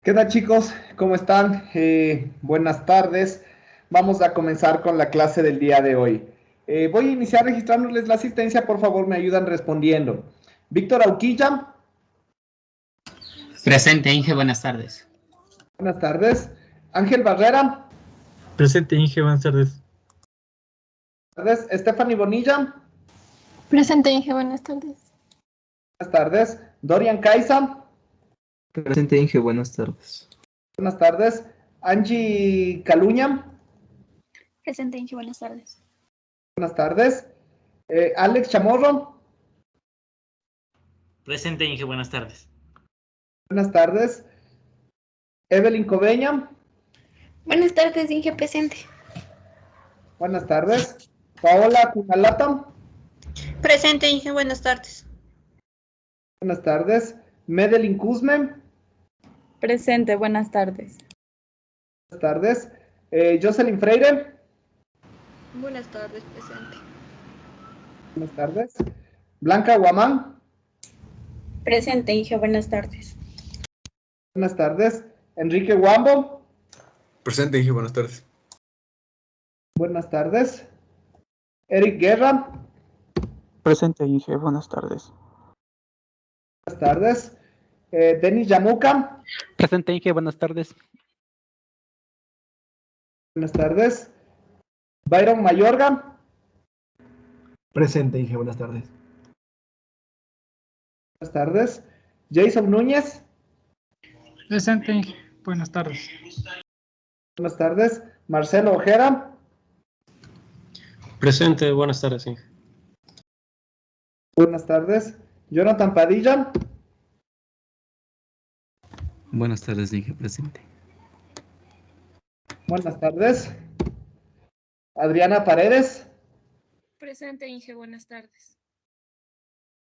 ¿Qué tal, chicos? ¿Cómo están? Buenas tardes. Vamos a comenzar con la clase del día de hoy. Voy a iniciar registrándoles la asistencia. Por favor, me ayudan respondiendo. Víctor Auquilla. Presente, Inge, buenas tardes. Buenas tardes. Ángel Barrera. Presente, Inge, buenas tardes. Buenas tardes. Stephanie Bonilla. Presente, Inge, buenas tardes. Buenas tardes. Dorian Caiza. Presente, Inge, buenas tardes. Buenas tardes. Angie Caluña. Presente, Inge, buenas tardes. Buenas tardes. Alex Chamorro. Presente, Inge, buenas tardes. Buenas tardes. Evelyn Coveña. Buenas tardes, Inge, presente. Buenas tardes. Paola Cunalata. Presente, Inge, buenas tardes. Buenas tardes. Medelin Kuzme. Presente, buenas tardes. Buenas tardes. Jocelyn Freire. Buenas tardes, presente. Buenas tardes. Blanca Guamán. Presente, Inge, buenas tardes. Buenas tardes. Enrique Guambo. Presente, Inge, buenas tardes. Buenas tardes. Eric Guerra. Presente, Inge, buenas tardes. Buenas tardes. Denis Yamuca. Presente, Inge, buenas tardes. Buenas tardes. Byron Mayorga. Presente, Inge, buenas tardes. Buenas tardes. Jason Núñez. Presente, Inge, buenas tardes. Buenas tardes. Marcelo Ojeda. Presente, buenas tardes, Inge. Buenas tardes. Jonathan Padilla. Buenas tardes, Inge, presente. Buenas tardes. Adriana Paredes. Presente, Inge, buenas tardes.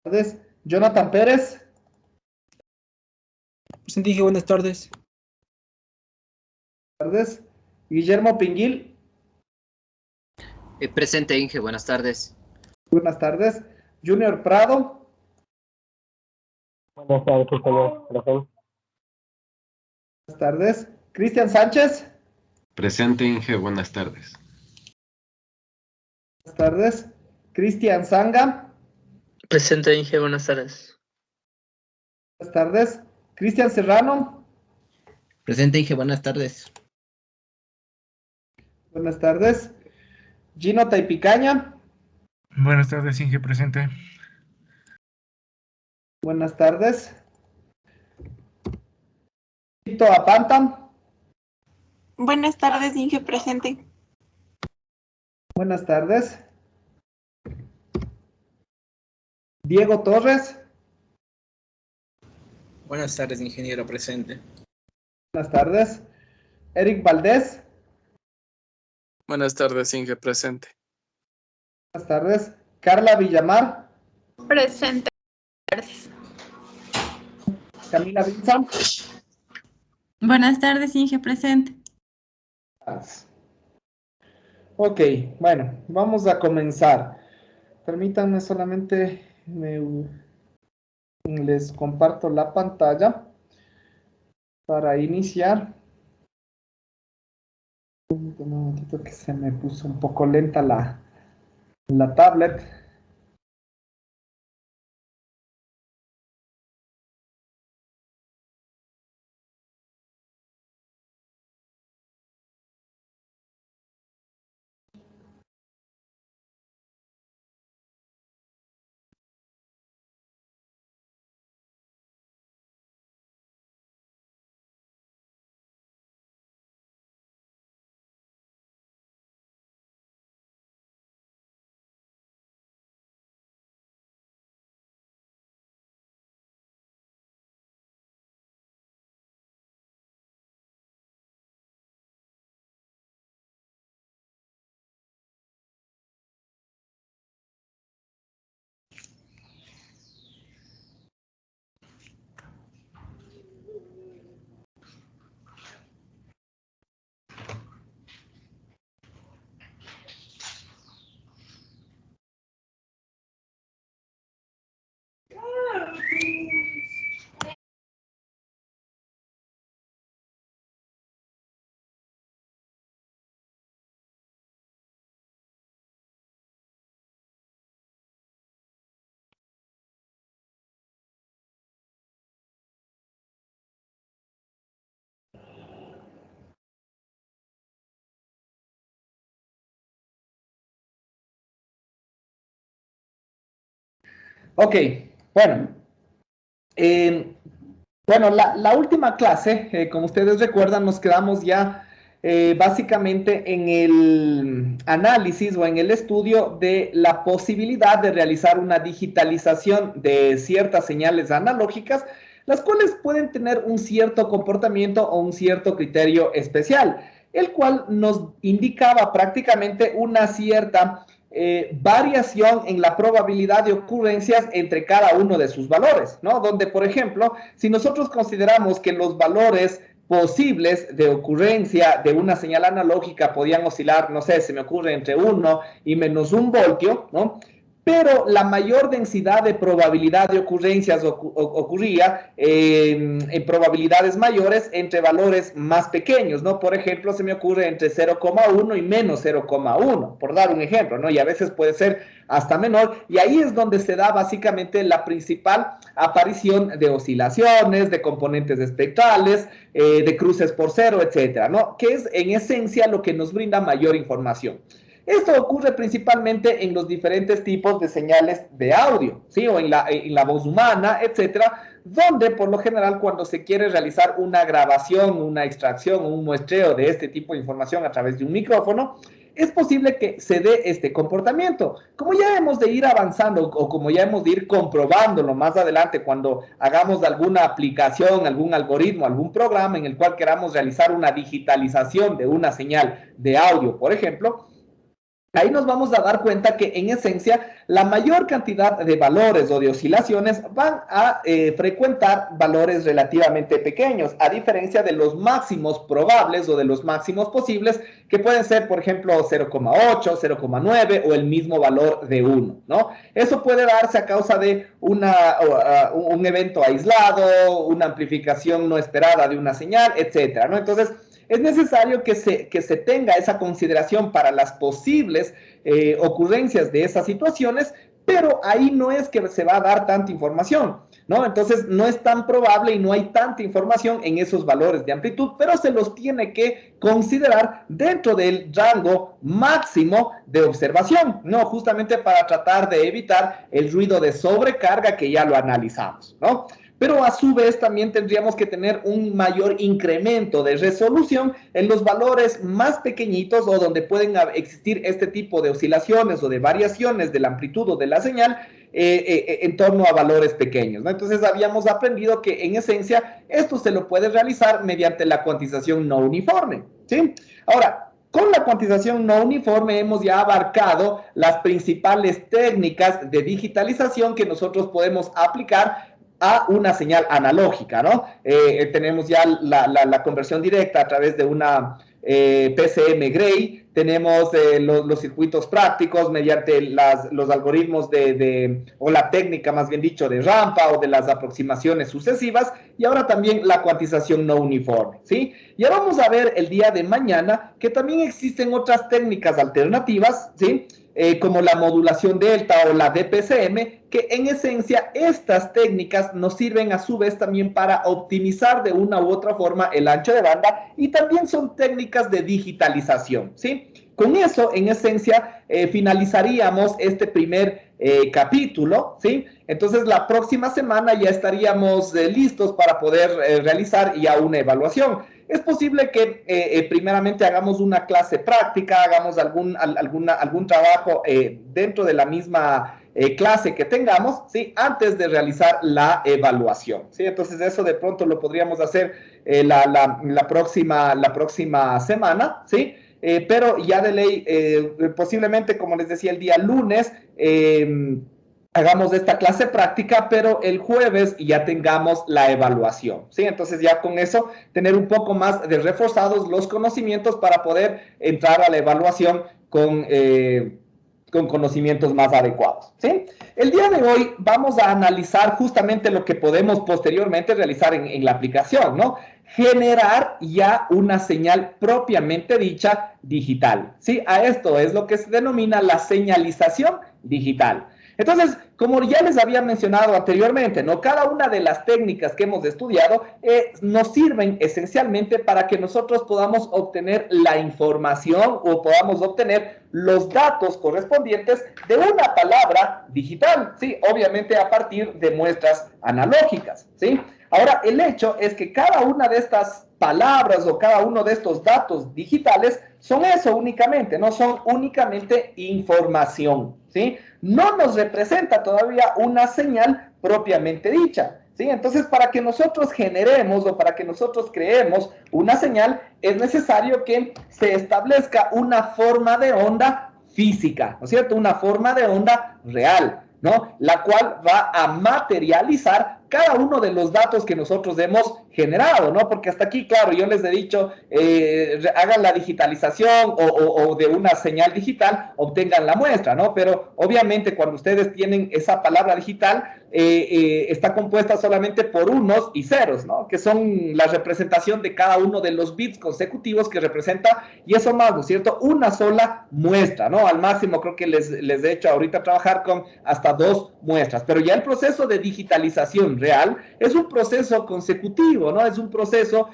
Buenas tardes. Jonathan Pérez. Presente, Inge, buenas tardes. Buenas tardes. Guillermo Pinguil. Presente, Inge, buenas tardes. Buenas tardes. Junior Prado. Buenas tardes, por favor. Buenas tardes. Cristian Sánchez. Presente, Inge, buenas tardes. Buenas tardes. Cristian Zanga. Presente, Inge, buenas tardes. Buenas tardes. Cristian Serrano. Presente, Inge, buenas tardes. Buenas tardes. Gino Taipicaña. Buenas tardes, Inge, presente. Buenas tardes. Tito Apanta. Buenas tardes, Inge, presente. Buenas tardes. Diego Torres. Buenas tardes, ingeniero, presente. Buenas tardes. Eric Valdés. Buenas tardes, Inge, presente. Buenas tardes. Carla Villamar. Presente. Camila Vinza. Buenas tardes, Inge, presente. Ok, bueno, vamos a comenzar. Permítanme solamente, les comparto la pantalla para iniciar. Un momentito que se me puso un poco lenta la tablet. Ok, bueno. Bueno, la última clase, como ustedes recuerdan, nos quedamos ya básicamente en el análisis o en el estudio de la posibilidad de realizar una digitalización de ciertas señales analógicas, las cuales pueden tener un cierto comportamiento o un cierto criterio especial, el cual nos indicaba prácticamente una cierta variación en la probabilidad de ocurrencias entre cada uno de sus valores, ¿no? Donde, por ejemplo, si nosotros consideramos que los valores posibles de ocurrencia de una señal analógica podían oscilar, no sé, se me ocurre entre 1 y menos 1 voltio, ¿no? Pero la mayor densidad de probabilidad de ocurrencias ocurría en probabilidades mayores entre valores más pequeños, ¿no? Por ejemplo, se me ocurre entre 0,1 y menos 0,1, por dar un ejemplo, ¿no? Y a veces puede ser hasta menor, y ahí es donde se da básicamente la principal aparición de oscilaciones, de componentes espectrales, de cruces por cero, etcétera, ¿no? Que es en esencia lo que nos brinda mayor información. Esto ocurre principalmente en los diferentes tipos de señales de audio, ¿sí? O en la voz humana, etcétera, donde por lo general cuando se quiere realizar una grabación, una extracción o un muestreo de este tipo de información a través de un micrófono, es posible que se dé este comportamiento. Como ya hemos de ir avanzando o como ya hemos de ir comprobándolo más adelante cuando hagamos alguna aplicación, algún algoritmo, algún programa en el cual queramos realizar una digitalización de una señal de audio, por ejemplo, ahí nos vamos a dar cuenta que en esencia la mayor cantidad de valores o de oscilaciones van a frecuentar valores relativamente pequeños, a diferencia de los máximos probables o de los máximos posibles, que pueden ser, por ejemplo, 0,8, 0,9 o el mismo valor de 1, ¿no? Eso puede darse a causa de un evento aislado, una amplificación no esperada de una señal, etcétera, ¿no? Entonces, es necesario que se tenga esa consideración para las posibles ocurrencias de esas situaciones, pero ahí no es que se va a dar tanta información, ¿no? Entonces, no es tan probable y no hay tanta información en esos valores de amplitud, pero se los tiene que considerar dentro del rango máximo de observación, ¿no? Justamente para tratar de evitar el ruido de sobrecarga que ya lo analizamos, ¿no? Pero a su vez también tendríamos que tener un mayor incremento de resolución en los valores más pequeñitos o donde pueden existir este tipo de oscilaciones o de variaciones de la amplitud o de la señal en torno a valores pequeños, ¿no? Entonces habíamos aprendido que en esencia esto se lo puede realizar mediante la cuantización no uniforme, ¿sí? Ahora, con la cuantización no uniforme hemos ya abarcado las principales técnicas de digitalización que nosotros podemos aplicar a una señal analógica, ¿no? Tenemos ya la conversión directa a través de una PCM Gray, tenemos los circuitos prácticos mediante los algoritmos o la técnica, más bien dicho, de rampa o de las aproximaciones sucesivas, y ahora también la cuantización no uniforme, ¿sí? Ya vamos a ver el día de mañana que también existen otras técnicas alternativas, ¿sí? Como la modulación delta o la DPCM, que en esencia estas técnicas nos sirven a su vez también para optimizar de una u otra forma el ancho de banda y también son técnicas de digitalización, ¿sí? Con eso, en esencia, finalizaríamos este primer capítulo, ¿sí? Entonces, la próxima semana ya estaríamos listos para poder realizar ya una evaluación. Es posible que primeramente hagamos una clase práctica, hagamos algún trabajo dentro de la misma clase que tengamos, ¿sí? Antes de realizar la evaluación, ¿sí? Entonces, eso de pronto lo podríamos hacer la próxima semana, ¿sí? Pero ya de ley, posiblemente, como les decía, el día lunes, hagamos esta clase práctica, pero el jueves ya tengamos la evaluación, ¿sí? Entonces ya con eso tener un poco más de reforzados los conocimientos para poder entrar a la evaluación con conocimientos más adecuados, ¿sí? El día de hoy vamos a analizar justamente lo que podemos posteriormente realizar en la aplicación, ¿no? Generar ya una señal propiamente dicha digital, ¿sí? A esto es lo que se denomina la señalización digital. Entonces, como ya les había mencionado anteriormente, ¿no? Cada una de las técnicas que hemos estudiado nos sirven esencialmente para que nosotros podamos obtener la información o podamos obtener los datos correspondientes de una palabra digital, ¿sí? Obviamente a partir de muestras analógicas, ¿sí? Ahora, el hecho es que cada una de estas palabras o cada uno de estos datos digitales son eso únicamente, no son únicamente información, ¿sí? No nos representa todavía una señal propiamente dicha, ¿sí? Entonces, para que nosotros generemos o para que nosotros creemos una señal, es necesario que se establezca una forma de onda física, ¿no es cierto? Una forma de onda real, ¿no? La cual va a materializar cada uno de los datos que nosotros hemos generado, ¿no? Porque hasta aquí, claro, yo les he dicho, hagan la digitalización o de una señal digital, obtengan la muestra, ¿no? Pero obviamente cuando ustedes tienen esa palabra digital, está compuesta solamente por unos y ceros, ¿no? Que son la representación de cada uno de los bits consecutivos que representa, y eso más, ¿no es cierto? Una sola muestra, ¿no? Al máximo creo que les he hecho ahorita trabajar con hasta 2 muestras, pero ya el proceso de digitalización real es un proceso consecutivo, ¿no? Es un proceso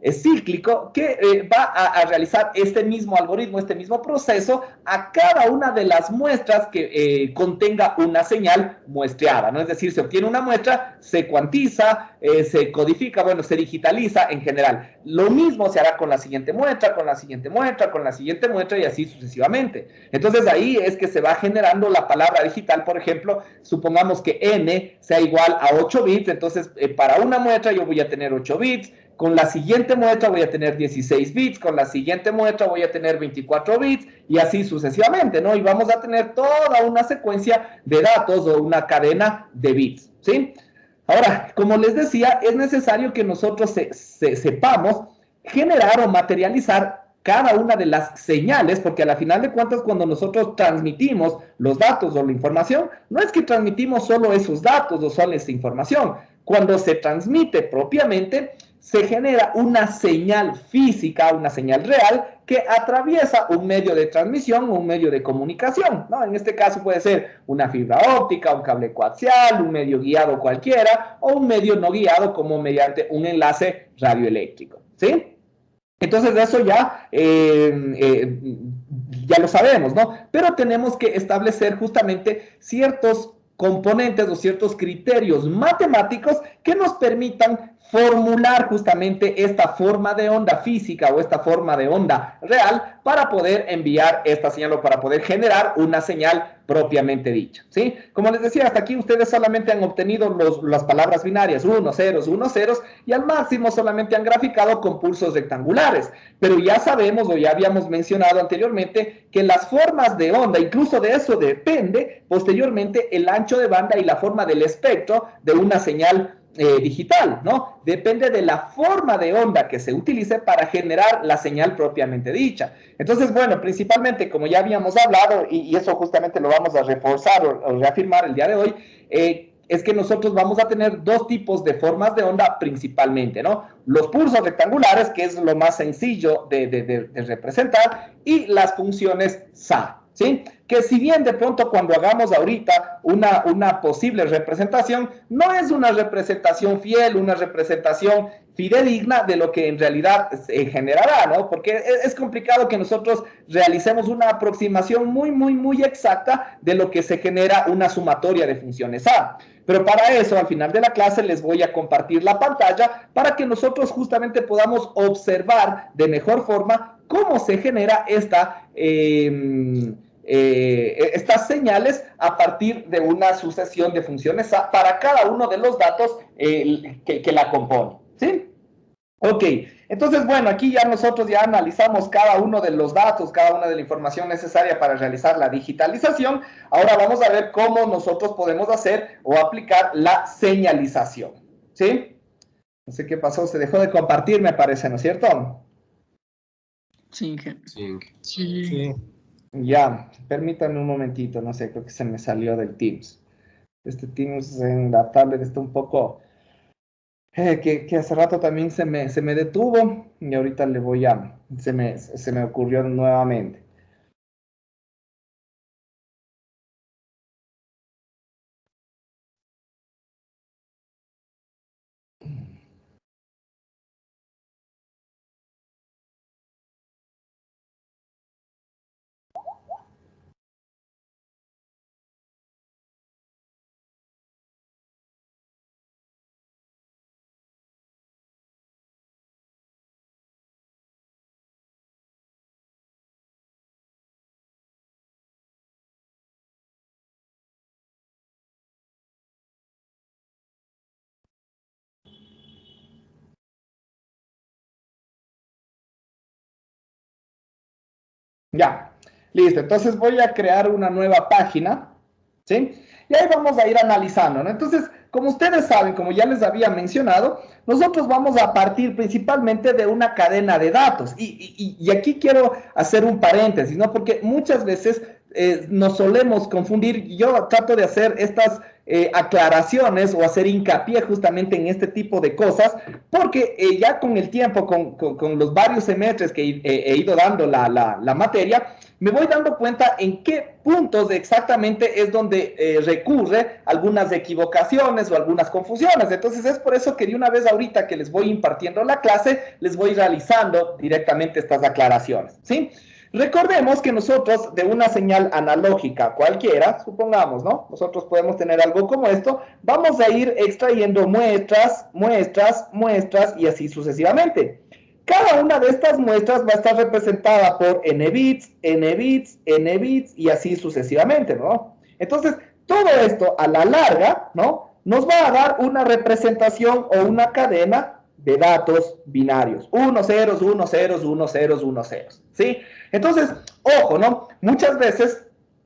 cíclico que va a realizar este mismo algoritmo, este mismo proceso a cada una de las muestras que contenga una señal muestreada, ¿no? Es decir, se obtiene una muestra, se cuantiza, se codifica, bueno, se digitaliza en general. Lo mismo se hará con la siguiente muestra, con la siguiente muestra, con la siguiente muestra y así sucesivamente. Entonces ahí es que se va generando la palabra digital. Por ejemplo, supongamos que n sea igual a 8 bits, entonces para una muestra yo voy a tener 8 bits, con la siguiente muestra voy a tener 16 bits, con la siguiente muestra voy a tener 24 bits y así sucesivamente, ¿no? Y vamos a tener toda una secuencia de datos o una cadena de bits, ¿sí? Ahora, como les decía, es necesario que nosotros sepamos generar o materializar cada una de las señales, porque a la final de cuentas cuando nosotros transmitimos los datos o la información, no es que transmitimos solo esos datos o solo esa información. Cuando se transmite propiamente, se genera una señal física, una señal real, que atraviesa un medio de transmisión o un medio de comunicación, ¿no? En este caso puede ser una fibra óptica, un cable coaxial, un medio guiado cualquiera, o un medio no guiado como mediante un enlace radioeléctrico, ¿sí? Entonces eso ya lo sabemos, ¿no? Pero tenemos que establecer justamente ciertos componentes o ciertos criterios matemáticos que nos permitan formular justamente esta forma de onda física o esta forma de onda real para poder enviar esta señal o para poder generar una señal propiamente dicha, ¿sí? Como les decía, hasta aquí ustedes solamente han obtenido las palabras binarias, 1, 0, 1, 0, y al máximo solamente han graficado con pulsos rectangulares, pero ya sabemos o ya habíamos mencionado anteriormente que las formas de onda, incluso de eso depende posteriormente el ancho de banda y la forma del espectro de una señal digital, ¿no? Depende de la forma de onda que se utilice para generar la señal propiamente dicha. Entonces, bueno, principalmente, como ya habíamos hablado, y eso justamente lo vamos a reforzar o reafirmar el día de hoy, es que nosotros vamos a tener 2 tipos de formas de onda principalmente, ¿no? Los pulsos rectangulares, que es lo más sencillo de representar, y las funciones SA, ¿sí? Que si bien de pronto cuando hagamos ahorita una posible representación, no es una representación fiel, una representación fidedigna de lo que en realidad se generará, ¿no? Porque es complicado que nosotros realicemos una aproximación muy exacta de lo que se genera una sumatoria de funciones A. Pero para eso, al final de la clase, les voy a compartir la pantalla para que nosotros justamente podamos observar de mejor forma cómo se genera estas señales a partir de una sucesión de funciones A para cada uno de los datos que la componen, ¿sí? Ok, entonces, bueno, aquí ya nosotros ya analizamos cada uno de los datos, cada una de la información necesaria para realizar la digitalización. Ahora vamos a ver cómo nosotros podemos hacer o aplicar la señalización, ¿sí? No sé qué pasó, se dejó de compartir, me parece, ¿no es cierto? Sí. Sí. Ya, permítanme un momentito, no sé, creo que se me salió del Teams. Este Teams en la tablet está un poco... que hace rato también se me detuvo y ahorita le voy a... se me ocurrió nuevamente. Ya, listo. Entonces voy a crear una nueva página, ¿sí? Y ahí vamos a ir analizando, ¿no? Entonces, como ustedes saben, como ya les había mencionado, nosotros vamos a partir principalmente de una cadena de datos. Y aquí quiero hacer un paréntesis, ¿no? Porque muchas veces nos solemos confundir. Yo trato de hacer estas aclaraciones o hacer hincapié justamente en este tipo de cosas, porque ya con el tiempo, con los varios semestres que he ido dando la materia, me voy dando cuenta en qué puntos exactamente es donde recurre algunas equivocaciones o algunas confusiones. Entonces es por eso que de una vez ahorita que les voy impartiendo la clase, les voy realizando directamente estas aclaraciones, ¿sí? Recordemos que nosotros de una señal analógica cualquiera, supongamos, ¿no? Nosotros podemos tener algo como esto, vamos a ir extrayendo muestras, muestras, muestras y así sucesivamente. Cada una de estas muestras va a estar representada por n bits, n bits, n bits y así sucesivamente, ¿no? Entonces, todo esto a la larga, ¿no? Nos va a dar una representación o una cadena de datos binarios. 1, ceros, 1, ceros, 1, ceros, 1, ceros, ¿sí? Entonces, ojo, ¿no? Muchas veces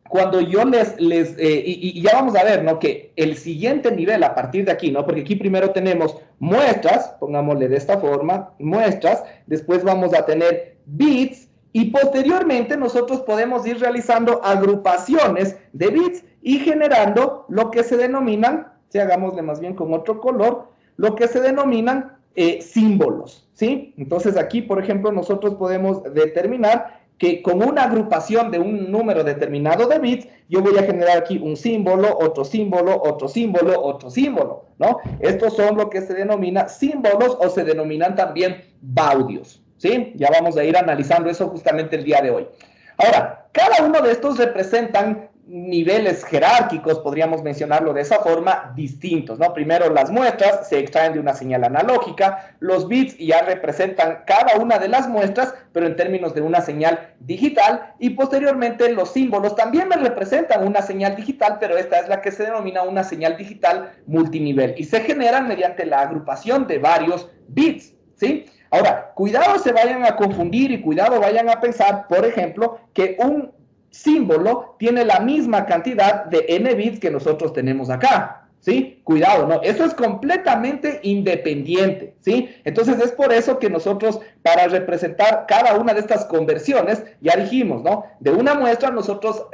cuando yo y ya vamos a ver, ¿no? Que el siguiente nivel a partir de aquí, ¿no? Porque aquí primero tenemos muestras, pongámosle de esta forma, muestras, después vamos a tener bits, y posteriormente nosotros podemos ir realizando agrupaciones de bits y generando lo que se denominan, si hagámosle más bien con otro color, lo que se denominan símbolos, ¿sí? Entonces aquí, por ejemplo, nosotros podemos determinar que con una agrupación de un número determinado de bits, yo voy a generar aquí un símbolo, otro símbolo, otro símbolo, otro símbolo, ¿no? Estos son lo que se denomina símbolos o se denominan también baudios, ¿sí? Ya vamos a ir analizando eso justamente el día de hoy. Ahora, cada uno de estos representan niveles jerárquicos, podríamos mencionarlo de esa forma, distintos, ¿no? Primero las muestras se extraen de una señal analógica, los bits ya representan cada una de las muestras, pero en términos de una señal digital, y posteriormente los símbolos también me representan una señal digital, pero esta es la que se denomina una señal digital multinivel, y se generan mediante la agrupación de varios bits, ¿sí? Ahora, cuidado se vayan a confundir y cuidado vayan a pensar, por ejemplo, que un símbolo tiene la misma cantidad de n bits que nosotros tenemos acá, ¿sí? Cuidado, ¿no? Eso es completamente independiente, ¿sí? Entonces es por eso que nosotros, para representar cada una de estas conversiones, ya dijimos, ¿no? De una muestra nosotros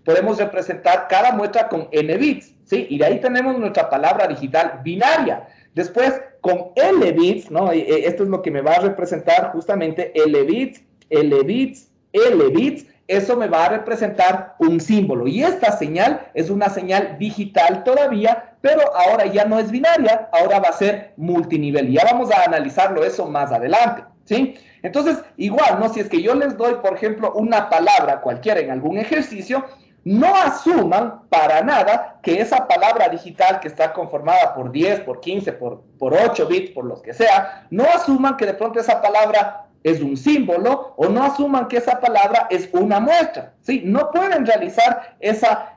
podemos representar cada muestra con n bits, ¿sí? Y de ahí tenemos nuestra palabra digital binaria. Después, con L bits, ¿no? Esto es lo que me va a representar justamente L bits, L bits, L bits. Eso me va a representar un símbolo. Y esta señal es una señal digital todavía, pero ahora ya no es binaria, ahora va a ser multinivel. Y ya vamos a analizarlo eso más adelante, ¿sí? Entonces, igual, ¿no? Si es que yo les doy, por ejemplo, una palabra cualquiera en algún ejercicio, no asuman para nada que esa palabra digital que está conformada por 10, por 15, por 8 bits, por los que sea, no asuman que de pronto esa palabra es un símbolo o no asuman que esa palabra es una muestra, ¿sí? No pueden realizar esa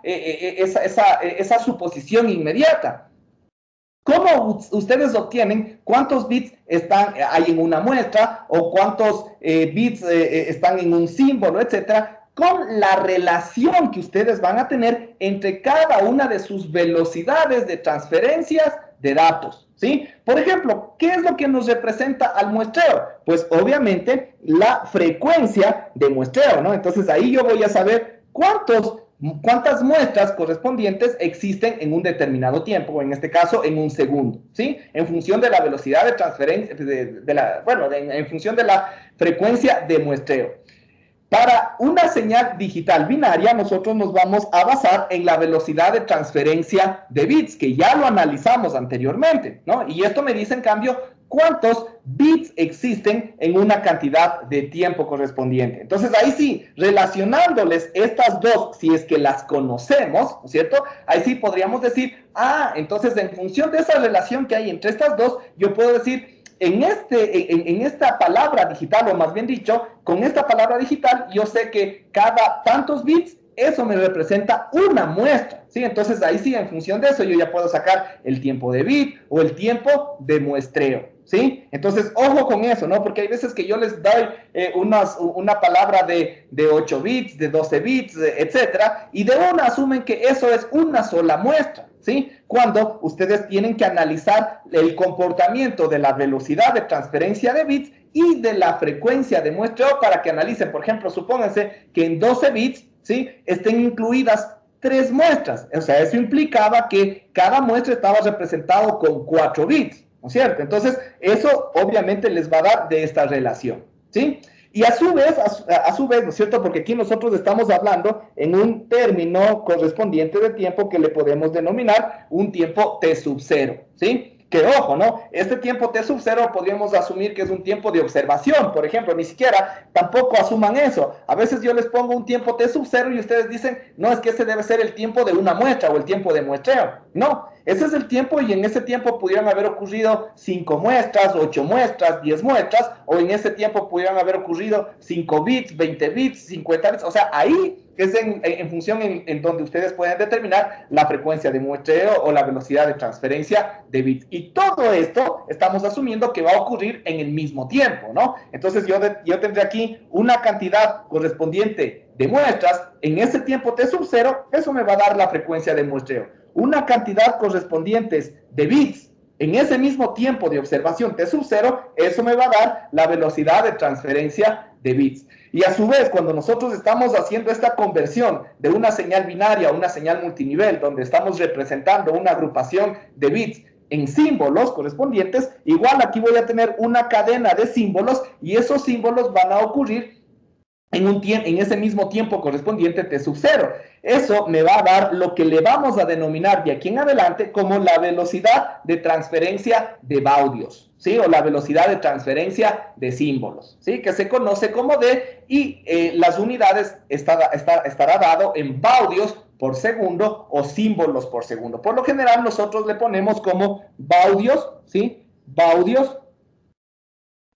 suposición inmediata. ¿Cómo ustedes obtienen cuántos bits hay en una muestra o cuántos bits están en un símbolo, etcétera? Con la relación que ustedes van a tener entre cada una de sus velocidades de transferencias de datos, ¿sí? Por ejemplo, ¿qué es lo que nos representa al muestreo? Pues obviamente la frecuencia de muestreo, ¿no? Entonces ahí yo voy a saber cuántas muestras correspondientes existen en un determinado tiempo, o en este caso en un segundo, ¿sí? En función de la velocidad de transferencia, en función de la frecuencia de muestreo. Para una señal digital binaria, nosotros nos vamos a basar en la velocidad de transferencia de bits, que ya lo analizamos anteriormente, ¿no? Y esto me dice, en cambio, cuántos bits existen en una cantidad de tiempo correspondiente. Entonces, ahí sí, relacionándoles estas dos, si es que las conocemos, ¿no es cierto? Ahí sí podríamos decir, entonces en función de esa relación que hay entre estas dos, yo puedo decir, en esta palabra digital, o más bien dicho, con esta palabra digital, yo sé que cada tantos bits, eso me representa una muestra, ¿sí? Entonces ahí sí, en función de eso, yo ya puedo sacar el tiempo de bit o el tiempo de muestreo, ¿sí? Entonces, ojo con eso, ¿no? Porque hay veces que yo les doy una palabra de 8 bits, de 12 bits, etcétera, y de una asumen que eso es una sola muestra, ¿sí? Cuando ustedes tienen que analizar el comportamiento de la velocidad de transferencia de bits y de la frecuencia de muestreo para que analicen, por ejemplo, supónganse que en 12 bits, ¿sí? Estén incluidas 3 muestras. O sea, eso implicaba que cada muestra estaba representado con 4 bits, ¿no es cierto? Entonces, eso obviamente les va a dar de esta relación, ¿sí? Y a su vez, ¿no es cierto? Porque aquí nosotros estamos hablando en un término correspondiente de tiempo que le podemos denominar un tiempo T sub 0, ¿sí? Que ojo, ¿no? Este tiempo T sub 0 podríamos asumir que es un tiempo de observación, por ejemplo, ni siquiera, tampoco asuman eso. A veces yo les pongo un tiempo T sub 0 y ustedes dicen, no, es que ese debe ser el tiempo de una muestra o el tiempo de muestreo. No, ese es el tiempo y en ese tiempo pudieran haber ocurrido 5 muestras, 8 muestras, 10 muestras, o en ese tiempo pudieran haber ocurrido 5 bits, 20 bits, 50 bits, o sea, ahí es en función en donde ustedes pueden determinar la frecuencia de muestreo o la velocidad de transferencia de bits. Y todo esto estamos asumiendo que va a ocurrir en el mismo tiempo, ¿no? Entonces yo tendré aquí una cantidad correspondiente de muestras en ese tiempo T sub 0, eso me va a dar la frecuencia de muestreo. Una cantidad correspondientes de bits en ese mismo tiempo de observación T sub 0, eso me va a dar la velocidad de transferencia de bits. Y a su vez, cuando nosotros estamos haciendo esta conversión de una señal binaria a una señal multinivel, donde estamos representando una agrupación de bits en símbolos correspondientes, igual aquí voy a tener una cadena de símbolos y esos símbolos van a ocurrir en ese mismo tiempo correspondiente T sub 0. Eso me va a dar lo que le vamos a denominar de aquí en adelante como la velocidad de transferencia de baudios, ¿sí? O la velocidad de transferencia de símbolos, ¿sí? Que se conoce como D y las unidades estará dado en baudios por segundo o símbolos por segundo. Por lo general nosotros le ponemos como baudios, ¿sí? Baudios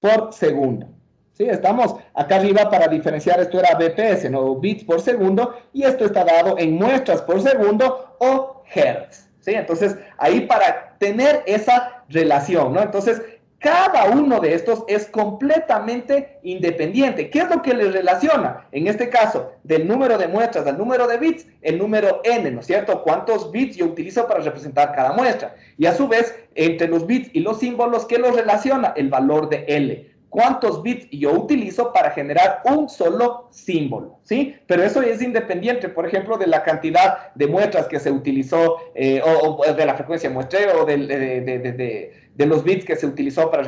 por segundo. Sí, estamos acá arriba para diferenciar, esto era BPS, ¿no? Bits por segundo, y esto está dado en muestras por segundo o hertz, ¿sí? Entonces, ahí para tener esa relación, ¿no? Entonces, cada uno de estos es completamente independiente. ¿Qué es lo que les relaciona? En este caso, del número de muestras al número de bits, el número n, ¿no es cierto? ¿Cuántos bits yo utilizo para representar cada muestra? Y a su vez, entre los bits y los símbolos, ¿qué los relaciona? El valor de L. ¿Cuántos bits yo utilizo para generar un solo símbolo? ¿Sí? Pero eso es independiente, por ejemplo, de la cantidad de muestras que se utilizó, o de la frecuencia de muestreo, o de los bits que se utilizó para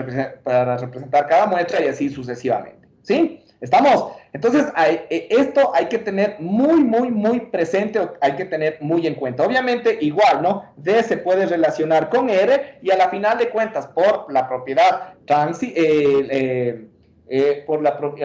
representar cada muestra y así sucesivamente. ¿Sí? ¿Estamos? Entonces, esto hay que tener muy presente, hay que tener muy en cuenta. Obviamente, igual, ¿no? D se puede relacionar con R y a la final de cuentas, por la propiedad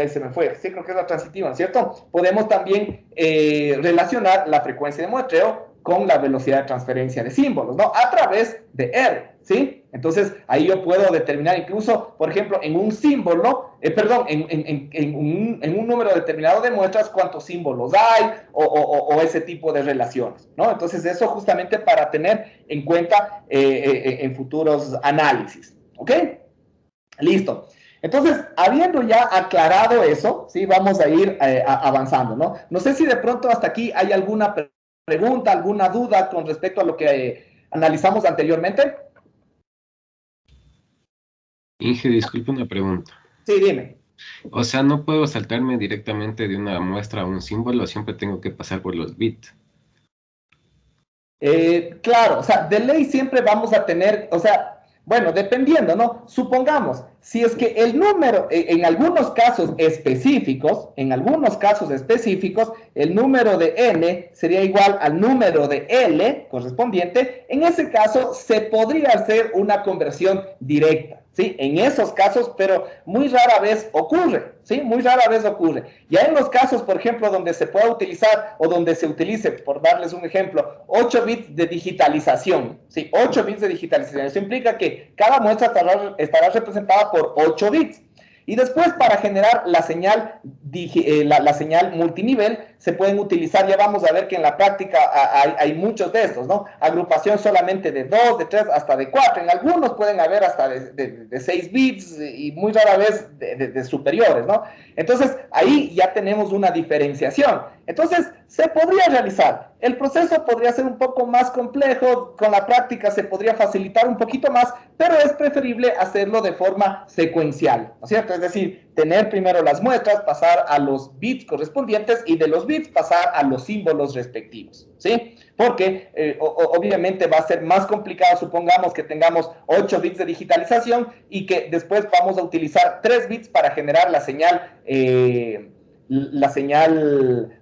se me fue, sí creo que es la transitiva, ¿cierto? Podemos también relacionar la frecuencia de muestreo con la velocidad de transferencia de símbolos, ¿no? A través de R, ¿sí? Entonces, ahí yo puedo determinar incluso, por ejemplo, en un símbolo, en un número determinado de muestras, cuántos símbolos hay o ese tipo de relaciones, ¿no? Entonces, eso justamente para tener en cuenta en futuros análisis, ¿ok? Listo. Entonces, habiendo ya aclarado eso, ¿sí? Vamos a ir avanzando, ¿no? No sé si de pronto hasta aquí hay alguna pregunta, alguna duda con respecto a lo que analizamos anteriormente. Inge, disculpe una pregunta. Sí, dime. O sea, ¿no puedo saltarme directamente de una muestra a un símbolo? Siempre tengo que pasar por los bits. Claro, o sea, de ley siempre vamos a tener, o sea, bueno, dependiendo, ¿no? Supongamos, si es que el número, en algunos casos específicos, el número de n sería igual al número de L correspondiente, en ese caso se podría hacer una conversión directa, ¿sí? En esos casos, pero muy rara vez ocurre, ¿sí? Muy rara vez ocurre. Ya en los casos, por ejemplo, donde se pueda utilizar o donde se utilice, por darles un ejemplo, 8 bits de digitalización, ¿sí? 8 bits de digitalización. Eso implica que cada muestra estará representada por 8 bits. Y después, para generar la señal, la señal multinivel, se pueden utilizar, ya vamos a ver que en la práctica hay muchos de estos, ¿no? Agrupación solamente de 2, de 3, hasta de 4. En algunos pueden haber hasta de 6 bits y muy rara vez de superiores, ¿no? Entonces, ahí ya tenemos una diferenciación. Entonces, se podría realizar. El proceso podría ser un poco más complejo, con la práctica se podría facilitar un poquito más, pero es preferible hacerlo de forma secuencial, ¿no es cierto? Es decir, tener primero las muestras, pasar a los bits correspondientes y de los bits pasar a los símbolos respectivos, ¿sí? Porque obviamente va a ser más complicado, supongamos que tengamos 8 bits de digitalización y que después vamos a utilizar 3 bits para generar la señal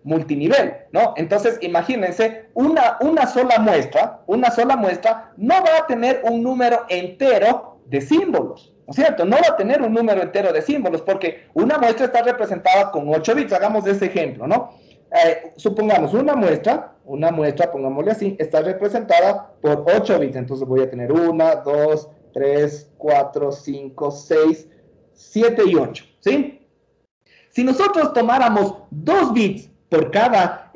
multinivel, ¿no? Entonces, imagínense, una sola muestra no va a tener un número entero de símbolos, ¿no es cierto? No va a tener un número entero de símbolos, porque una muestra está representada con 8 bits, hagamos ese ejemplo, ¿no? Supongamos una muestra, pongámosle así, está representada por 8 bits, entonces voy a tener 1, 2, 3, 4, 5, 6, 7 y 8, ¿sí? Si nosotros tomáramos 2 bits por cada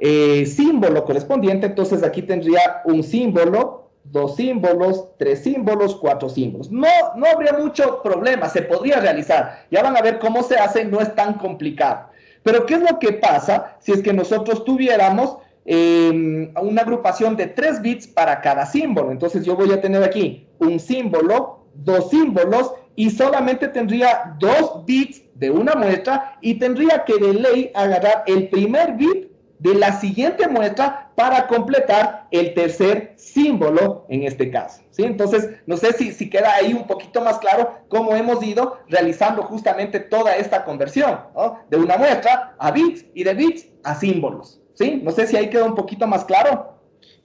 símbolo correspondiente, entonces aquí tendría un símbolo, 2 símbolos, 3 símbolos, 4 símbolos. No habría mucho problema, se podría realizar. Ya van a ver cómo se hace, no es tan complicado. Pero ¿qué es lo que pasa si es que nosotros tuviéramos una agrupación de 3 bits para cada símbolo? Entonces yo voy a tener aquí un símbolo, 2 símbolos, y solamente tendría 2 bits de una muestra y tendría que de ley agarrar el primer bit de la siguiente muestra para completar el tercer símbolo en este caso, ¿sí? Entonces, no sé si queda ahí un poquito más claro cómo hemos ido realizando justamente toda esta conversión, ¿no? De una muestra a bits y de bits a símbolos, ¿sí? No sé si ahí queda un poquito más claro.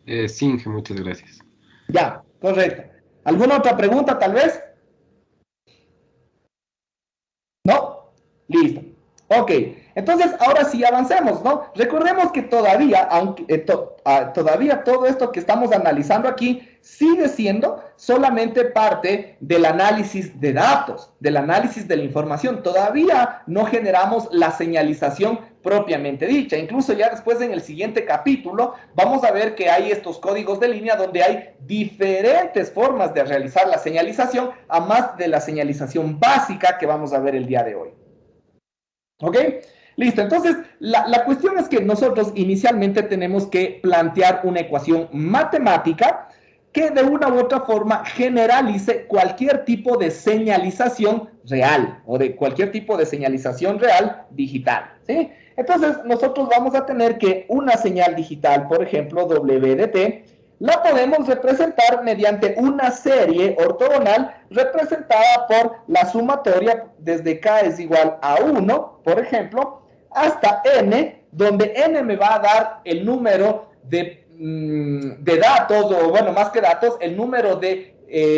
Sí, Inge, muchas gracias. Ya, correcto. ¿Alguna otra pregunta tal vez? ¿No? Listo. Ok, entonces ahora sí avancemos, ¿no? Recordemos que todavía, todavía todo esto que estamos analizando aquí sigue siendo solamente parte del análisis de datos, del análisis de la información. Todavía no generamos la señalización propiamente dicha. Incluso ya después en el siguiente capítulo vamos a ver que hay estos códigos de línea donde hay diferentes formas de realizar la señalización, a más de la señalización básica que vamos a ver el día de hoy. ¿Ok? Listo. Entonces, la cuestión es que nosotros inicialmente tenemos que plantear una ecuación matemática que de una u otra forma generalice cualquier tipo de señalización real o de cualquier tipo de señalización real digital, ¿sí? Entonces, nosotros vamos a tener que una señal digital, por ejemplo, W de T, la podemos representar mediante una serie ortogonal representada por la sumatoria desde K es igual a 1, por ejemplo, hasta N, donde N me va a dar el número de datos, o bueno, más que datos, el número de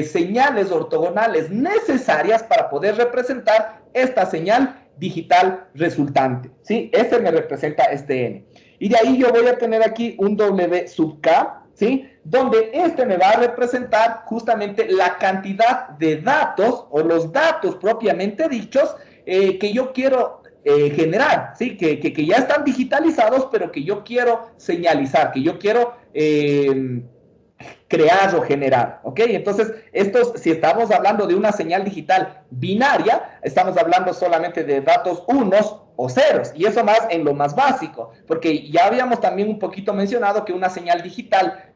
señales ortogonales necesarias para poder representar esta señal digital resultante, ¿sí? Este me representa este N. Y de ahí yo voy a tener aquí un W sub K, ¿sí? Donde este me va a representar justamente la cantidad de datos o los datos propiamente dichos que yo quiero generar, ¿sí? Que ya están digitalizados, pero que yo quiero señalizar, que yo quiero crear o generar, ¿ok? Entonces, si estamos hablando de una señal digital binaria, estamos hablando solamente de datos unos o ceros, y eso más en lo más básico, porque ya habíamos también un poquito mencionado que una señal digital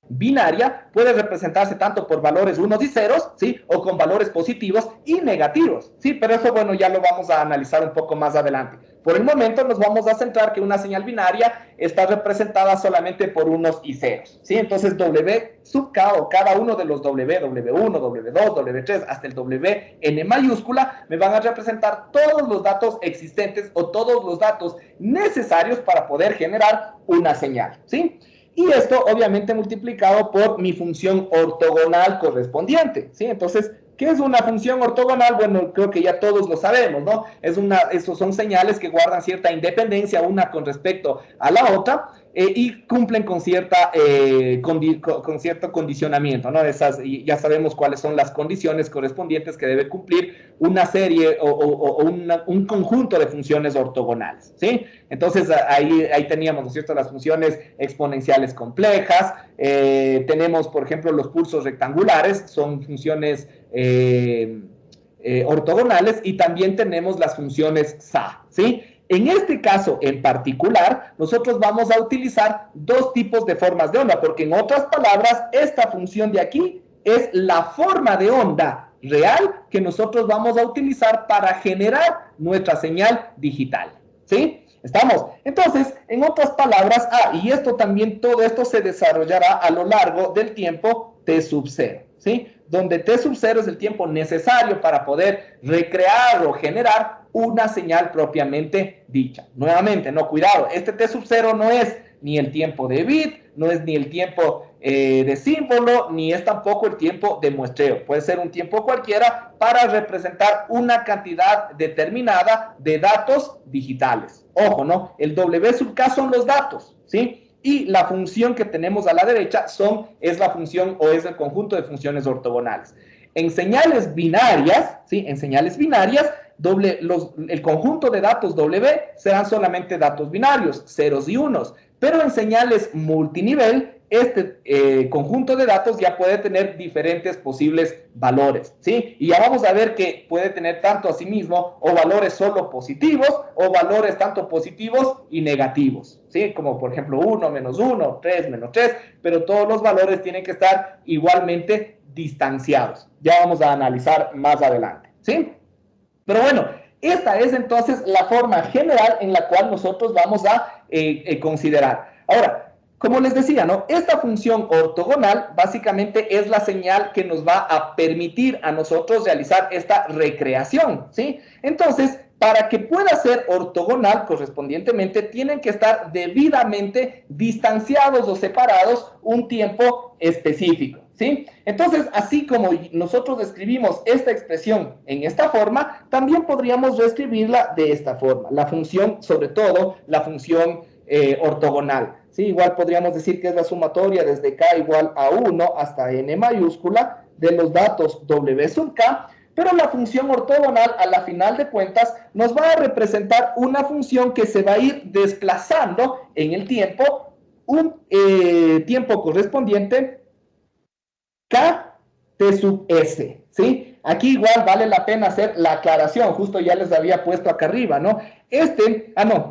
binaria puede representarse tanto por valores unos y ceros, ¿sí? O con valores positivos y negativos, ¿sí? Pero eso, bueno, ya lo vamos a analizar un poco más adelante. Por el momento nos vamos a centrar que una señal binaria está representada solamente por unos y ceros, ¿sí? Entonces W sub K, o cada uno de los W, W1, W2, W3, hasta el W en mayúscula, me van a representar todos los datos existentes o todos los datos necesarios para poder generar una señal, ¿sí? Y esto obviamente multiplicado por mi función ortogonal correspondiente, ¿sí? Entonces, ¿qué es una función ortogonal? Bueno, creo que ya todos lo sabemos, ¿no? Esos son señales que guardan cierta independencia una con respecto a la otra, y cumplen con cierto condicionamiento, ¿no? Y ya sabemos cuáles son las condiciones correspondientes que debe cumplir una serie o un conjunto de funciones ortogonales, ¿sí? Entonces, ahí teníamos, ¿no es cierto?, las funciones exponenciales complejas. Tenemos, por ejemplo, los pulsos rectangulares, son funciones ortogonales, y también tenemos las funciones SA, ¿sí? En este caso en particular, nosotros vamos a utilizar dos tipos de formas de onda, porque en otras palabras, esta función de aquí es la forma de onda real que nosotros vamos a utilizar para generar nuestra señal digital, ¿sí? ¿Estamos? Entonces, en otras palabras, y esto también, todo esto se desarrollará a lo largo del tiempo t sub 0, ¿sí? Donde t sub 0 es el tiempo necesario para poder recrear o generar una señal propiamente dicha. Nuevamente, no, cuidado, este t sub 0 no es ni el tiempo de bit, no es ni el tiempo de símbolo, ni es tampoco el tiempo de muestreo. Puede ser un tiempo cualquiera para representar una cantidad determinada de datos digitales. Ojo, ¿no? El W sub k son los datos, ¿sí? Y la función que tenemos a la derecha es la función o es el conjunto de funciones ortogonales. En señales binarias, ¿sí? En señales binarias, el conjunto de datos W serán solamente datos binarios, ceros y unos. Pero en señales multinivel, este conjunto de datos ya puede tener diferentes posibles valores, ¿sí? Y ya vamos a ver que puede tener tanto asimismo o valores solo positivos o valores tanto positivos y negativos, ¿sí? Como por ejemplo 1, menos 1, 3, menos 3, pero todos los valores tienen que estar igualmente distanciados. Ya vamos a analizar más adelante, ¿sí? Pero bueno, esta es entonces la forma general en la cual nosotros vamos a considerar. Ahora, como les decía, ¿no? Esta función ortogonal básicamente es la señal que nos va a permitir a nosotros realizar esta recreación, ¿sí? Entonces, para que pueda ser ortogonal correspondientemente, tienen que estar debidamente distanciados o separados un tiempo específico, ¿sí? Entonces, así como nosotros escribimos esta expresión en esta forma, también podríamos reescribirla de esta forma. La función, sobre todo, la función ortogonal, ¿sí? Igual podríamos decir que es la sumatoria desde k igual a 1 hasta n mayúscula de los datos w sub k, pero la función ortogonal, a la final de cuentas, nos va a representar una función que se va a ir desplazando en el tiempo, un tiempo correspondiente k t sub s, ¿sí? Aquí igual vale la pena hacer la aclaración, justo ya les había puesto acá arriba, ¿no?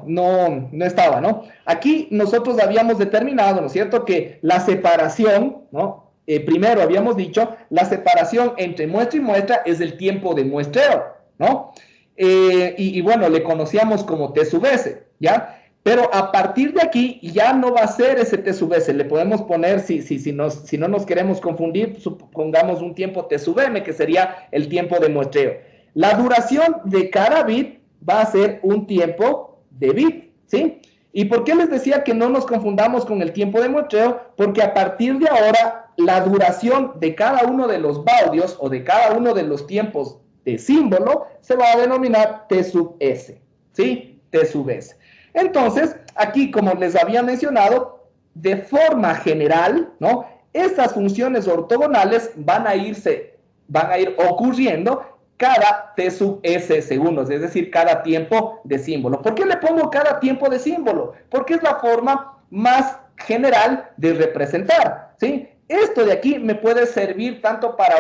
No estaba, ¿no? Aquí nosotros habíamos determinado, ¿no es cierto?, que la separación, ¿no? Primero habíamos dicho, la separación entre muestra y muestra es el tiempo de muestreo, ¿no? Y bueno, le conocíamos como t sub s, ¿ya? Pero a partir de aquí ya no va a ser ese t sub s, le podemos poner, si no nos queremos confundir, pongamos un tiempo t sub m, que sería el tiempo de muestreo. La duración de cada bit va a ser un tiempo de bit, ¿sí? ¿Y por qué les decía que no nos confundamos con el tiempo de muestreo? Porque a partir de ahora, la duración de cada uno de los baudios o de cada uno de los tiempos de símbolo se va a denominar t sub s, ¿sí? T sub s. Entonces, aquí, como les había mencionado, de forma general, ¿no? Estas funciones ortogonales van a ir ocurriendo cada t sub s segundos, es decir, cada tiempo de símbolo. ¿Por qué le pongo cada tiempo de símbolo? Porque es la forma más general de representar, ¿sí? Esto de aquí me puede servir tanto para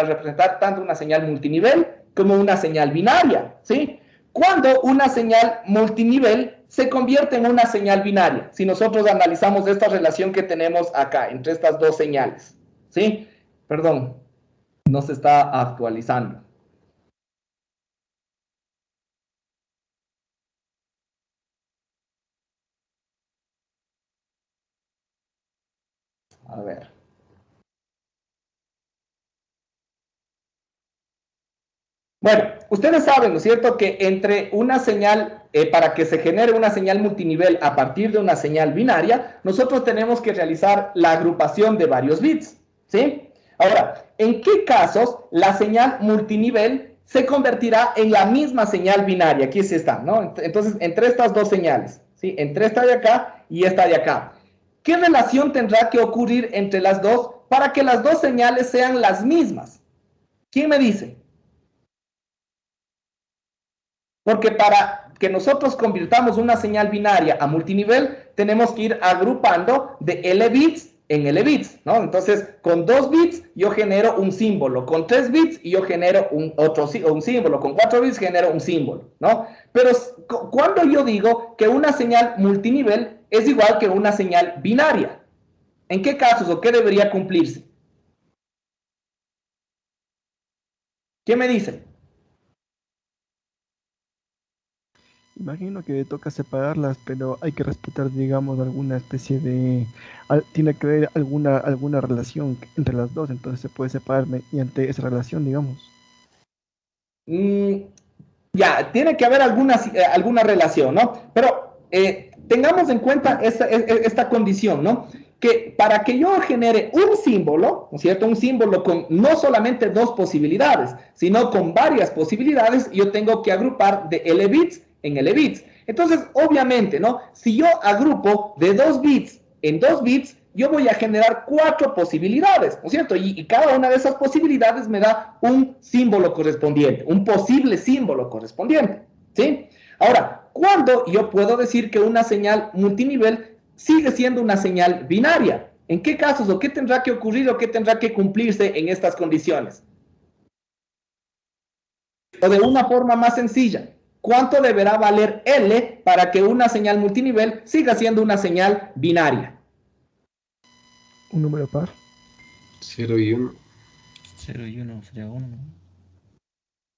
representar tanto una señal multinivel como una señal binaria, ¿sí? Cuando una señal multinivel se convierte en una señal binaria, si nosotros analizamos esta relación que tenemos acá, entre estas dos señales, ¿sí? Perdón, no se está actualizando. A ver. Bueno, ustedes saben, ¿no es cierto?, que entre una señal, para que se genere una señal multinivel a partir de una señal binaria, nosotros tenemos que realizar la agrupación de varios bits, ¿sí? Ahora, ¿en qué casos la señal multinivel se convertirá en la misma señal binaria? Aquí sí está, ¿no? Entonces, entre estas dos señales, ¿sí? Entre esta de acá y esta de acá. ¿Qué relación tendrá que ocurrir entre las dos para que las dos señales sean las mismas? ¿Quién me dice? Porque para que nosotros convirtamos una señal binaria a multinivel, tenemos que ir agrupando de L bits en L bits, ¿no? Entonces, con 2 bits yo genero un símbolo, con 3 bits yo genero un símbolo, con 4 bits genero un símbolo, ¿no? Pero cuando yo digo que una señal multinivel es igual que una señal binaria, ¿en qué casos o qué debería cumplirse? ¿Qué me dice? Imagino que toca separarlas, pero hay que respetar, digamos, alguna especie de... tiene que haber alguna relación entre las dos, entonces se puede separar mediante esa relación, digamos. Ya, tiene que haber alguna relación, ¿no? Pero tengamos en cuenta esta condición, ¿no? Que para que yo genere un símbolo, ¿no es cierto? Un símbolo con no solamente 2 posibilidades, sino con varias posibilidades, yo tengo que agrupar de L bits en L bits. Entonces, obviamente, ¿no? Si yo agrupo de 2 bits en 2 bits, yo voy a generar 4 posibilidades, ¿no es cierto? Y cada una de esas posibilidades me da un símbolo correspondiente, un posible símbolo correspondiente, ¿sí? Ahora, ¿cuándo yo puedo decir que una señal multinivel sigue siendo una señal binaria? ¿En qué casos o qué tendrá que ocurrir o qué tendrá que cumplirse en estas condiciones? O de una forma más sencilla, ¿cuánto deberá valer L para que una señal multinivel siga siendo una señal binaria? Un número par. 0 y 1. 0 y 1 sería 1.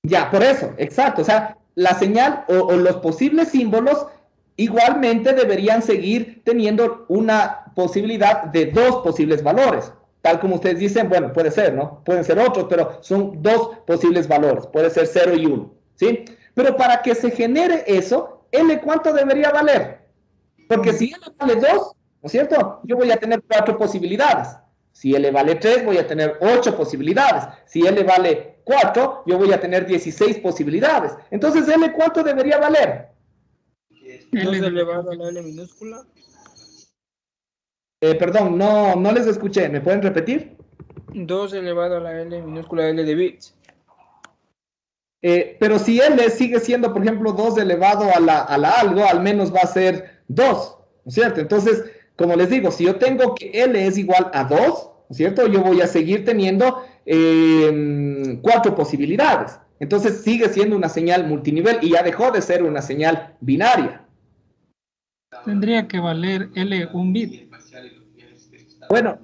Ya, por eso, exacto. O sea, la señal o los posibles símbolos igualmente deberían seguir teniendo una posibilidad de 2 posibles valores. Tal como ustedes dicen, bueno, puede ser, ¿no? Pueden ser otros, pero son 2 posibles valores. Puede ser 0 y 1, ¿sí? Pero para que se genere eso, L, ¿cuánto debería valer? Porque si L vale 2, ¿no es cierto? Yo voy a tener 4 posibilidades. Si L vale 3, voy a tener 8 posibilidades. Si L vale 4, yo voy a tener 16 posibilidades. Entonces, L, ¿cuánto debería valer? 2 elevado a la L minúscula. Perdón, no les escuché. ¿Me pueden repetir? 2 elevado a la L minúscula L de bits. Pero si L sigue siendo, por ejemplo, 2 elevado a la algo, al menos va a ser 2, ¿no es cierto? Entonces, como les digo, si yo tengo que L es igual a 2, ¿no es cierto? Yo voy a seguir teniendo 4 posibilidades. Entonces, sigue siendo una señal multinivel y ya dejó de ser una señal binaria. Tendría que valer L un bit. Bueno,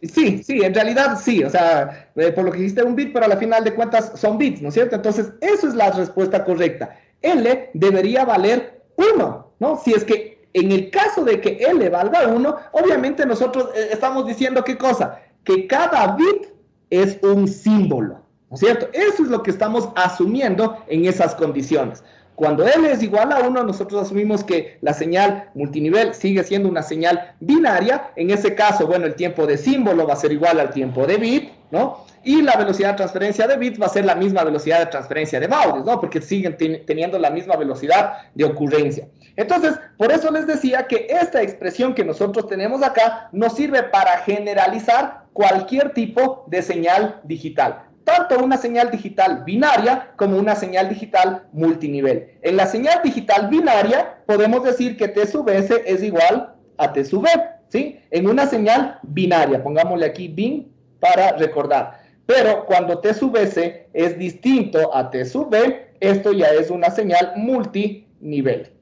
sí, en realidad sí, o sea, por lo que dijiste un bit, pero al final de cuentas son bits, ¿no es cierto? Entonces, eso es la respuesta correcta. L debería valer 1, ¿no? Si es que en el caso de que L valga 1, obviamente nosotros estamos diciendo ¿qué cosa? Que cada bit es un símbolo, ¿no es cierto? Eso es lo que estamos asumiendo en esas condiciones. Cuando L es igual a 1, nosotros asumimos que la señal multinivel sigue siendo una señal binaria. En ese caso, bueno, el tiempo de símbolo va a ser igual al tiempo de bit, ¿no? Y la velocidad de transferencia de bits va a ser la misma velocidad de transferencia de baubles, ¿no? Porque siguen teniendo la misma velocidad de ocurrencia. Entonces, por eso les decía que esta expresión que nosotros tenemos acá nos sirve para generalizar cualquier tipo de señal digital. Tanto una señal digital binaria como una señal digital multinivel. En la señal digital binaria podemos decir que T sub S es igual a T sub B, ¿sí? En una señal binaria, pongámosle aquí bin para recordar. Pero cuando T sub S es distinto a T sub B, esto ya es una señal multinivel.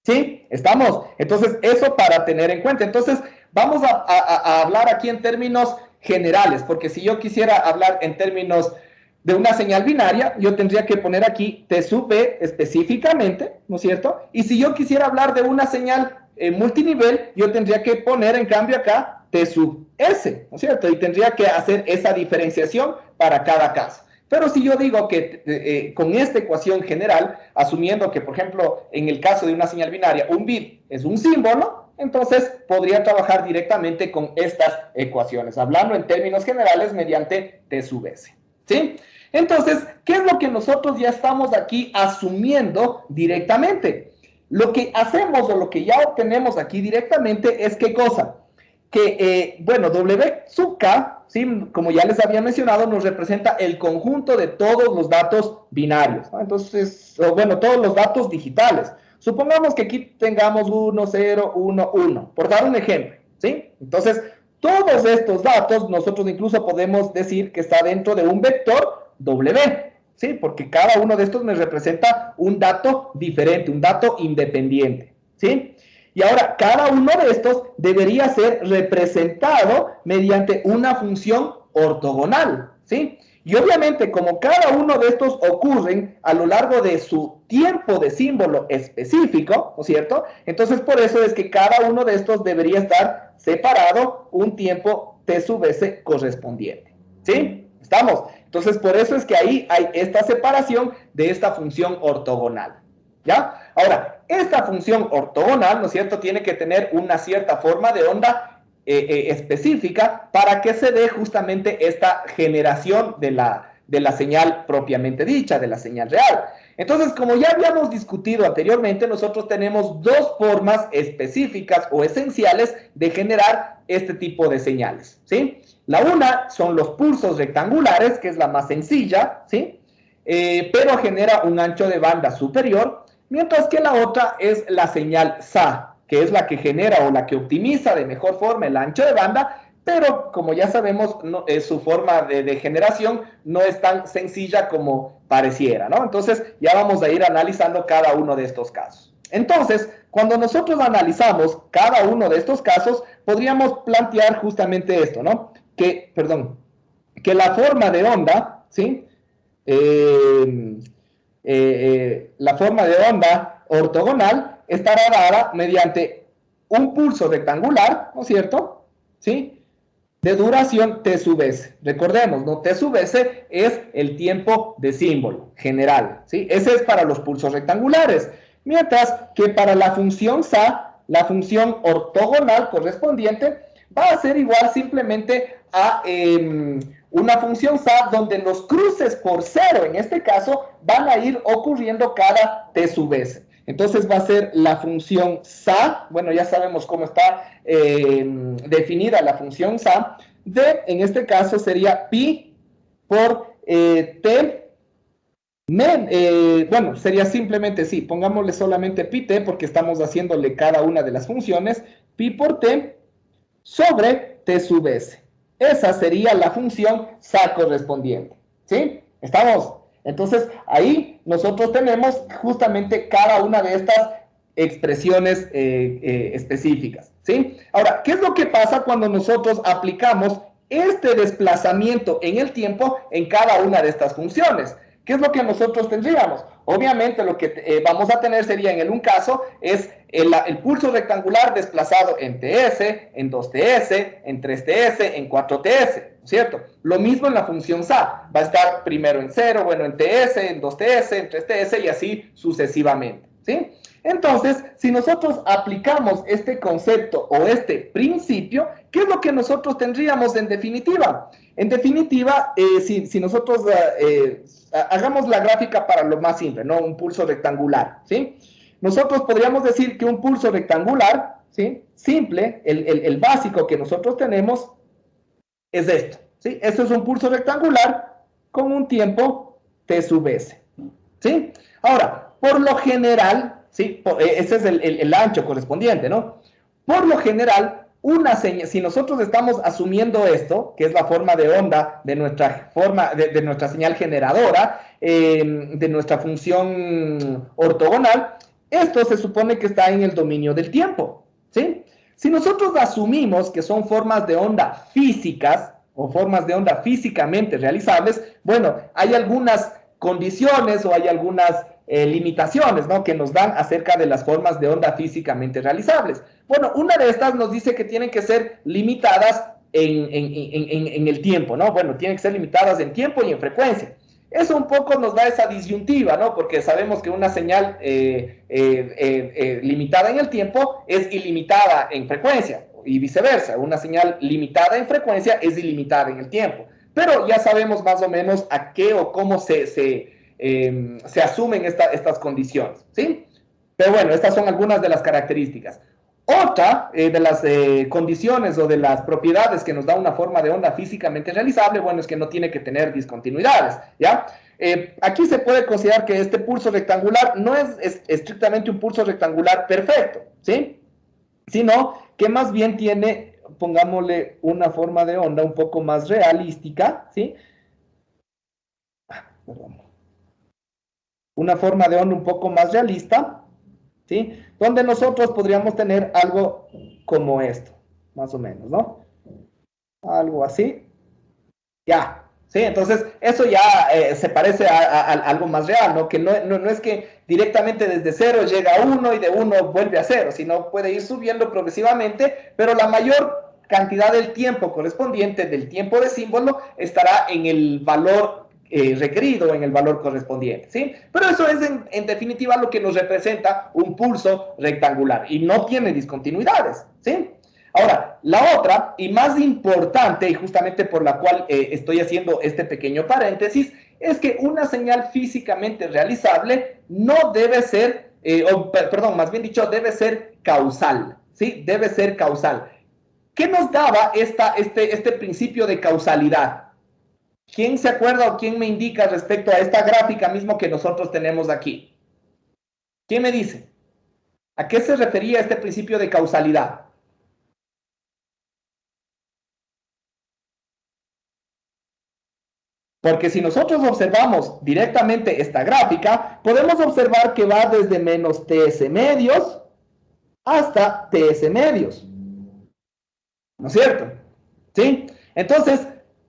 ¿Sí? ¿Estamos? Entonces, eso para tener en cuenta. Entonces, vamos a hablar aquí en términos generales, porque si yo quisiera hablar en términos de una señal binaria, yo tendría que poner aquí T sub B específicamente, ¿no es cierto? Y si yo quisiera hablar de una señal multinivel, yo tendría que poner en cambio acá T sub S, ¿no es cierto? Y tendría que hacer esa diferenciación para cada caso. Pero si yo digo que con esta ecuación general, asumiendo que, por ejemplo, en el caso de una señal binaria, un bit es un símbolo, entonces podría trabajar directamente con estas ecuaciones, hablando en términos generales mediante T sub S, ¿sí? Entonces, ¿qué es lo que nosotros ya estamos aquí asumiendo directamente? Lo que hacemos o lo que ya obtenemos aquí directamente es ¿qué cosa? Que, bueno, W sub K, ¿sí? Como ya les había mencionado, nos representa el conjunto de todos los datos binarios, ¿no? Entonces, bueno, todos los datos digitales. Supongamos que aquí tengamos 1, 0, 1, 1, por dar un ejemplo, ¿sí? Entonces, todos estos datos nosotros incluso podemos decir que está dentro de un vector W, ¿sí? Porque cada uno de estos me representa un dato diferente, un dato independiente, ¿sí? Y ahora, cada uno de estos debería ser representado mediante una función ortogonal, ¿sí? Y obviamente, como cada uno de estos ocurren a lo largo de su tiempo de símbolo específico, ¿no es cierto? Entonces, por eso es que cada uno de estos debería estar separado un tiempo t sub s correspondiente, ¿sí? ¿Estamos? Entonces, por eso es que ahí hay esta separación de esta función ortogonal, ¿ya? Ahora, esta función ortogonal, ¿no es cierto?, tiene que tener una cierta forma de onda específica para que se dé justamente esta generación de la señal propiamente dicha, de la señal real. Entonces, como ya habíamos discutido anteriormente, nosotros tenemos dos formas específicas o esenciales de generar este tipo de señales, ¿sí? La una son los pulsos rectangulares, que es la más sencilla, ¿sí? Pero genera un ancho de banda superior, mientras que la otra es la señal SA, que es la que genera o la que optimiza de mejor forma el ancho de banda, pero como ya sabemos, su forma de generación no es tan sencilla como pareciera, ¿no? Entonces, ya vamos a ir analizando cada uno de estos casos. Entonces, cuando nosotros analizamos cada uno de estos casos, podríamos plantear justamente esto, ¿no? Que la forma de onda, ¿sí? La forma de onda ortogonal estará dada mediante un pulso rectangular, ¿no es cierto? ¿Sí? De duración t sub s. Recordemos, ¿no? T sub s es el tiempo de símbolo general, ¿sí? Ese es para los pulsos rectangulares. Mientras que para la función SA, la función ortogonal correspondiente va a ser igual simplemente a una función SA donde los cruces por cero, en este caso, van a ir ocurriendo cada t sub s. Entonces va a ser la función SA, bueno, ya sabemos cómo está definida la función SA, en este caso sería pi por t, bueno, sería simplemente, sí, pongámosle solamente pi t porque estamos haciéndole cada una de las funciones, pi por t sobre t sub s. Esa sería la función SA correspondiente, ¿sí? ¿Estamos? Entonces, ahí nosotros tenemos justamente cada una de estas expresiones específicas, ¿sí? Ahora, ¿qué es lo que pasa cuando nosotros aplicamos este desplazamiento en el tiempo en cada una de estas funciones? ¿Qué es lo que nosotros tendríamos? Obviamente lo que vamos a tener sería en un caso es el pulso rectangular desplazado en TS, en 2TS, en 3TS, en 4TS, ¿cierto? Lo mismo en la función SA, va a estar primero en 0, bueno, en TS, en 2TS, en 3TS y así sucesivamente, ¿sí? Entonces, si nosotros aplicamos este concepto o este principio, ¿qué es lo que nosotros tendríamos en definitiva? En definitiva, si nosotros hagamos la gráfica para lo más simple, ¿no? Un pulso rectangular, ¿sí? Nosotros podríamos decir que un pulso rectangular, ¿sí? Simple, el básico que nosotros tenemos es esto, ¿sí? Esto es un pulso rectangular con un tiempo t sub s, ¿sí? Ahora, por lo general, ¿sí? Ese es el ancho correspondiente, ¿no? Por lo general, una señal, si nosotros estamos asumiendo esto, que es la forma de onda de nuestra de nuestra señal generadora, de nuestra función ortogonal, esto se supone que está en el dominio del tiempo, ¿sí? Si nosotros asumimos que son formas de onda físicas o formas de onda físicamente realizables, bueno, hay algunas condiciones o hay algunas limitaciones, ¿no? Que nos dan acerca de las formas de onda físicamente realizables. Bueno, una de estas nos dice que tienen que ser limitadas en el tiempo, ¿no? Bueno, tienen que ser limitadas en tiempo y en frecuencia. Eso un poco nos da esa disyuntiva, ¿no? Porque sabemos que una señal limitada en el tiempo es ilimitada en frecuencia y viceversa. Una señal limitada en frecuencia es ilimitada en el tiempo. Pero ya sabemos más o menos a qué o cómo se asumen estas condiciones, ¿sí? Pero bueno, estas son algunas de las características. Otra de las condiciones o de las propiedades que nos da una forma de onda físicamente realizable, bueno, es que no tiene que tener discontinuidades, ¿ya? Aquí se puede considerar que este pulso rectangular no es estrictamente un pulso rectangular perfecto, ¿sí? Sino que más bien tiene, pongámosle, una forma de onda un poco más realística, ¿sí? Perdón. Una forma de onda un poco más realista, ¿sí? Donde nosotros podríamos tener algo como esto, más o menos, ¿no? Algo así. Ya, ¿sí? Entonces, eso ya se parece a algo más real, ¿no? Que no es que directamente desde 0 llega a 1 y de 1 vuelve a 0, sino puede ir subiendo progresivamente, pero la mayor cantidad del tiempo correspondiente, del tiempo de símbolo, estará en el valor requerido, en el valor correspondiente, ¿sí? Pero eso es en definitiva lo que nos representa un pulso rectangular y no tiene discontinuidades, ¿sí? Ahora, la otra y más importante, y justamente por la cual estoy haciendo este pequeño paréntesis, es que una señal físicamente realizable no debe ser, perdón, más bien dicho, debe ser causal, ¿sí? Debe ser causal. ¿Qué nos daba este principio de causalidad? ¿Quién se acuerda o quién me indica respecto a esta gráfica mismo que nosotros tenemos aquí? ¿Quién me dice? ¿A qué se refería este principio de causalidad? Porque si nosotros observamos directamente esta gráfica, podemos observar que va desde menos TS medios hasta TS medios. ¿No es cierto? ¿Sí? Entonces,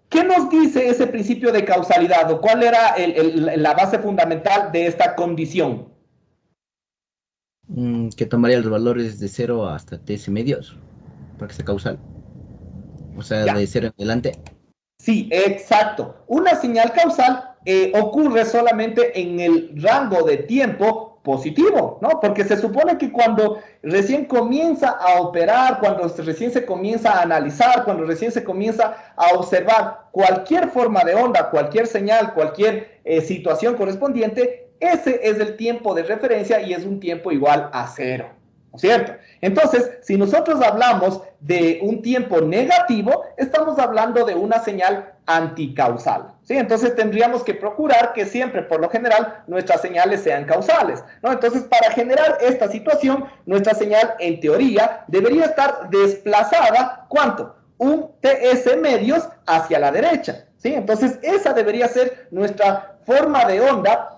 ¿qué nos dice ese principio de causalidad? ¿O cuál era la base fundamental de esta condición? Que tomaría los valores de 0 hasta TS medios, para que sea causal. O sea, de 0 en adelante. Sí, exacto. Una señal causal ocurre solamente en el rango de tiempo positivo, ¿no? Porque se supone que cuando recién comienza a operar, cuando recién se comienza a analizar, cuando recién se comienza a observar cualquier forma de onda, cualquier señal, cualquier situación correspondiente, ese es el tiempo de referencia y es un tiempo igual a 0, ¿no es cierto? Entonces, si nosotros hablamos de un tiempo negativo, estamos hablando de una señal anticausal, ¿sí? Entonces tendríamos que procurar que siempre, por lo general, nuestras señales sean causales, ¿no? Entonces, para generar esta situación, nuestra señal, en teoría, debería estar desplazada, ¿cuánto? Un TS medios hacia la derecha, ¿sí? Entonces, esa debería ser nuestra forma de onda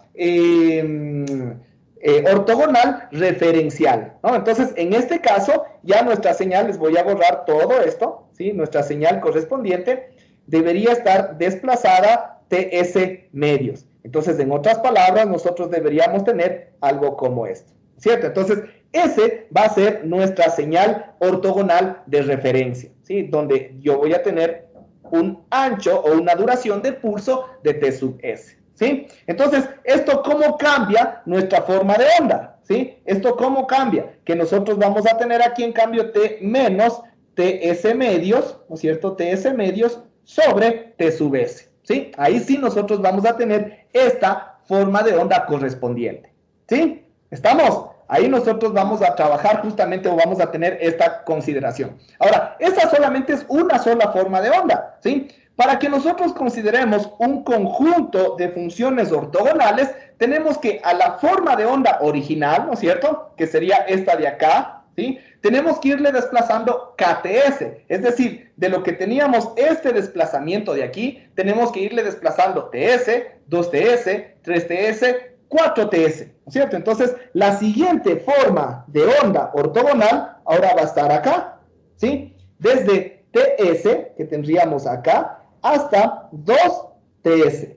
ortogonal referencial, ¿no? Entonces, en este caso, ya nuestra señal, les voy a borrar todo esto, ¿sí? Nuestra señal correspondiente debería estar desplazada TS medios. Entonces, en otras palabras, nosotros deberíamos tener algo como esto, ¿cierto? Entonces, ese va a ser nuestra señal ortogonal de referencia, ¿sí? Donde yo voy a tener un ancho o una duración de pulso de T sub S. ¿Sí? Entonces, ¿esto cómo cambia nuestra forma de onda? ¿Sí? ¿Esto cómo cambia? Que nosotros vamos a tener aquí, en cambio, T menos TS medios, ¿no es cierto? TS medios sobre T sub S, ¿sí? Ahí sí nosotros vamos a tener esta forma de onda correspondiente, ¿sí? ¿Estamos? Ahí nosotros vamos a trabajar justamente o vamos a tener esta consideración. Ahora, esta solamente es una sola forma de onda, ¿sí? Para que nosotros consideremos un conjunto de funciones ortogonales, tenemos que a la forma de onda original, ¿no es cierto?, que sería esta de acá, ¿sí?, tenemos que irle desplazando KTS, es decir, de lo que teníamos este desplazamiento de aquí, tenemos que irle desplazando TS, 2TS, 3TS, 4TS, ¿no es cierto? Entonces, la siguiente forma de onda ortogonal ahora va a estar acá, ¿sí?, desde TS, que tendríamos acá, hasta 2TS,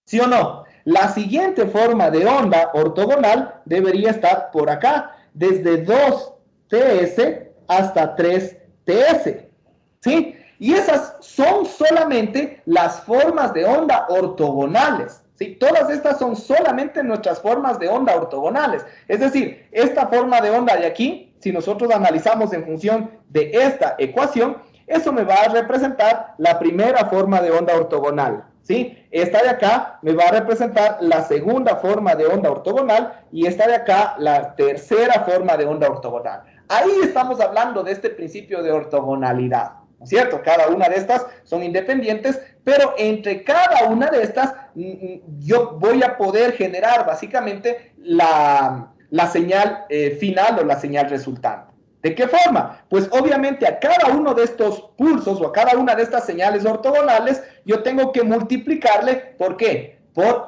¿sí o no? La siguiente forma de onda ortogonal debería estar por acá, desde 2TS hasta 3TS, ¿sí? Y esas son solamente las formas de onda ortogonales, ¿sí? Todas estas son solamente nuestras formas de onda ortogonales. Es decir, esta forma de onda de aquí, si nosotros analizamos en función de esta ecuación, eso me va a representar la primera forma de onda ortogonal, ¿sí? ¿sí? Esta de acá me va a representar la segunda forma de onda ortogonal y esta de acá la tercera forma de onda ortogonal. Ahí estamos hablando de este principio de ortogonalidad, ¿no es cierto? Cada una de estas son independientes, pero entre cada una de estas yo voy a poder generar básicamente la señal final o la señal resultante. ¿De qué forma? Pues obviamente a cada uno de estos pulsos o a cada una de estas señales ortogonales yo tengo que multiplicarle, ¿por qué? Por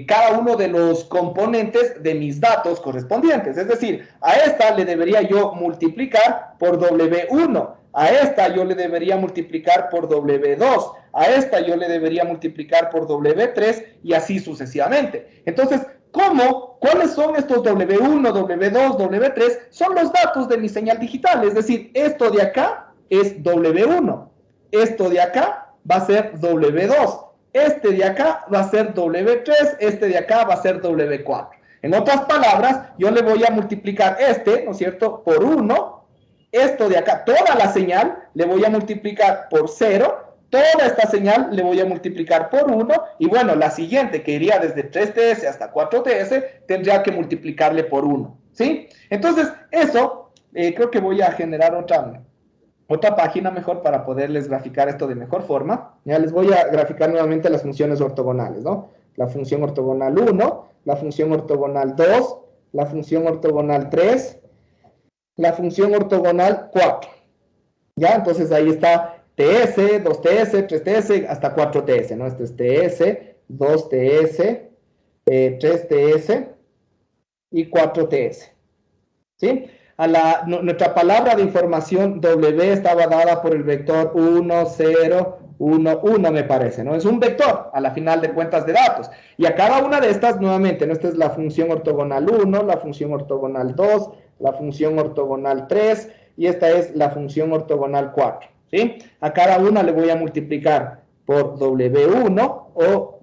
cada uno de los componentes de mis datos correspondientes. Es decir, a esta le debería yo multiplicar por W1, a esta yo le debería multiplicar por W2, a esta yo le debería multiplicar por W3 y así sucesivamente. Entonces, ¿cuáles son estos W1, W2, W3? Son los datos de mi señal digital, es decir, esto de acá es W1, esto de acá va a ser W2, este de acá va a ser W3, este de acá va a ser W4. En otras palabras, yo le voy a multiplicar ¿no es cierto?, por 1, esto de acá, toda la señal le voy a multiplicar por 0, toda esta señal le voy a multiplicar por 1, y bueno, la siguiente, que iría desde 3TS hasta 4TS, tendría que multiplicarle por 1, ¿sí? Entonces, eso, creo que voy a generar otra página mejor para poderles graficar esto de mejor forma. Ya les voy a graficar nuevamente las funciones ortogonales, ¿no? La función ortogonal 1, la función ortogonal 2, la función ortogonal 3, la función ortogonal 4. ¿Ya? Entonces ahí está TS, 2TS, 3TS, hasta 4TS, ¿no? Este es TS, 2TS, 3TS y 4TS, ¿sí? Nuestra palabra de información W estaba dada por el vector 1, 0, 1, 1, me parece, ¿no? Es un vector, a la final de cuentas, de datos. Y a cada una de estas, nuevamente, ¿no? Esta es la función ortogonal 1, la función ortogonal 2, la función ortogonal 3, y esta es la función ortogonal 4, ¿sí? A cada una le voy a multiplicar por W1, o,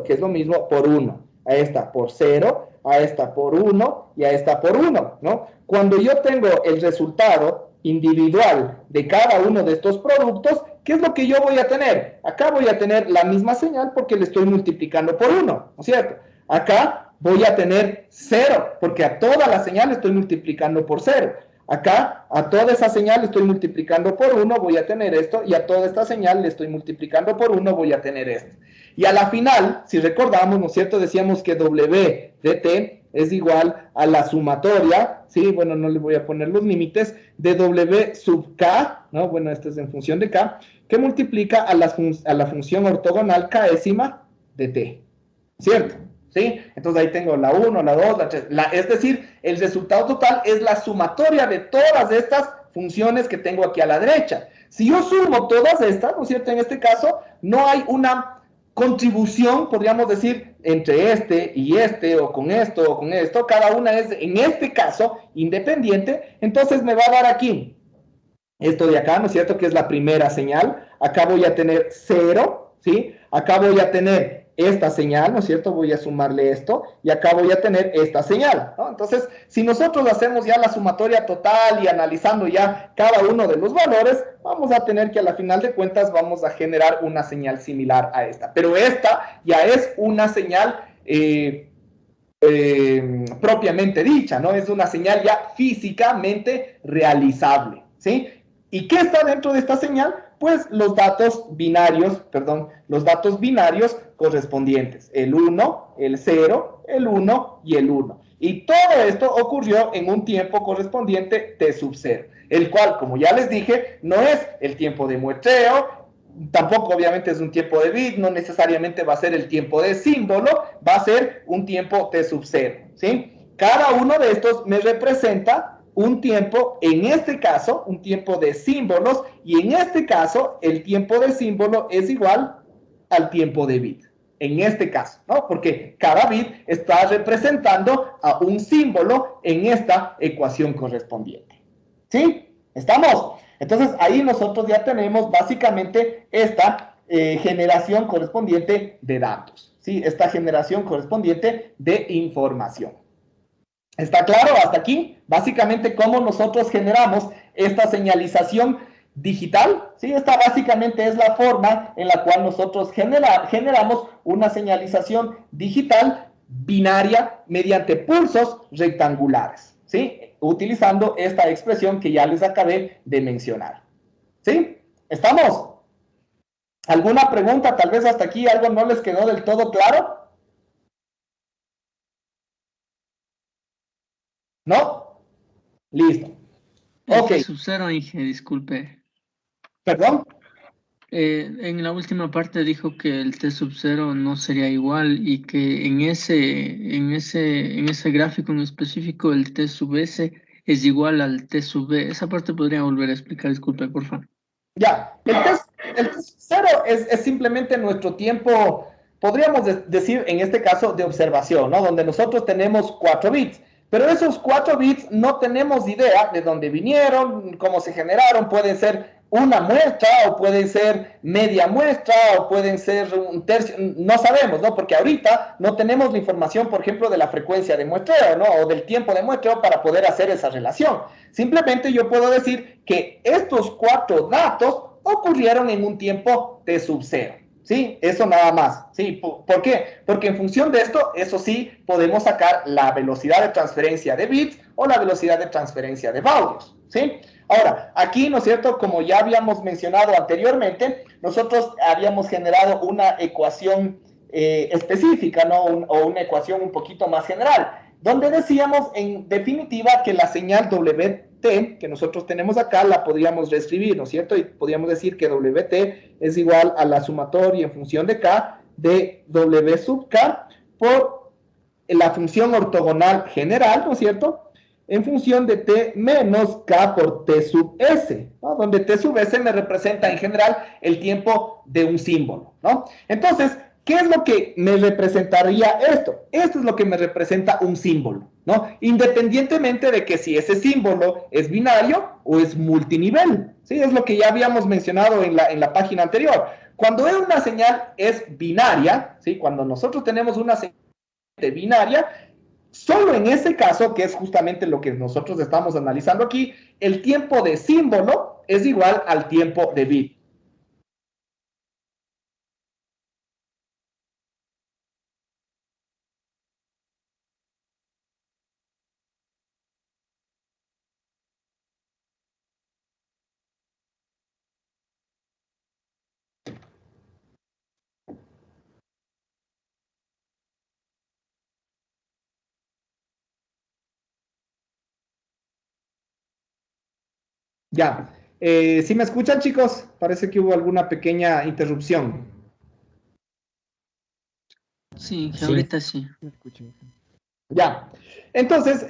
que es lo mismo, por 1. A esta por 0, a esta por 1 y a esta por 1, ¿no? Cuando yo tengo el resultado individual de cada uno de estos productos, ¿qué es lo que yo voy a tener? Acá voy a tener la misma señal porque le estoy multiplicando por 1, ¿no es cierto? Acá voy a tener 0, porque a toda la señal le estoy multiplicando por 0. Acá, a toda esa señal le estoy multiplicando por 1, voy a tener esto, y a toda esta señal le estoy multiplicando por 1, voy a tener esto. Y a la final, si recordamos, ¿no es cierto?, decíamos que W de T es igual a la sumatoria, ¿sí? Bueno, no le voy a poner los límites, de W sub K, ¿no? Bueno, esto es en función de K, que multiplica a la función ortogonal Késima de T, ¿cierto? ¿Sí? Entonces ahí tengo la 1, la 2, la 3, es decir, el resultado total es la sumatoria de todas estas funciones que tengo aquí a la derecha. Si yo sumo todas estas, ¿no es cierto? En este caso, no hay una contribución, podríamos decir, entre o con esto, cada una es, en este caso, independiente, entonces me va a dar aquí, esto de acá, ¿no es cierto?, que es la primera señal, acá voy a tener 0, ¿sí? Acá voy a tener esta señal, ¿no es cierto?, voy a sumarle esto, y acá voy a tener esta señal, ¿no? Entonces, si nosotros hacemos ya la sumatoria total y analizando ya cada uno de los valores, vamos a tener que a la final de cuentas vamos a generar una señal similar a esta. Pero esta ya es una señal propiamente dicha, ¿no? Es una señal ya físicamente realizable, ¿sí? ¿Y qué está dentro de esta señal? Pues los datos binarios correspondientes, el 1, el 0, el 1 y el 1. Y todo esto ocurrió en un tiempo correspondiente T sub 0, el cual, como ya les dije, no es el tiempo de muestreo, tampoco obviamente es un tiempo de bit, no necesariamente va a ser el tiempo de símbolo, va a ser un tiempo T sub 0, ¿sí? Cada uno de estos me representa un tiempo, en este caso, un tiempo de símbolos, y en este caso, el tiempo de símbolo es igual al tiempo de bit. En este caso, ¿no? Porque cada bit está representando a un símbolo en esta ecuación correspondiente. ¿Sí? ¿Estamos? Entonces, ahí nosotros ya tenemos básicamente esta generación correspondiente de datos. ¿Sí? Esta generación correspondiente de información. ¿Está claro hasta aquí? Básicamente cómo nosotros generamos esta señalización digital, ¿sí? Esta básicamente es la forma en la cual nosotros generamos una señalización digital binaria mediante pulsos rectangulares, ¿sí? Utilizando esta expresión que ya les acabé de mencionar, ¿sí? ¿Estamos? ¿Alguna pregunta? Tal vez hasta aquí algo no les quedó del todo claro. ¿No? Listo. Ok. Sub-0, Inge, disculpe. ¿Perdón? En la última parte dijo que el T sub-0 no sería igual y que en ese gráfico en específico el T sub S es igual al T sub B. Esa parte podría volver a explicar, disculpe, por favor. Ya, el T sub-0 es simplemente nuestro tiempo, podríamos decir en este caso de observación, ¿no? Donde nosotros tenemos 4 bits. Pero esos 4 bits no tenemos idea de dónde vinieron, cómo se generaron, pueden ser una muestra o pueden ser media muestra o pueden ser un tercio, no sabemos, ¿no? Porque ahorita no tenemos la información, por ejemplo, de la frecuencia de muestreo, ¿no? O del tiempo de muestreo para poder hacer esa relación. Simplemente yo puedo decir que estos 4 datos ocurrieron en un tiempo T sub 0. ¿Sí? Eso nada más. ¿Sí? ¿Por qué? Porque en función de esto, eso sí, podemos sacar la velocidad de transferencia de bits o la velocidad de transferencia de baudios. ¿Sí? Ahora, aquí, ¿no es cierto? Como ya habíamos mencionado anteriormente, nosotros habíamos generado una ecuación específica, ¿no? O una ecuación un poquito más general, donde decíamos en definitiva que la señal WT que nosotros tenemos acá la podríamos reescribir, ¿no es cierto? Y podríamos decir que WT es igual a la sumatoria en función de K de W sub K por la función ortogonal general, ¿no es cierto? En función de T menos K por T sub S, ¿no? Donde T sub S me representa en general el tiempo de un símbolo, ¿no? Entonces, ¿qué es lo que me representaría esto? Esto es lo que me representa un símbolo, ¿no? Independientemente de que si ese símbolo es binario o es multinivel, ¿sí? Es lo que ya habíamos mencionado en la página anterior. Cuando una señal es binaria, ¿sí? Cuando nosotros tenemos una señal binaria, solo en ese caso, que es justamente lo que nosotros estamos analizando aquí, el tiempo de símbolo es igual al tiempo de bit. Ya, ¿sí me escuchan, chicos? Parece que hubo alguna pequeña interrupción. Sí, ahorita sí. Ya, entonces,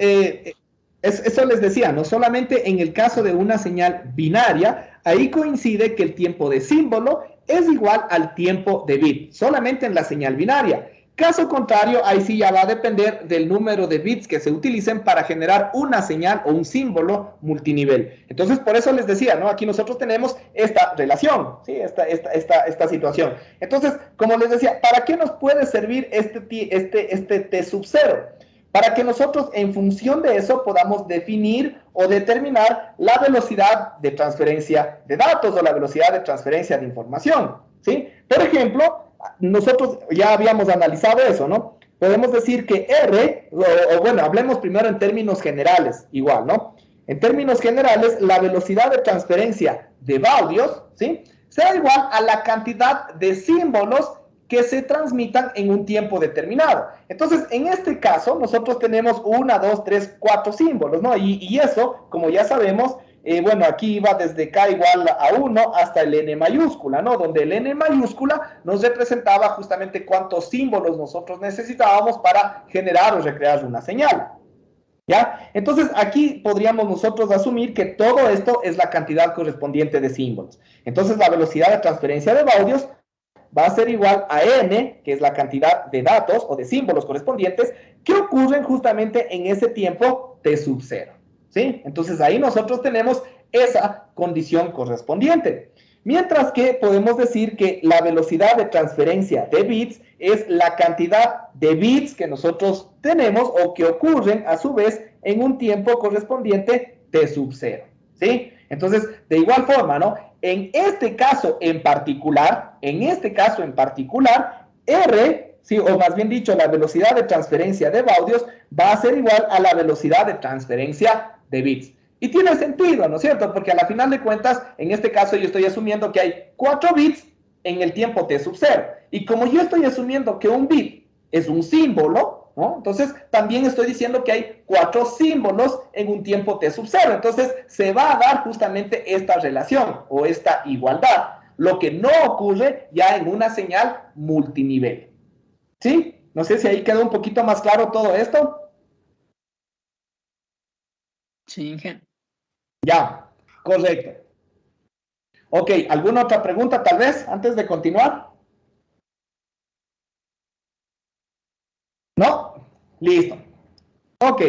eso les decía, no solamente en el caso de una señal binaria, ahí coincide que el tiempo de símbolo es igual al tiempo de bit, solamente en la señal binaria. Caso contrario, ahí sí ya va a depender del número de bits que se utilicen para generar una señal o un símbolo multinivel. Entonces, por eso les decía, ¿no? Aquí nosotros tenemos esta relación, ¿sí? Esta situación. Entonces, como les decía, ¿para qué nos puede servir este T sub 0? Para que nosotros, en función de eso, podamos definir o determinar la velocidad de transferencia de datos o la velocidad de transferencia de información, ¿sí? Por ejemplo, nosotros ya habíamos analizado eso, ¿no? Podemos decir que R, o bueno, hablemos primero en términos generales, igual, ¿no? En términos generales, la velocidad de transferencia de baudios, ¿sí? Será igual a la cantidad de símbolos que se transmitan en un tiempo determinado. Entonces, en este caso, nosotros tenemos 1, 2, 3, 4 símbolos, ¿no? Y eso, como ya sabemos, bueno, aquí iba desde K igual a 1 hasta el N mayúscula, ¿no? Donde el N mayúscula nos representaba justamente cuántos símbolos nosotros necesitábamos para generar o recrear una señal, ¿ya? Entonces, aquí podríamos nosotros asumir que todo esto es la cantidad correspondiente de símbolos. Entonces, la velocidad de transferencia de baudios va a ser igual a N, que es la cantidad de datos o de símbolos correspondientes que ocurren justamente en ese tiempo T sub 0. ¿Sí? Entonces ahí nosotros tenemos esa condición correspondiente. Mientras que podemos decir que la velocidad de transferencia de bits es la cantidad de bits que nosotros tenemos o que ocurren a su vez en un tiempo correspondiente T sub 0. ¿Sí? Entonces, de igual forma, ¿no? En este caso en particular, R, sí, o más bien dicho, la velocidad de transferencia de baudios va a ser igual a la velocidad de transferencia de bits. Y tiene sentido, ¿no es cierto? Porque a la final de cuentas, en este caso yo estoy asumiendo que hay 4 bits en el tiempo t sub 0. Y como yo estoy asumiendo que un bit es un símbolo, ¿no? Entonces también estoy diciendo que hay 4 símbolos en un tiempo t sub 0. Entonces se va a dar justamente esta relación o esta igualdad, lo que no ocurre ya en una señal multinivel. ¿Sí? No sé si ahí quedó un poquito más claro todo esto. Sí, Inge. Ya, correcto. Ok, ¿alguna otra pregunta tal vez antes de continuar? ¿No? Listo. Ok,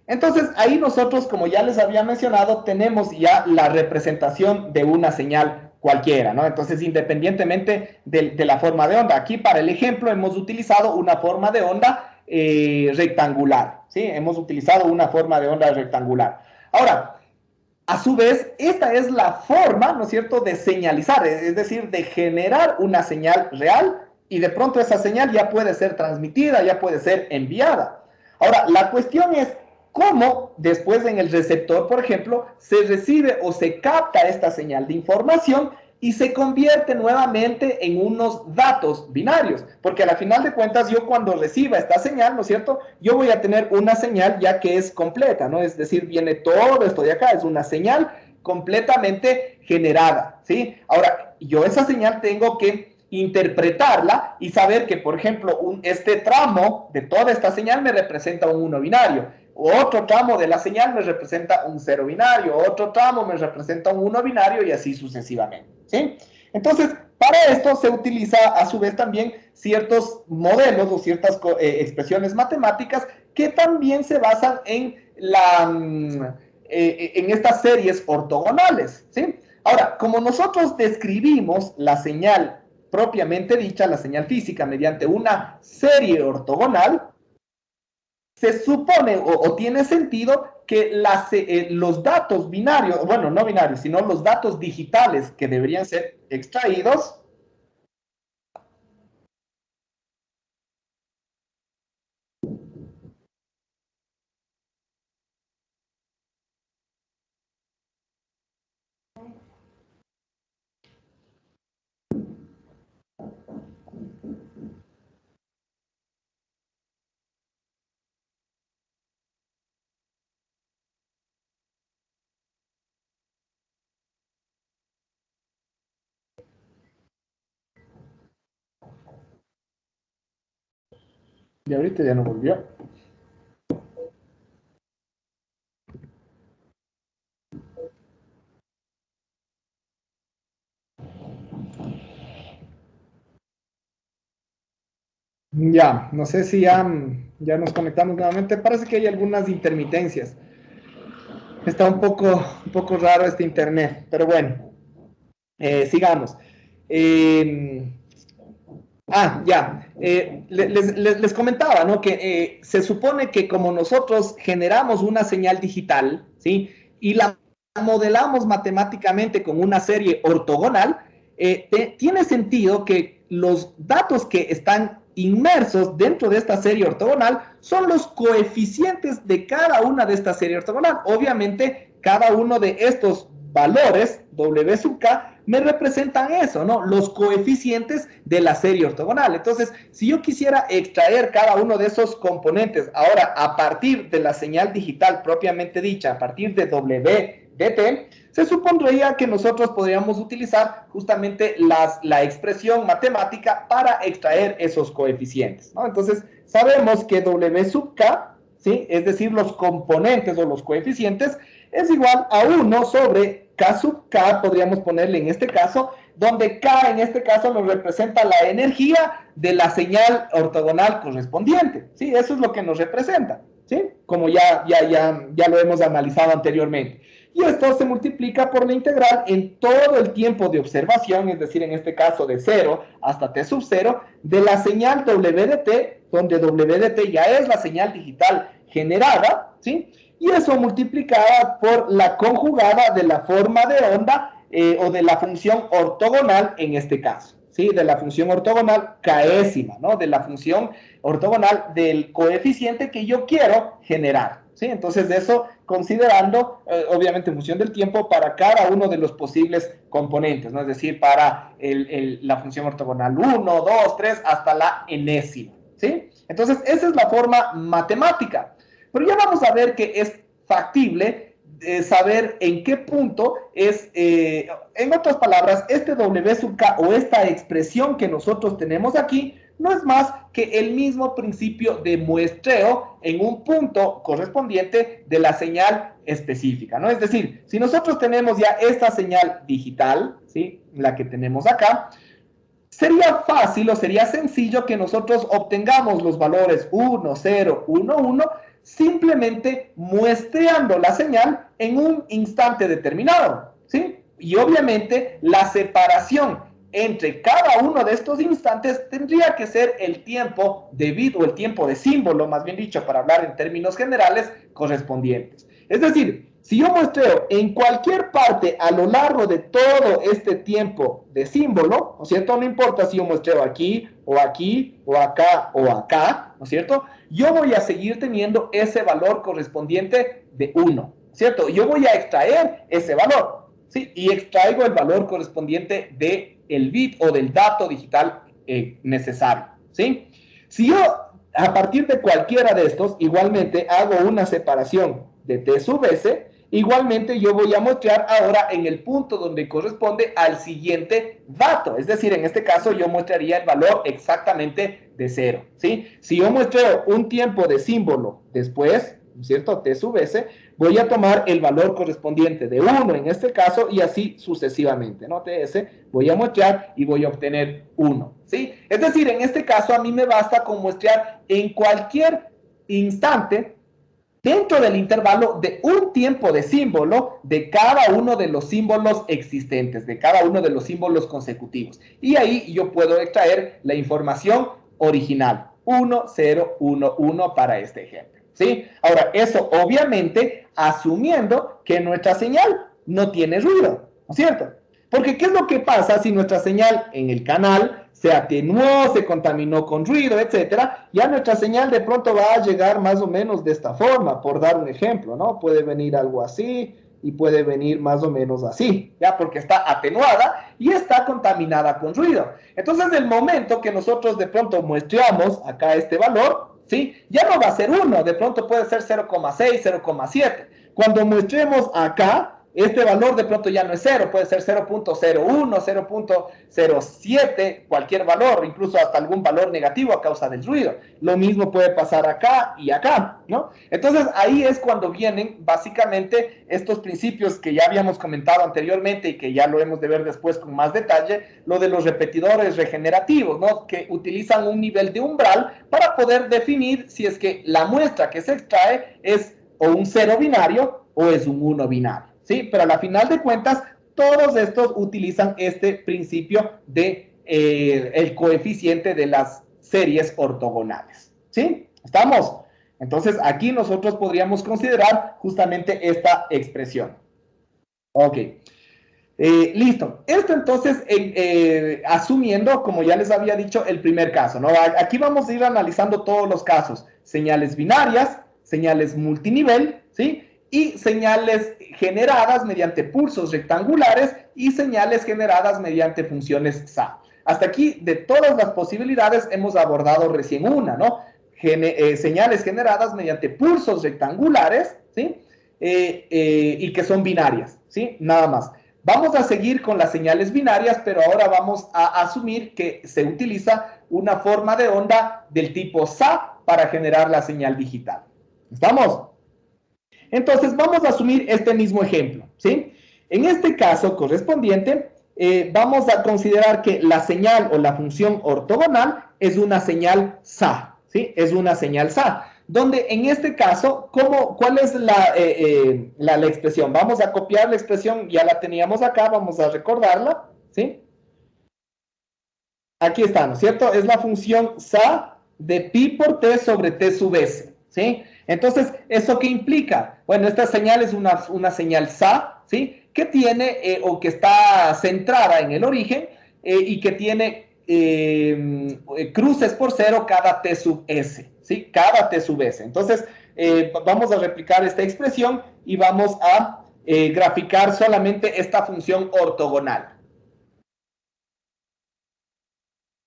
entonces ahí nosotros, como ya les había mencionado, tenemos ya la representación de una señal cualquiera, ¿no? Entonces, independientemente de la forma de onda, aquí para el ejemplo hemos utilizado una forma de onda rectangular, ¿sí? Hemos utilizado una forma de onda rectangular. Ahora, a su vez, esta es la forma, ¿no es cierto?, de señalizar, es decir, de generar una señal real y de pronto esa señal ya puede ser transmitida, ya puede ser enviada. Ahora, la cuestión es cómo después en el receptor, por ejemplo, se recibe o se capta esta señal de información y se convierte nuevamente en unos datos binarios, porque a la final de cuentas yo cuando reciba esta señal, ¿no es cierto?, yo voy a tener una señal ya que es completa, ¿no? Es decir, viene todo esto de acá, es una señal completamente generada, ¿sí? Ahora, yo esa señal tengo que interpretarla y saber que, por ejemplo, este tramo de toda esta señal me representa un 1 binario, otro tramo de la señal me representa un 0 binario, otro tramo me representa un 1 binario y así sucesivamente, ¿sí? Entonces, para esto se utiliza a su vez también ciertos modelos o ciertas expresiones matemáticas que también se basan en estas series ortogonales, ¿sí? Ahora, como nosotros describimos la señal propiamente dicha, la señal física, mediante una serie ortogonal, se supone o tiene sentido que los datos binarios, bueno, no binarios, sino los datos digitales que deberían ser extraídos, y ahorita ya no volvió. Ya, no sé si ya nos conectamos nuevamente. Parece que hay algunas intermitencias. Está un poco raro este internet, pero bueno, sigamos. Les comentaba, ¿no? Que se supone que como nosotros generamos una señal digital, ¿sí? Y la modelamos matemáticamente con una serie ortogonal, tiene sentido que los datos que están inmersos dentro de esta serie ortogonal son los coeficientes de cada una de estas series ortogonal. Obviamente, cada uno de estos valores, W sub K, me representan eso, ¿no? Los coeficientes de la serie ortogonal. Entonces, si yo quisiera extraer cada uno de esos componentes, ahora a partir de la señal digital propiamente dicha, a partir de W de T, se supondría que nosotros podríamos utilizar justamente la expresión matemática para extraer esos coeficientes, ¿no? Entonces, sabemos que W sub K, ¿sí? Es decir, los componentes o los coeficientes, es igual a 1 sobre K sub K, podríamos ponerle en este caso, donde K en este caso nos representa la energía de la señal ortogonal correspondiente, ¿sí? Eso es lo que nos representa, ¿sí? Como ya lo hemos analizado anteriormente. Y esto se multiplica por la integral en todo el tiempo de observación, es decir, en este caso de 0 hasta t sub 0, de la señal W de t, donde W de t ya es la señal digital generada, ¿sí? y eso multiplicado por la conjugada de la forma de onda o de la función ortogonal en este caso, ¿sí? De la función ortogonal késima, ¿no? De la función ortogonal del coeficiente que yo quiero generar, ¿sí? Entonces, de eso considerando, obviamente, en función del tiempo, para cada uno de los posibles componentes, ¿no? Es decir, para la función ortogonal 1, 2, 3, hasta la enésima, ¿sí? Entonces, esa es la forma matemática. Pero ya vamos a ver que es factible saber en qué punto es, en otras palabras, este W sub K o esta expresión que nosotros tenemos aquí no es más que el mismo principio de muestreo en un punto correspondiente de la señal específica, ¿no? Es decir, si nosotros tenemos ya esta señal digital, ¿sí? La que tenemos acá, sería fácil o sería sencillo que nosotros obtengamos los valores 1, 0, 1, 1, simplemente muestreando la señal en un instante determinado, ¿sí? Y obviamente la separación entre cada uno de estos instantes tendría que ser el tiempo de bit o el tiempo de símbolo, más bien dicho, para hablar en términos generales, correspondientes. Es decir, si yo muestreo en cualquier parte a lo largo de todo este tiempo de símbolo, ¿no es cierto? No importa si yo muestreo aquí, o aquí, o acá, ¿no es cierto? Yo voy a seguir teniendo ese valor correspondiente de 1, ¿cierto? Yo voy a extraer ese valor, ¿sí? Y extraigo el valor correspondiente del bit o del dato digital necesario, ¿sí? Si yo, a partir de cualquiera de estos, igualmente hago una separación de t sub s, igualmente yo voy a muestrear ahora en el punto donde corresponde al siguiente dato. Es decir, en este caso yo muestrearía el valor exactamente de 0, ¿sí? Si yo muestreo un tiempo de símbolo después, ¿cierto? T sub s, voy a tomar el valor correspondiente de 1 en este caso y así sucesivamente, ¿no? TS, voy a muestrear y voy a obtener 1, ¿sí? Es decir, en este caso a mí me basta con muestrear en cualquier instante dentro del intervalo de un tiempo de símbolo de cada uno de los símbolos existentes, de cada uno de los símbolos consecutivos. Y ahí yo puedo extraer la información original, 1, 0, 1, 1 para este ejemplo, ¿sí? Ahora, eso obviamente asumiendo que nuestra señal no tiene ruido, ¿no es cierto? Porque ¿qué es lo que pasa si nuestra señal en el canal se atenuó, se contaminó con ruido, etcétera? Ya nuestra señal de pronto va a llegar más o menos de esta forma, por dar un ejemplo, ¿no? Puede venir algo así y puede venir más o menos así, ¿ya? Porque está atenuada y está contaminada con ruido. Entonces, el momento que nosotros de pronto muestreamos acá este valor, ¿sí? Ya no va a ser 1, de pronto puede ser 0,6, 0,7. Cuando muestremos acá, este valor de pronto ya no es 0, puede ser 0.01, 0.07, cualquier valor, incluso hasta algún valor negativo a causa del ruido. Lo mismo puede pasar acá y acá, ¿no? Entonces ahí es cuando vienen básicamente estos principios que ya habíamos comentado anteriormente y que ya lo hemos de ver después con más detalle, lo de los repetidores regenerativos, ¿no? Que utilizan un nivel de umbral para poder definir si es que la muestra que se extrae es o un 0 binario o es un 1 binario. ¿Sí? Pero a la final de cuentas, todos estos utilizan este principio de el coeficiente de las series ortogonales. ¿Sí? ¿Estamos? Entonces, aquí nosotros podríamos considerar justamente esta expresión. Ok. Listo. Esto entonces, asumiendo, como ya les había dicho, el primer caso, ¿no? Aquí vamos a ir analizando todos los casos. Señales binarias, señales multinivel, ¿sí? Y señales generadas mediante pulsos rectangulares y señales generadas mediante funciones SA. Hasta aquí, de todas las posibilidades, hemos abordado recién una, ¿no? Señales generadas mediante pulsos rectangulares, ¿sí? Y que son binarias, ¿sí? Nada más. Vamos a seguir con las señales binarias, pero ahora vamos a asumir que se utiliza una forma de onda del tipo SA para generar la señal digital. ¿Estamos? Entonces, vamos a asumir este mismo ejemplo, ¿sí? En este caso correspondiente, vamos a considerar que la señal o la función ortogonal es una señal SA, ¿sí? Es una señal SA, donde en este caso, ¿cuál es la expresión? Vamos a copiar la expresión, ya la teníamos acá, vamos a recordarla, ¿sí? Aquí está, ¿no es cierto? Es la función SA de pi por t sobre t sub s, ¿sí? Entonces, ¿eso qué implica? Bueno, esta señal es una señal SA, ¿sí? Que tiene o que está centrada en el origen y que tiene cruces por 0 cada t sub s, ¿sí? Cada t sub s. Entonces, vamos a replicar esta expresión y vamos a graficar solamente esta función ortogonal.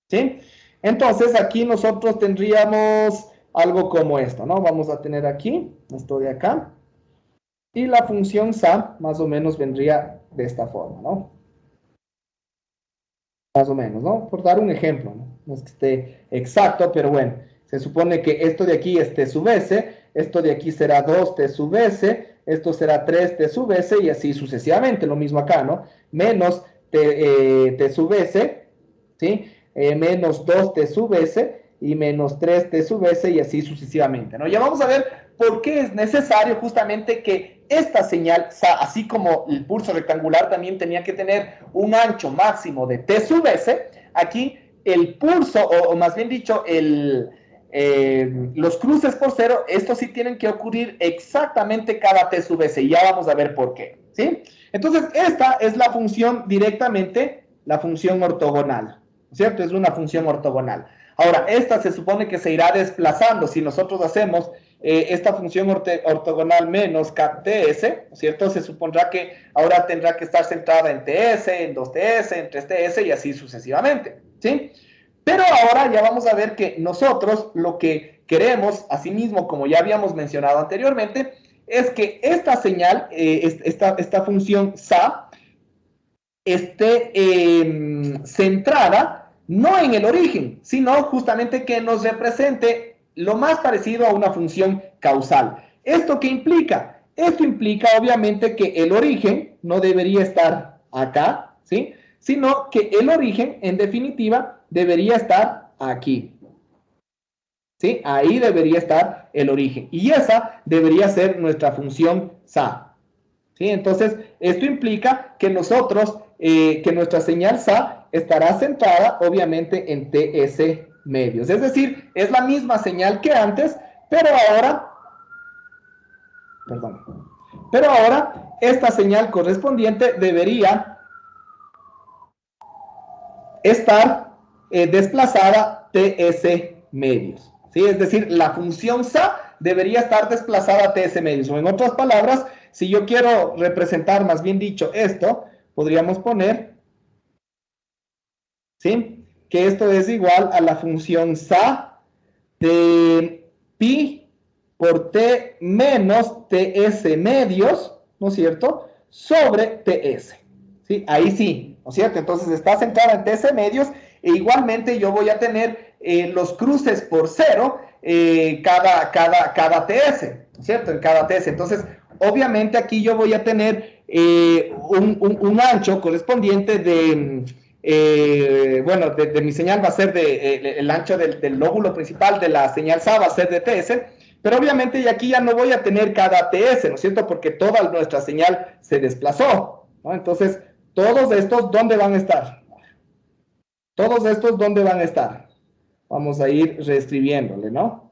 ¿Sí? Entonces, aquí nosotros tendríamos algo como esto, ¿no? Vamos a tener aquí, esto de acá, y la función SA más o menos vendría de esta forma, ¿no? Más o menos, ¿no? Por dar un ejemplo, ¿no? No es que esté exacto, pero bueno, se supone que esto de aquí es t sub s, esto de aquí será 2t sub s, esto será 3t sub s y así sucesivamente, lo mismo acá, ¿no? Menos t sub s, ¿sí? Menos 2t sub s y menos 3t sub s y así sucesivamente, ¿no? Ya vamos a ver por qué es necesario justamente que esta señal, así como el pulso rectangular también tenía que tener un ancho máximo de t sub s, aquí el pulso, o más bien dicho, los cruces por 0, estos sí tienen que ocurrir exactamente cada t sub s, y ya vamos a ver por qué, ¿sí? Entonces, esta es la función directamente, la función ortogonal, ¿cierto? Es una función ortogonal. Ahora, esta se supone que se irá desplazando. Si nosotros hacemos esta función ortogonal menos ks, ¿cierto? Se supondrá que ahora tendrá que estar centrada en ts, en 2ts, en 3ts y así sucesivamente, ¿sí? Pero ahora ya vamos a ver que nosotros lo que queremos, asimismo, como ya habíamos mencionado anteriormente, es que esta señal, esta función SA, esté centrada no en el origen, sino justamente que nos represente lo más parecido a una función causal. ¿Esto qué implica? Esto implica obviamente que el origen no debería estar acá, ¿sí? Sino que el origen, en definitiva, debería estar aquí. ¿Sí? Ahí debería estar el origen. Y esa debería ser nuestra función SA. ¿Sí? Entonces, esto implica que nosotros, que nuestra señal SA estará centrada, obviamente, en TS medios. Es decir, es la misma señal que antes, pero ahora, esta señal correspondiente debería estar desplazada TS medios. ¿Sí? Es decir, la función SA debería estar desplazada a TS medios. O en otras palabras, si yo quiero representar, más bien dicho, esto, podríamos poner, ¿sí? Que esto es igual a la función SA de pi por t menos ts medios, ¿no es cierto? Sobre ts, ¿sí? Ahí sí, ¿no es cierto? Entonces está centrada en ts medios e igualmente yo voy a tener los cruces por 0 cada ts, ¿no es cierto? En cada ts. Entonces, obviamente aquí yo voy a tener un ancho correspondiente de... bueno, de mi señal va a ser el ancho del lóbulo principal de la señal SA va a ser de TS, pero obviamente y aquí ya no voy a tener cada TS, ¿no es cierto? Porque toda nuestra señal se desplazó, ¿no? Entonces, todos estos, ¿dónde van a estar? Todos estos, ¿dónde van a estar? Vamos a ir reescribiéndole, ¿no?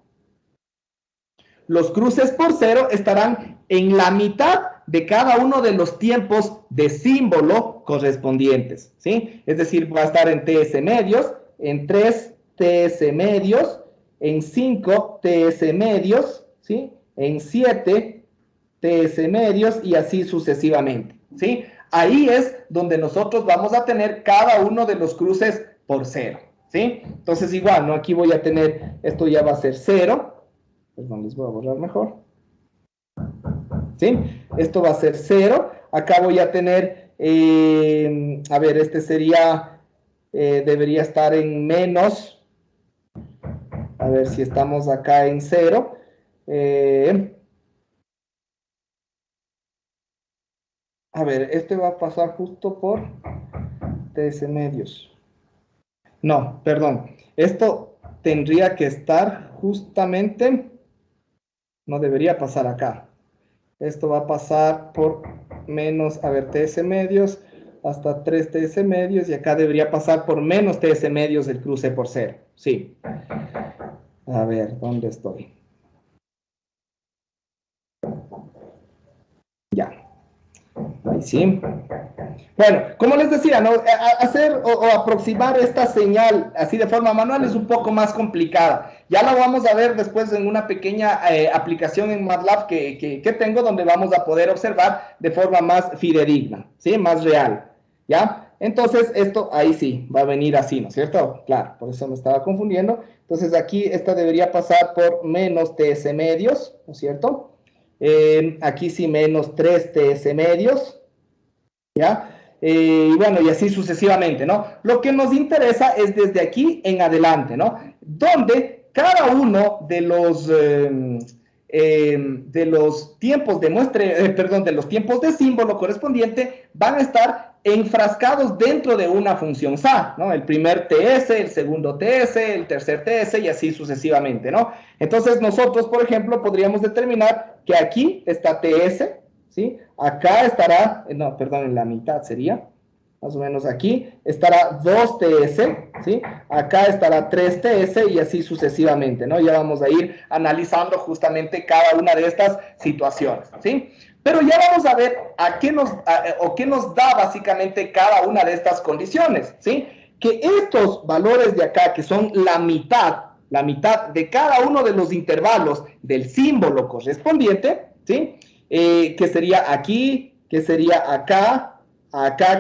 Los cruces por 0 estarán en la mitad de cada uno de los tiempos de símbolo correspondientes, ¿sí? Es decir, va a estar en TS medios, en 3 TS medios, en 5 TS medios, ¿sí? En 7 TS medios y así sucesivamente, ¿sí? Ahí es donde nosotros vamos a tener cada uno de los cruces por 0, ¿sí? Entonces igual, ¿no? Aquí voy a tener, esto ya va a ser 0, perdón, les voy a borrar mejor. ¿Sí? Esto va a ser 0. Acá voy a tener, a ver, este sería, debería estar en menos. A ver si estamos acá en 0. A ver, este va a pasar justo por TS medios. No, perdón. Esto tendría que estar justamente, no debería pasar acá. Esto va a pasar por menos, a ver, TS medios hasta 3 TS medios y acá debería pasar por menos TS medios el cruce por 0. Sí. A ver, ¿dónde estoy? Ya. Ahí sí. Bueno, como les decía, ¿no? Hacer o aproximar esta señal así de forma manual es un poco más complicada. Ya la vamos a ver después en una pequeña aplicación en MATLAB que tengo, donde vamos a poder observar de forma más fidedigna, ¿sí? Más real, ¿ya? Entonces, esto ahí sí, va a venir así, ¿no es cierto? Claro, por eso me estaba confundiendo. Entonces, aquí esta debería pasar por menos TS medios, ¿no es cierto? Aquí sí menos 3 TS medios, ¿ya? Y bueno, y así sucesivamente, ¿no? Lo que nos interesa es desde aquí en adelante, ¿no? Donde cada uno de los tiempos de de los tiempos de símbolo correspondiente van a estar enfrascados dentro de una función SA, ¿no? El primer TS, el segundo TS, el tercer TS y así sucesivamente, ¿no? Entonces nosotros, por ejemplo, podríamos determinar que aquí está TS, ¿sí? Acá estará, no, perdón, en la mitad sería, más o menos aquí, estará 2 TS, ¿sí? Acá estará 3 TS y así sucesivamente, ¿no? Ya vamos a ir analizando justamente cada una de estas situaciones, ¿sí? Pero ya vamos a ver qué nos da básicamente cada una de estas condiciones, ¿sí? Que estos valores de acá, que son la mitad de cada uno de los intervalos del símbolo correspondiente, ¿sí? Que sería aquí, que sería acá,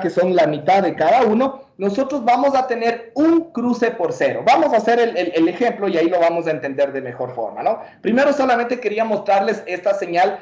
que son la mitad de cada uno, nosotros vamos a tener un cruce por cero. Vamos a hacer el ejemplo y ahí lo vamos a entender de mejor forma, ¿no? Primero solamente quería mostrarles esta señal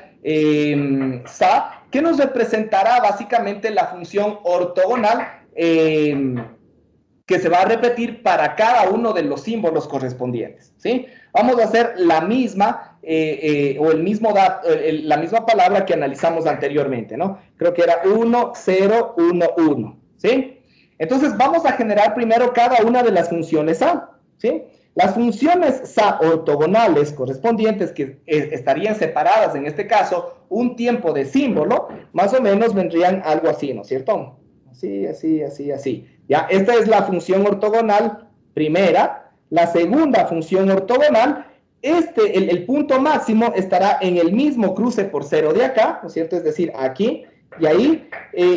SA, que nos representará básicamente la función ortogonal que se va a repetir para cada uno de los símbolos correspondientes, ¿sí? Vamos a hacer la misma la misma palabra que analizamos anteriormente, ¿no? Creo que era 1, 0, 1, 1, ¿sí? Entonces vamos a generar primero cada una de las funciones SA, ¿sí? Las funciones SA ortogonales correspondientes, que estarían separadas en este caso un tiempo de símbolo, más o menos vendrían algo así, ¿no es cierto? Así, así, así, así. Ya, esta es la función ortogonal primera. La segunda función ortogonal, el punto máximo estará en el mismo cruce por cero de acá, ¿no es cierto? Es decir, aquí, y ahí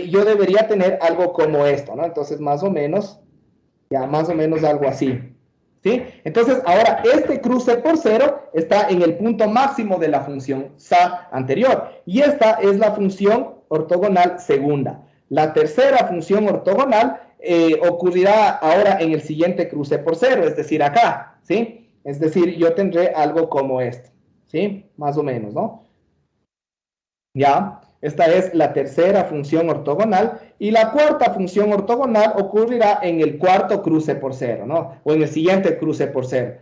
yo debería tener algo como esto, ¿no? Entonces, más o menos algo así, ¿sí? Entonces, ahora, este cruce por cero está en el punto máximo de la función SA anterior, y esta es la función ortogonal segunda. La tercera función ortogonal ocurrirá ahora en el siguiente cruce por cero, es decir, acá, ¿sí? Es decir, yo tendré algo como esto, ¿sí? Más o menos, ¿no? Ya, esta es la tercera función ortogonal, y la cuarta función ortogonal ocurrirá en el cuarto cruce por cero, ¿no? O en el siguiente cruce por cero,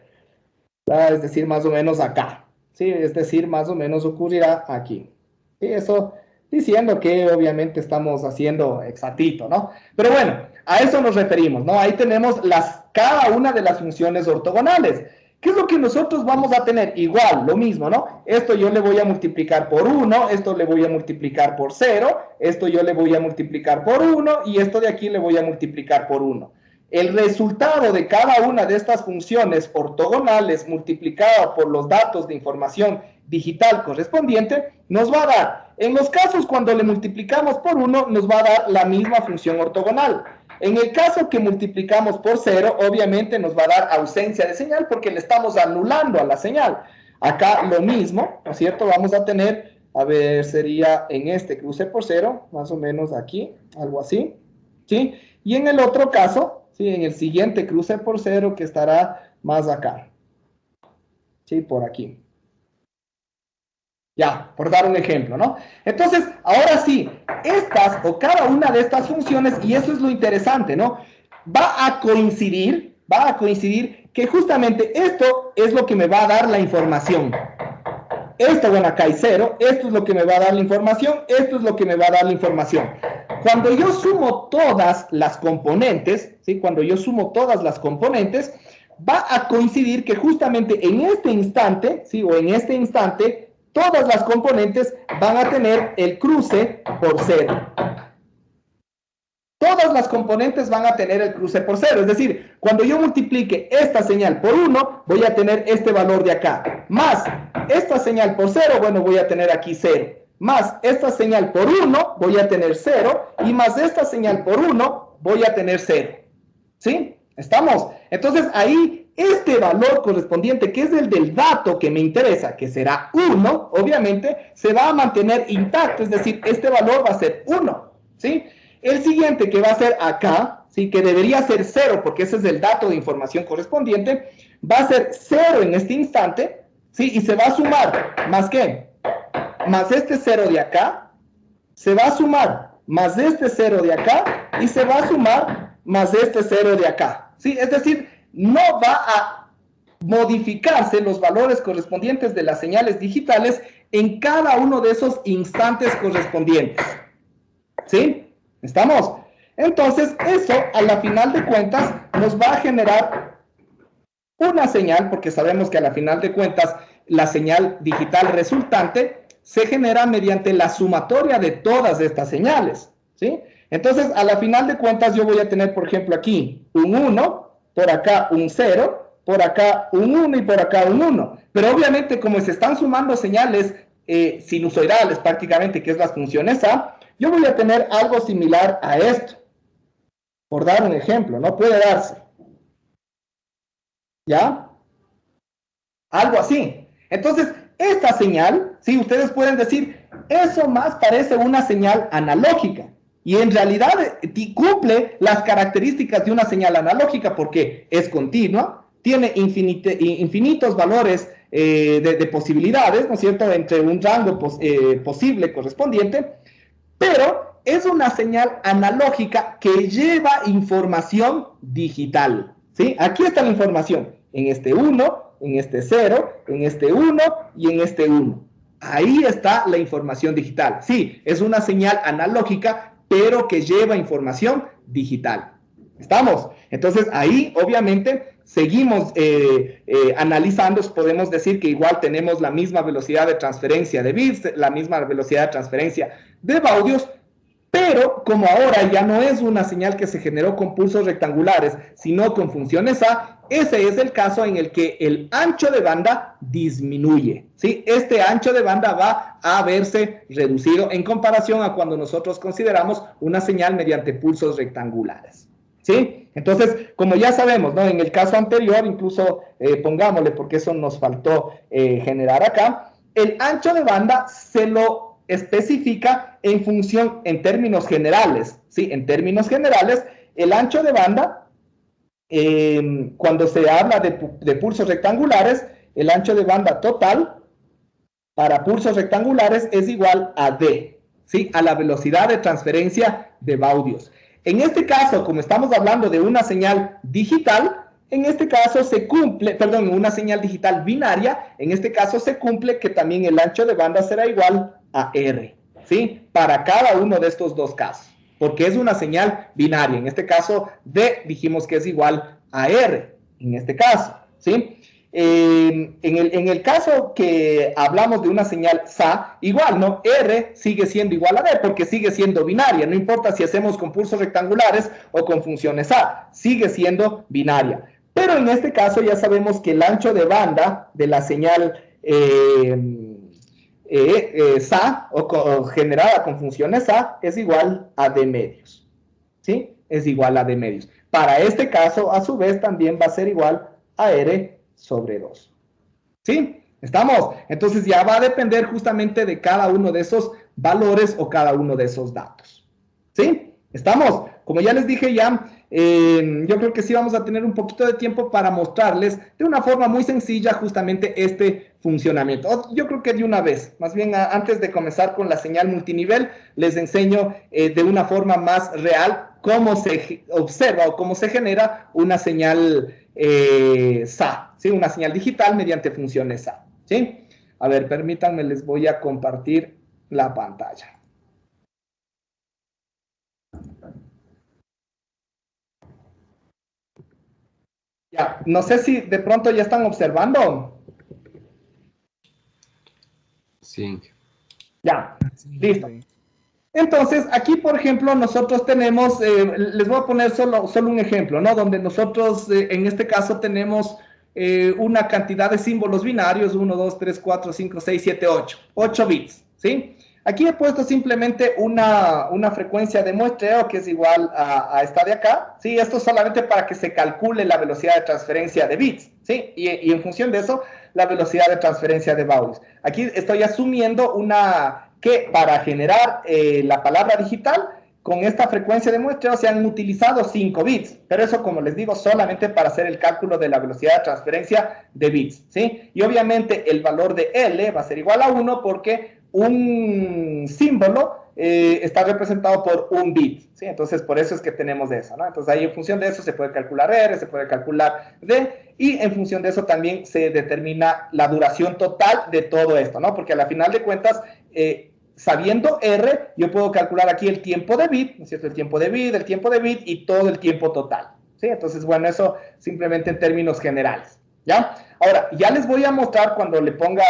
es decir, más o menos acá, ¿sí? Es decir, más o menos ocurrirá aquí, ¿sí? Eso diciendo que obviamente estamos haciendo exactito, ¿no? Pero bueno, a eso nos referimos, ¿no? Ahí tenemos cada una de las funciones ortogonales. ¿Qué es lo que nosotros vamos a tener? Igual, lo mismo, ¿no? Esto yo le voy a multiplicar por 1, esto le voy a multiplicar por 0, esto yo le voy a multiplicar por 1, y esto de aquí le voy a multiplicar por 1. El resultado de cada una de estas funciones ortogonales multiplicado por los datos de información digital correspondiente nos va a dar, en los casos cuando le multiplicamos por 1, nos va a dar la misma función ortogonal. En el caso que multiplicamos por 0, obviamente nos va a dar ausencia de señal porque le estamos anulando a la señal. Acá lo mismo, ¿no es cierto? Vamos a tener, a ver, sería en este cruce por 0, más o menos aquí, algo así, ¿sí? Y en el otro caso, ¿sí? En el siguiente cruce por 0 que estará más acá, ¿sí? Por aquí. Ya, por dar un ejemplo, ¿no? Entonces, ahora sí, estas o cada una de estas funciones, y eso es lo interesante, ¿no? Va a coincidir que justamente esto es lo que me va a dar la información. Esto, bueno, acá hay 0, esto es lo que me va a dar la información, esto es lo que me va a dar la información. Cuando yo sumo todas las componentes, ¿sí? Cuando yo sumo todas las componentes, va a coincidir que justamente en este instante, ¿sí? O en este instante, todas las componentes van a tener el cruce por 0. Todas las componentes van a tener el cruce por 0. Es decir, cuando yo multiplique esta señal por 1, voy a tener este valor de acá. Más esta señal por 0, bueno, voy a tener aquí 0. más esta señal por 1, voy a tener 0, y más esta señal por 1, voy a tener 0. ¿Sí? ¿Estamos? Entonces ahí, este valor correspondiente, que es el del dato que me interesa, que será 1, obviamente, se va a mantener intacto, es decir, este valor va a ser 1, ¿sí? El siguiente que va a ser acá, ¿sí? Que debería ser 0, porque ese es el dato de información correspondiente, va a ser 0 en este instante, ¿sí? Y se va a sumar, ¿más qué? Más este 0 de acá, se va a sumar más este 0 de acá, y se va a sumar más este 0 de acá, ¿sí? Es decir, no va a modificarse los valores correspondientes de las señales digitales en cada uno de esos instantes correspondientes, ¿sí? ¿Estamos? Entonces, eso, a la final de cuentas, nos va a generar una señal, porque sabemos que a la final de cuentas, la señal digital resultante se genera mediante la sumatoria de todas estas señales, ¿sí? Entonces, a la final de cuentas, yo voy a tener, por ejemplo, aquí un 1, por acá un 0, por acá un 1 y por acá un 1. Pero obviamente, como se están sumando señales sinusoidales prácticamente, que es las funciones A, yo voy a tener algo similar a esto. Por dar un ejemplo, ¿no? Puede darse. ¿Ya? Algo así. Entonces, esta señal, ¿sí? Ustedes pueden decir, eso más parece una señal analógica. Y en realidad cumple las características de una señal analógica porque es continua, tiene infinitos valores de posibilidades, ¿no es cierto?, entre un rango posible correspondiente, pero es una señal analógica que lleva información digital, ¿sí? Aquí está la información, en este 1, en este 0, en este 1 y en este 1. Ahí está la información digital. Sí, es una señal analógica, pero que lleva información digital. ¿Estamos? Entonces, ahí, obviamente, seguimos analizando, podemos decir que igual tenemos la misma velocidad de transferencia de bits, la misma velocidad de transferencia de baudios, pero como ahora ya no es una señal que se generó con pulsos rectangulares, sino con funciones A, ese es el caso en el que el ancho de banda disminuye, ¿sí? Este ancho de banda va a verse reducido en comparación a cuando nosotros consideramos una señal mediante pulsos rectangulares, ¿sí? Entonces, como ya sabemos, ¿no? En el caso anterior, incluso pongámosle, porque eso nos faltó generar acá, el ancho de banda se lo especifica en función, en términos generales, ¿sí? En términos generales, el ancho de banda, cuando se habla de pulsos rectangulares, el ancho de banda total para pulsos rectangulares es igual a D, ¿sí? A la velocidad de transferencia de baudios. En este caso, como estamos hablando de una señal digital, en este caso se cumple, perdón, una señal digital binaria, en este caso se cumple que también el ancho de banda será igual a R, ¿sí? Para cada uno de estos dos casos, porque es una señal binaria. En este caso, D dijimos que es igual a R, en este caso, ¿sí? En el caso que hablamos de una señal SA, igual, ¿no? R sigue siendo igual a D, porque sigue siendo binaria, no importa si hacemos con pulsos rectangulares o con funciones A, sigue siendo binaria. Pero en este caso ya sabemos que el ancho de banda de la señal SA o generada con funciones A es igual a D medios, ¿sí? Es igual a D medios. Para este caso, a su vez, también va a ser igual a R sobre 2, ¿sí? ¿Estamos? Entonces ya va a depender justamente de cada uno de esos valores o cada uno de esos datos, ¿sí? ¿Estamos? Como ya les dije ya, yo creo que sí vamos a tener un poquito de tiempo para mostrarles de una forma muy sencilla justamente este funcionamiento. Yo creo que de una vez, más bien antes de comenzar con la señal multinivel, les enseño de una forma más real cómo se observa o cómo se genera una señal SA, ¿sí? Una señal digital mediante funciones SA, ¿sí? A ver, permítanme, les voy a compartir la pantalla. Ya, no sé si de pronto ya están observando. Sí. Ya, listo. Entonces, aquí, por ejemplo, nosotros tenemos, les voy a poner solo un ejemplo, ¿no? Donde nosotros, en este caso, tenemos una cantidad de símbolos binarios, 1, 2, 3, 4, 5, 6, 7, 8. 8 bits, ¿sí? Aquí he puesto simplemente una frecuencia de muestreo que es igual a esta de acá, ¿sí? Esto solamente para que se calcule la velocidad de transferencia de bits, ¿sí? Y en función de eso, la velocidad de transferencia de values. Aquí estoy asumiendo que para generar la palabra digital, con esta frecuencia de muestreo se han utilizado 5 bits, pero eso, como les digo, solamente para hacer el cálculo de la velocidad de transferencia de bits, ¿sí? Y obviamente el valor de L va a ser igual a 1 porque un símbolo está representado por un bit, ¿sí? Entonces, por eso es que tenemos eso, ¿no? Entonces, ahí en función de eso se puede calcular R, se puede calcular D, y en función de eso también se determina la duración total de todo esto, ¿no? Porque a la final de cuentas, sabiendo R, yo puedo calcular aquí el tiempo de bit, ¿no es cierto? El tiempo de bit y todo el tiempo total, ¿sí? Entonces, bueno, eso simplemente en términos generales, ¿ya? Ahora, ya les voy a mostrar cuando le ponga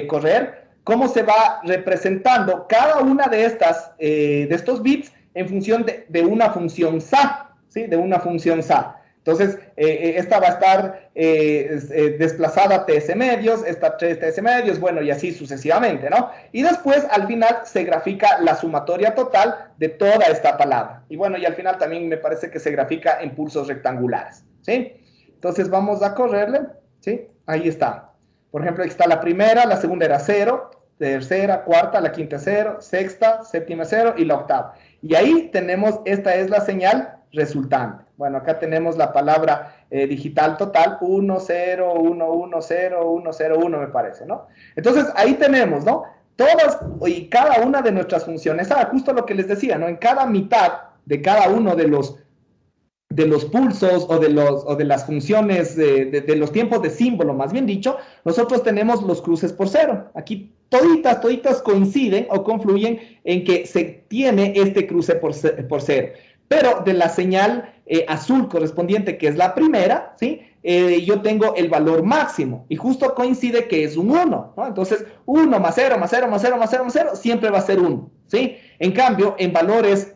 correr, cómo se va representando cada una de estos bits en función de una función SA, ¿sí? De una función SA. Entonces, esta va a estar desplazada a TS medios, esta 3 TS medios, bueno, y así sucesivamente, ¿no? Y después, al final, se grafica la sumatoria total de toda esta palabra. Y bueno, y al final también me parece que se grafica en pulsos rectangulares, ¿sí? Entonces, vamos a correrle, ¿sí? Ahí está. Por ejemplo, aquí está la primera, la segunda era 0, tercera, cuarta, la quinta 0, sexta, séptima 0 y la octava. Y ahí tenemos, esta es la señal resultante. Bueno, acá tenemos la palabra digital total, 1, 0, 1, 1, 0, 1, 0, 1 me parece, ¿no? Entonces, ahí tenemos, ¿no? Todas y cada una de nuestras funciones, justo lo que les decía, ¿no? En cada mitad de cada uno de los pulsos o de las funciones, de los tiempos de símbolo, más bien dicho, nosotros tenemos los cruces por cero. Aquí toditas coinciden o confluyen en que se tiene este cruce por cero. Pero de la señal azul correspondiente, que es la primera, ¿sí? Yo tengo el valor máximo y justo coincide que es un 1, ¿no? Entonces, 1 más 0 más 0 más 0 más 0 más 0 siempre va a ser 1, ¿sí? En cambio, en valores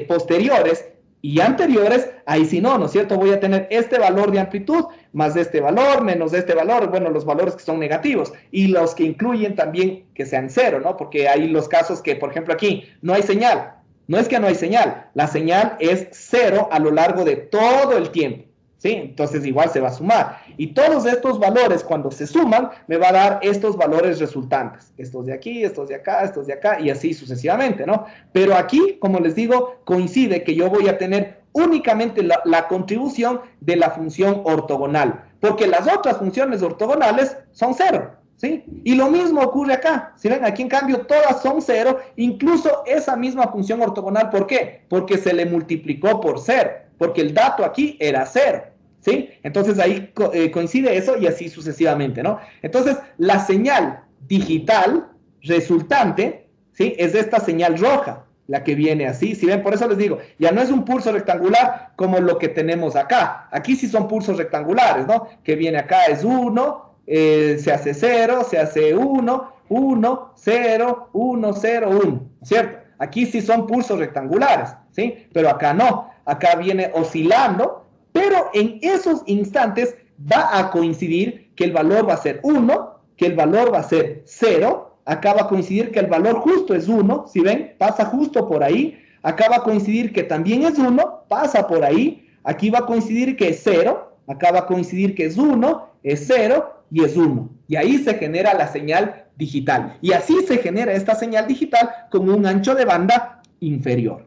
posteriores y anteriores, ahí sí no, ¿no es cierto? Voy a tener este valor de amplitud más este valor, menos este valor, bueno, los valores que son negativos y los que incluyen también que sean 0, ¿no? Porque hay los casos que, por ejemplo, aquí no hay señal. No es que no hay señal, la señal es 0 a lo largo de todo el tiempo, ¿sí? Entonces igual se va a sumar. Y todos estos valores, cuando se suman, me va a dar estos valores resultantes. Estos de aquí, estos de acá, y así sucesivamente, ¿no? Pero aquí, como les digo, coincide que yo voy a tener únicamente la contribución de la función ortogonal, porque las otras funciones ortogonales son 0. ¿Sí? Y lo mismo ocurre acá. Si ven, aquí en cambio todas son 0, incluso esa misma función ortogonal. ¿Por qué? Porque se le multiplicó por 0, porque el dato aquí era 0. ¿Sí? Entonces ahí coincide eso y así sucesivamente, ¿no? Entonces la señal digital resultante, ¿sí? Es esta señal roja, la que viene así. Si ven, por eso les digo, ya no es un pulso rectangular como lo que tenemos acá. Aquí sí son pulsos rectangulares, ¿no? Que viene acá es 1, se hace 0, se hace 1, 1, 0, 1, 0, 1, ¿cierto? Aquí sí son pulsos rectangulares, ¿sí? Pero acá no, acá viene oscilando, pero en esos instantes va a coincidir que el valor va a ser 1, que el valor va a ser 0, acá va a coincidir que el valor justo es 1, ¿sí ven? Pasa justo por ahí, acá va a coincidir que también es 1, pasa por ahí, aquí va a coincidir que es 0, acá va a coincidir que es 1, es 0, y es 1. Y ahí se genera la señal digital. Y así se genera esta señal digital con un ancho de banda inferior.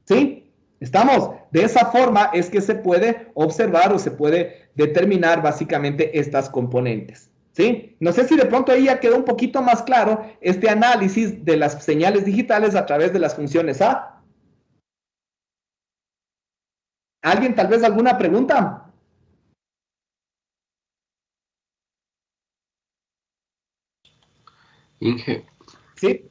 ¿Sí? ¿Estamos? De esa forma es que se puede observar o se puede determinar básicamente estas componentes. ¿Sí? No sé si de pronto ahí ya quedó un poquito más claro este análisis de las señales digitales a través de las funciones A. ¿Alguien tal vez alguna pregunta? Inge. Sí.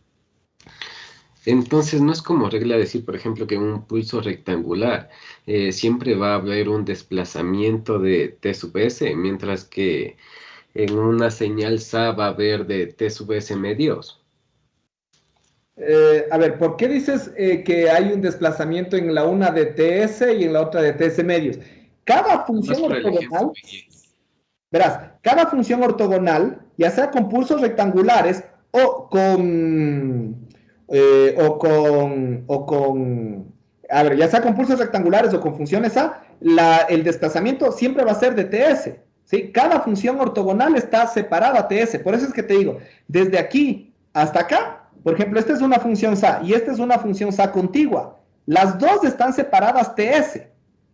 Entonces, no es como regla decir, por ejemplo, que en un pulso rectangular siempre va a haber un desplazamiento de T sub S, mientras que en una señal SA va a haber de T sub S medios. A ver, ¿por qué dices que hay un desplazamiento en la una de TS y en la otra de TS medios? Cada función ortogonal, verás, cada función ortogonal, ya sea con pulsos rectangulares o a ver, ya sea con pulsos rectangulares o con funciones A, el desplazamiento siempre va a ser de TS, ¿sí? Cada función ortogonal está separada TS, por eso es que te digo, desde aquí hasta acá, por ejemplo, esta es una función SA y esta es una función SA contigua, las dos están separadas TS.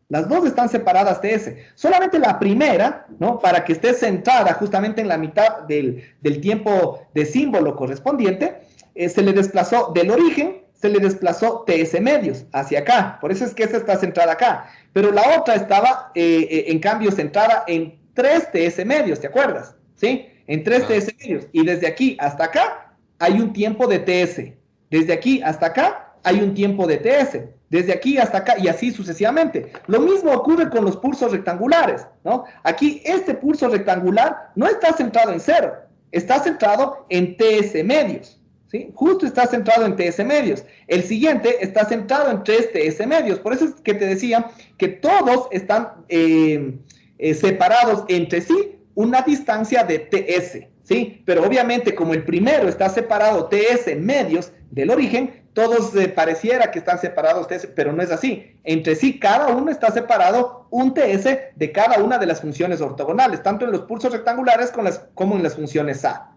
Las dos están separadas TS. Solamente la primera, ¿no? Para que esté centrada justamente en la mitad del tiempo de símbolo correspondiente, se le desplazó del origen, se le desplazó TS medios hacia acá. Por eso es que esta está centrada acá. Pero la otra estaba, en cambio, centrada en 3 TS medios, ¿te acuerdas? ¿Sí? En 3 TS medios. Y desde aquí hasta acá hay un tiempo de TS. Desde aquí hasta acá hay un tiempo de TS. Desde aquí hasta acá y así sucesivamente. Lo mismo ocurre con los pulsos rectangulares, ¿no? Aquí este pulso rectangular no está centrado en 0, está centrado en TS medios, ¿sí? Justo está centrado en TS medios. El siguiente está centrado en 3 TS medios. Por eso es que te decía que todos están separados entre sí una distancia de TS, ¿sí? Pero obviamente como el primero está separado TS medios del origen, todos pareciera que están separados TS, pero no es así. Entre sí, cada uno está separado un TS de cada una de las funciones ortogonales, tanto en los pulsos rectangulares como en las funciones A.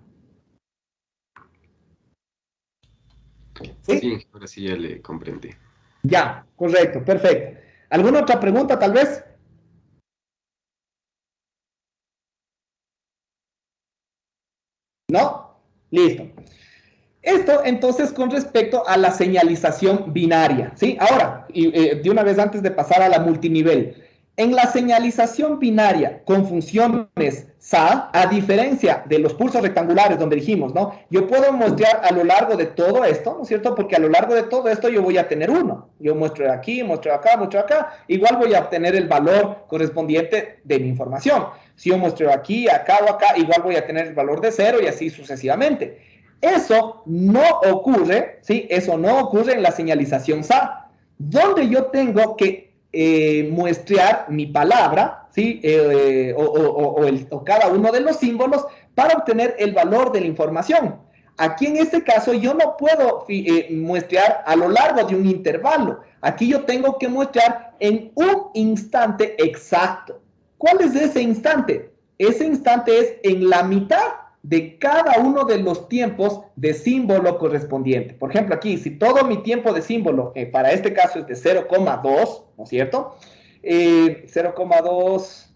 ¿Sí? Sí, ahora sí ya le comprendí. Ya, correcto, perfecto. ¿Alguna otra pregunta, tal vez? ¿No? Listo. Esto, entonces, con respecto a la señalización binaria, ¿sí? Ahora, de una vez antes de pasar a la multinivel, en la señalización binaria con funciones SA, a diferencia de los pulsos rectangulares donde dijimos, ¿no? Yo puedo mostrar a lo largo de todo esto, ¿no es cierto? Porque a lo largo de todo esto yo voy a tener 1. Yo muestro aquí, muestro acá, igual voy a obtener el valor correspondiente de mi información. Si yo muestro aquí, acá o acá, igual voy a tener el valor de 0 y así sucesivamente. Eso no ocurre, ¿sí? Eso no ocurre en la señalización SA, donde yo tengo que muestrear mi palabra, ¿sí? O cada uno de los símbolos para obtener el valor de la información. Aquí en este caso yo no puedo muestrear a lo largo de un intervalo. Aquí yo tengo que muestrear en un instante exacto. ¿Cuál es ese instante? Ese instante es en la mitad de cada uno de los tiempos de símbolo correspondiente. Por ejemplo, aquí, si todo mi tiempo de símbolo, para este caso es de 0,2, ¿no es cierto? 0,2,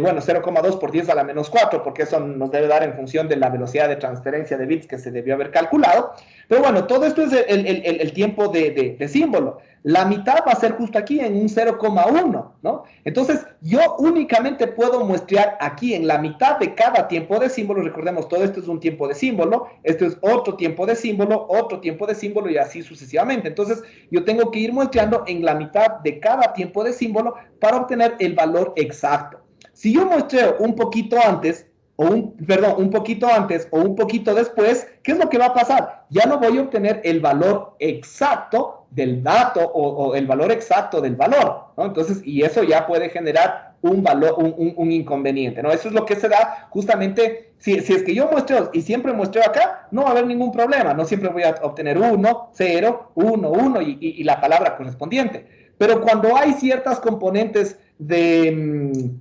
bueno, 0,2 por 10 a la menos 4, porque eso nos debe dar en función de la velocidad de transferencia de bits que se debió haber calculado. Pero bueno, todo esto es el tiempo de símbolo. La mitad va a ser justo aquí en un 0,1, ¿no? Entonces, yo únicamente puedo muestrear aquí en la mitad de cada tiempo de símbolo. Recordemos, todo esto es un tiempo de símbolo, esto es otro tiempo de símbolo y así sucesivamente. Entonces, yo tengo que ir muestreando en la mitad de cada tiempo de símbolo para obtener el valor exacto. Si yo muestreo un poquito antes, un poquito antes o un poquito después, ¿qué es lo que va a pasar? Ya no voy a obtener el valor exacto del dato o el valor exacto del valor, ¿no? Entonces, y eso ya puede generar un valor, un inconveniente, ¿no? Eso es lo que se da justamente, si es que yo muestreo y siempre muestreo acá, no va a haber ningún problema, no siempre voy a obtener 1, 0, 1, 1 y la palabra correspondiente. Pero cuando hay ciertas componentes de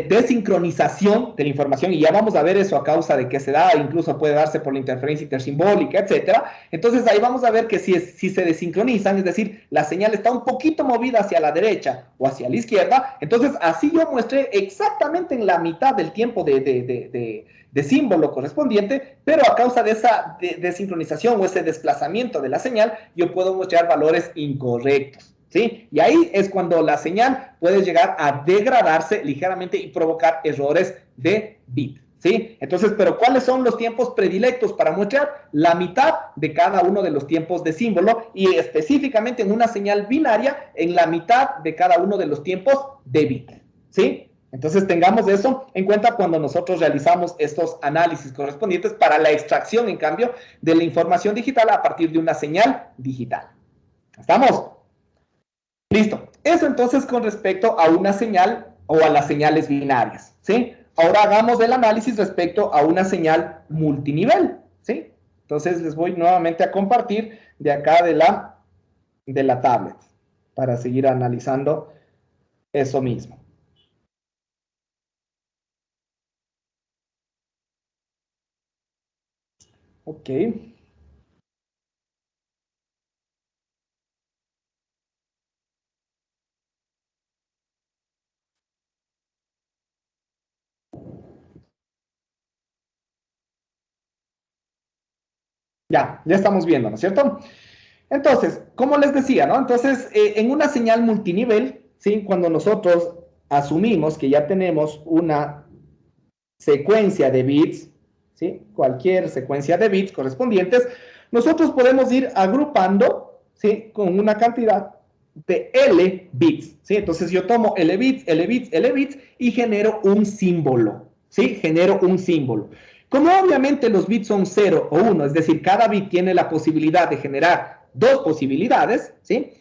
desincronización de la información, y ya vamos a ver eso a causa de qué se da, incluso puede darse por la interferencia intersimbólica, etcétera. Entonces ahí vamos a ver que si se desincronizan, es decir, la señal está un poquito movida hacia la derecha o hacia la izquierda, entonces así yo muestré exactamente en la mitad del tiempo de símbolo correspondiente, pero a causa de esa desincronización o ese desplazamiento de la señal, yo puedo mostrar valores incorrectos, ¿sí? Y ahí es cuando la señal puede llegar a degradarse ligeramente y provocar errores de bit, ¿sí? Entonces, pero ¿cuáles son los tiempos predilectos para muestrear? La mitad de cada uno de los tiempos de símbolo y específicamente en una señal binaria en la mitad de cada uno de los tiempos de bit, ¿sí? Entonces tengamos eso en cuenta cuando nosotros realizamos estos análisis correspondientes para la extracción, en cambio, de la información digital a partir de una señal digital. ¿Estamos? Listo. Eso entonces con respecto a una señal o a las señales binarias, ¿sí? Ahora hagamos el análisis respecto a una señal multinivel, ¿sí? Entonces les voy nuevamente a compartir de acá de la tablet para seguir analizando eso mismo. Ok. Ya estamos viendo, ¿no es cierto? Entonces, como les decía, ¿no? Entonces, en una señal multinivel, ¿sí? Cuando nosotros asumimos que ya tenemos una secuencia de bits, ¿sí? Cualquier secuencia de bits correspondientes, nosotros podemos ir agrupando, ¿sí? Con una cantidad de L bits, ¿sí? Entonces yo tomo L bits, L bits, L bits y genero un símbolo, ¿sí? Genero un símbolo. Como obviamente los bits son 0 o 1, es decir, cada bit tiene la posibilidad de generar dos posibilidades, ¿sí?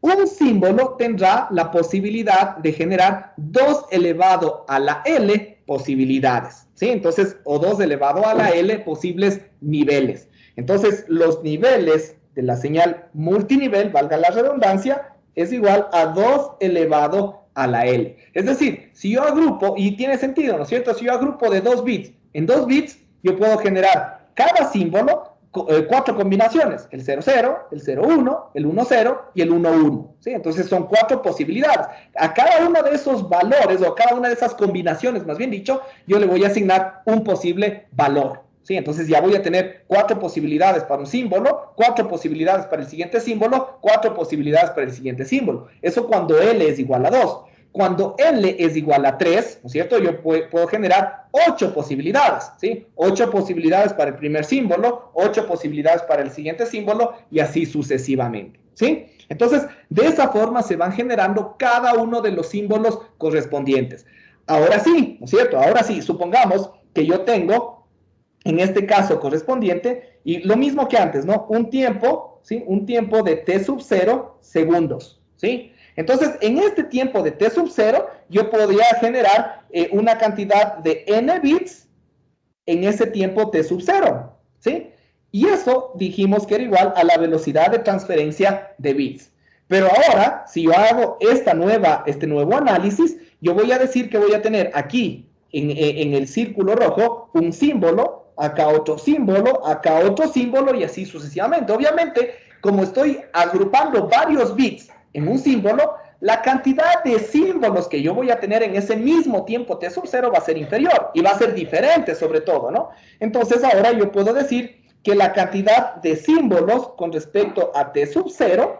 Un símbolo tendrá la posibilidad de generar 2 elevado a la L posibilidades, ¿sí? Entonces, o 2 elevado a la L posibles niveles. Entonces, los niveles de la señal multinivel, valga la redundancia, es igual a 2 elevado a la L. Es decir, si yo agrupo, y tiene sentido, ¿no es cierto? Si yo agrupo de 2 bits, en 2 bits yo puedo generar cada símbolo 4 combinaciones, el 00, el 01, el 10 y el 11, ¿sí? Entonces son 4 posibilidades. A cada uno de esos valores, o a cada una de esas combinaciones, más bien dicho, yo le voy a asignar un posible valor, ¿sí? Entonces ya voy a tener 4 posibilidades para un símbolo, 4 posibilidades para el siguiente símbolo, 4 posibilidades para el siguiente símbolo. Eso cuando L es igual a 2. Cuando L es igual a 3, ¿no es cierto? Yo puedo generar 8 posibilidades, ¿sí? 8 posibilidades para el primer símbolo, 8 posibilidades para el siguiente símbolo y así sucesivamente, ¿sí? Entonces, de esa forma se van generando cada uno de los símbolos correspondientes. Ahora sí, ¿no es cierto? Ahora sí, supongamos que yo tengo, en este caso correspondiente, y lo mismo que antes, ¿no? Un tiempo, ¿sí? Un tiempo de t sub 0 segundos, ¿sí? Entonces, en este tiempo de t sub 0, yo podría generar una cantidad de n bits en ese tiempo t sub 0, ¿sí? Y eso dijimos que era igual a la velocidad de transferencia de bits. Pero ahora, si yo hago este nuevo análisis, yo voy a decir que voy a tener aquí, en el círculo rojo, un símbolo, acá otro símbolo y así sucesivamente. Obviamente, como estoy agrupando varios bits en un símbolo, la cantidad de símbolos que yo voy a tener en ese mismo tiempo t sub 0 va a ser inferior y va a ser diferente sobre todo, ¿no? Entonces ahora yo puedo decir que la cantidad de símbolos con respecto a t sub 0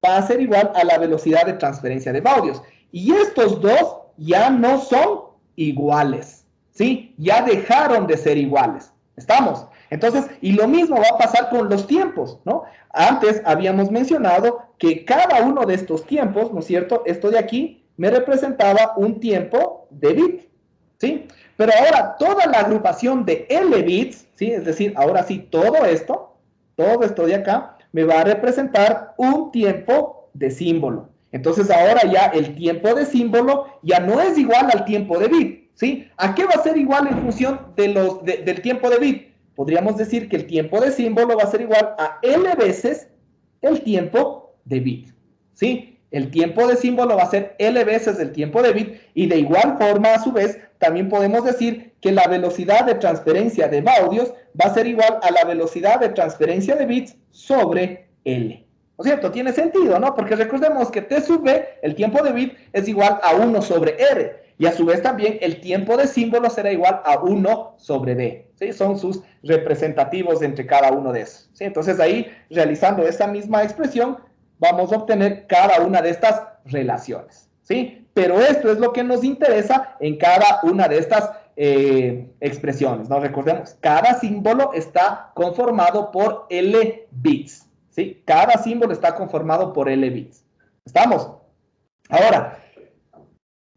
va a ser igual a la velocidad de transferencia de baudios. Y estos dos ya no son iguales, ¿sí? Ya dejaron de ser iguales. ¿Estamos? Entonces, y lo mismo va a pasar con los tiempos, ¿no? Antes habíamos mencionado que cada uno de estos tiempos, ¿no es cierto? Esto de aquí me representaba un tiempo de bit, ¿sí? Pero ahora toda la agrupación de L bits, ¿sí? Es decir, ahora sí todo esto de acá, me va a representar un tiempo de símbolo. Entonces ahora ya el tiempo de símbolo ya no es igual al tiempo de bit, ¿sí? ¿A qué va a ser igual en función del tiempo de bit? Podríamos decir que el tiempo de símbolo va a ser igual a L veces el tiempo de bit, ¿sí? El tiempo de símbolo va a ser L veces el tiempo de bit y de igual forma, a su vez, también podemos decir que la velocidad de transferencia de baudios va a ser igual a la velocidad de transferencia de bits sobre L. ¿No es cierto? Tiene sentido, ¿no? Porque recordemos que T sub B, el tiempo de bit, es igual a 1 sobre R. Y a su vez también el tiempo de símbolo será igual a 1 sobre D. ¿Sí? Son sus representativos entre cada uno de esos. ¿Sí? Entonces ahí, realizando esa misma expresión, vamos a obtener cada una de estas relaciones. ¿Sí? Pero esto es lo que nos interesa en cada una de estas expresiones, ¿no? Recordemos, cada símbolo está conformado por L bits. ¿Sí? Cada símbolo está conformado por L bits. ¿Estamos? Ahora,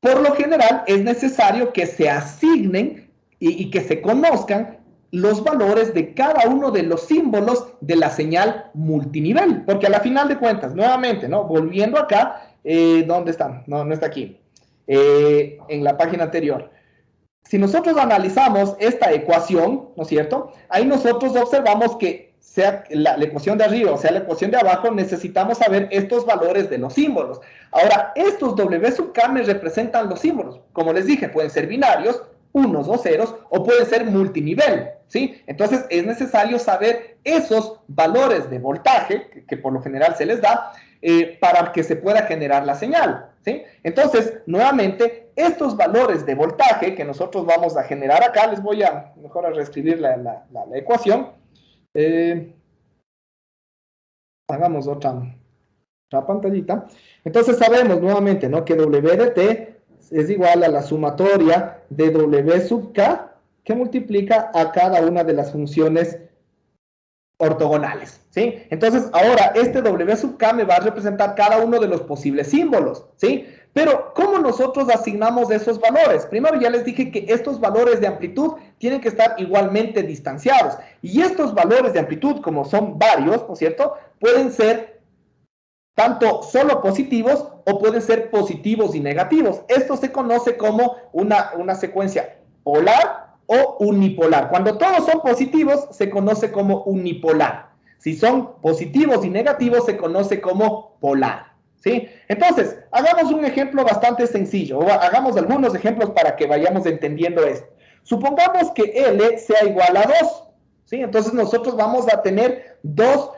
por lo general es necesario que se asignen y que se conozcan los valores de cada uno de los símbolos de la señal multinivel, porque a la final de cuentas, nuevamente, ¿no? Volviendo acá, ¿dónde están? No está aquí, en la página anterior. si nosotros analizamos esta ecuación, ¿no es cierto? Ahí nosotros observamos que sea la ecuación de arriba o sea la ecuación de abajo, necesitamos saber estos valores de los símbolos. Ahora, estos W sub K me representan los símbolos. Como les dije, pueden ser binarios, unos o ceros, o pueden ser multinivel, ¿sí? Entonces, es necesario saber esos valores de voltaje, que por lo general se les da, para que se pueda generar la señal, ¿sí? Entonces, nuevamente, estos valores de voltaje que nosotros vamos a generar acá, les voy a mejor a reescribir la ecuación. Hagamos otra pantallita. Entonces sabemos nuevamente, ¿no?, que W de T es igual a la sumatoria de W sub K que multiplica a cada una de las funciones ortogonales, ¿sí? Entonces ahora este W sub K me va a representar cada uno de los posibles símbolos, ¿sí? Pero ¿cómo nosotros asignamos esos valores? Primero ya les dije que estos valores de amplitud tienen que estar igualmente distanciados. Y estos valores de amplitud, como son varios, ¿no es cierto?, pueden ser tanto solo positivos o pueden ser positivos y negativos. Esto se conoce como una secuencia polar o unipolar. Cuando todos son positivos, se conoce como unipolar. Si son positivos y negativos, se conoce como polar, ¿sí? Entonces, hagamos un ejemplo bastante sencillo, o hagamos algunos ejemplos para que vayamos entendiendo esto. Supongamos que L sea igual a 2, ¿sí? Entonces nosotros vamos a tener dos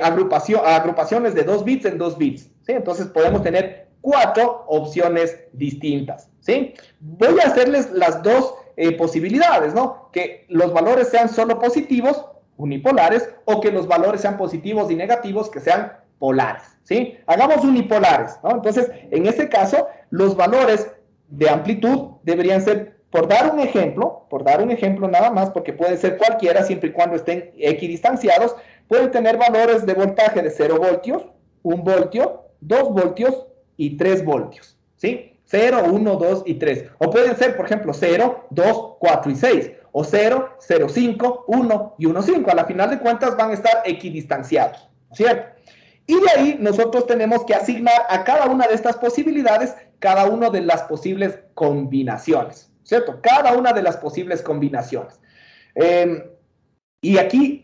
agrupaciones de 2 bits en 2 bits, ¿sí? Entonces podemos tener 4 opciones distintas, ¿sí? Voy a hacerles las dos posibilidades, ¿no? Que los valores sean solo positivos, unipolares, o que los valores sean positivos y negativos, que sean polares, ¿sí? Hagamos unipolares, ¿no? Entonces, en este caso, los valores de amplitud deberían ser, por dar un ejemplo nada más, porque puede ser cualquiera siempre y cuando estén equidistanciados, pueden tener valores de voltaje de 0 voltios, 1 voltio, 2 voltios y 3 voltios, ¿sí? 0, 1, 2 y 3. O pueden ser, por ejemplo, 0, 2, 4 y 6. O 0, 0, 5, 1 y 1, 5. A la final de cuentas van a estar equidistanciados, ¿cierto? Y de ahí nosotros tenemos que asignar a cada una de estas posibilidades cada una de las posibles combinaciones, ¿cierto? Cada una de las posibles combinaciones. Y aquí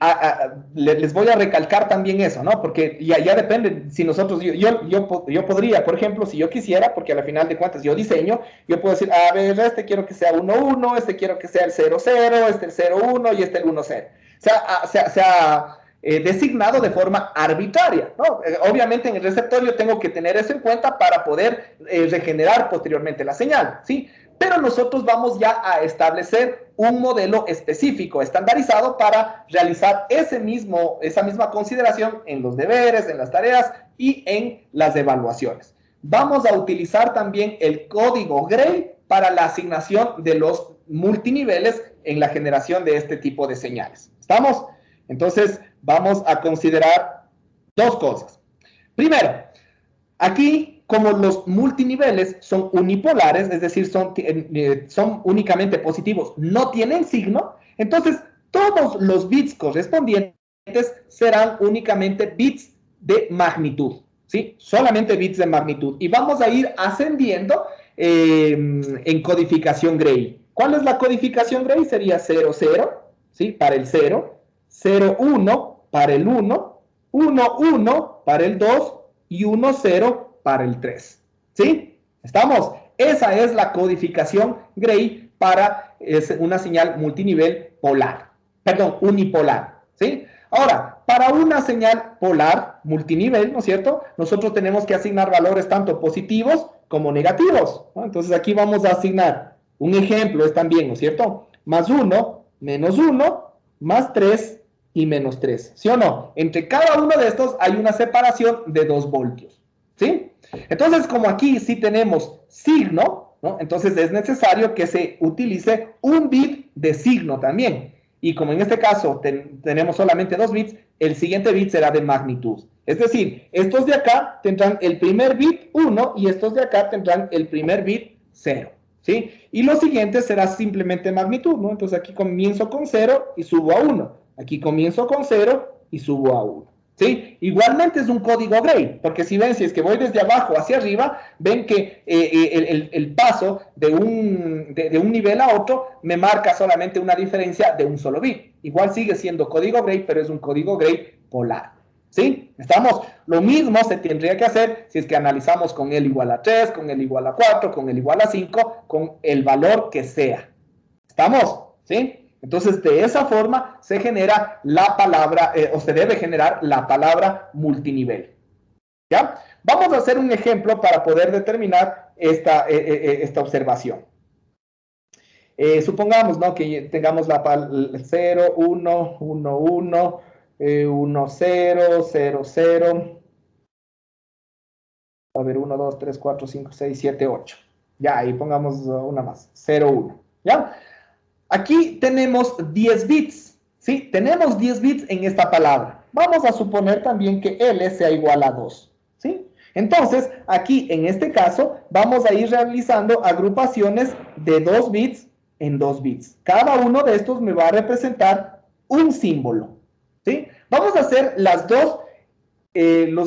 les voy a recalcar también eso, ¿no? Porque ya depende, si nosotros, yo podría, por ejemplo, si yo quisiera, porque a la final de cuentas yo diseño, yo puedo decir, a ver, este quiero que sea 1, 1, este quiero que sea el 0, 0, este el 0, 1 y este el 1, 0. Se ha designado de forma arbitraria, ¿no? Obviamente en el receptor yo tengo que tener eso en cuenta para poder regenerar posteriormente la señal, ¿sí? Pero nosotros vamos ya a establecer un modelo específico, estandarizado, para realizar esa misma consideración en los deberes, en las tareas y en las evaluaciones. Vamos a utilizar también el código Gray para la asignación de los multiniveles en la generación de este tipo de señales. ¿Estamos? Entonces, vamos a considerar dos cosas. Primero, aquí, como los multiniveles son unipolares, es decir, son únicamente positivos, no tienen signo, entonces todos los bits correspondientes serán únicamente bits de magnitud, ¿sí? Solamente bits de magnitud. Y vamos a ir ascendiendo en codificación Gray. ¿Cuál es la codificación Gray? Sería 0, 0, ¿sí? Para el 0, 0, 1 para el 1, 1, 1 para el 2 y 1, 0 para el 3, ¿sí? ¿Estamos? Esa es la codificación Gray para una señal multinivel polar, perdón, unipolar, ¿sí? Ahora, para una señal polar multinivel, ¿no es cierto?, nosotros tenemos que asignar valores tanto positivos como negativos, ¿no? Entonces aquí vamos a asignar, un ejemplo es también, ¿no es cierto?, más 1, menos 1, más 3 y menos 3, ¿sí o no? Entre cada uno de estos hay una separación de 2 voltios, ¿sí? Entonces, como aquí sí tenemos signo, ¿no? Entonces es necesario que se utilice un bit de signo también. Y como en este caso tenemos solamente 2 bits, el siguiente bit será de magnitud. Es decir, estos de acá tendrán el primer bit 1 y estos de acá tendrán el primer bit 0, ¿sí? Y lo siguiente será simplemente magnitud, ¿no? Entonces aquí comienzo con 0 y subo a 1. Aquí comienzo con 0 y subo a 1, ¿sí? Igualmente es un código gray, porque si ven, si es que voy desde abajo hacia arriba, ven que el paso de un nivel a otro me marca solamente una diferencia de un solo bit. Igual sigue siendo código gray, pero es un código gray polar, ¿sí? ¿Estamos? Lo mismo se tendría que hacer si es que analizamos con L igual a 3, con L igual a 4, con L igual a 5, con el valor que sea. ¿Estamos? ¿Sí? Entonces, de esa forma se genera la palabra, o se debe generar la palabra multinivel. ¿Ya? Vamos a hacer un ejemplo para poder determinar esta observación. Supongamos, ¿no?, que tengamos la 0, 1, 1, 1, 1, 0, 0, 0. A ver, 1, 2, 3, 4, 5, 6, 7, 8. Ya, ahí pongamos una más. 0, 1. ¿Ya? Aquí tenemos 10 bits, ¿sí? Tenemos 10 bits en esta palabra. Vamos a suponer también que L sea igual a 2, ¿sí? Entonces, aquí, en este caso, vamos a ir realizando agrupaciones de 2 bits en 2 bits. Cada uno de estos me va a representar un símbolo, ¿sí? Vamos a hacer los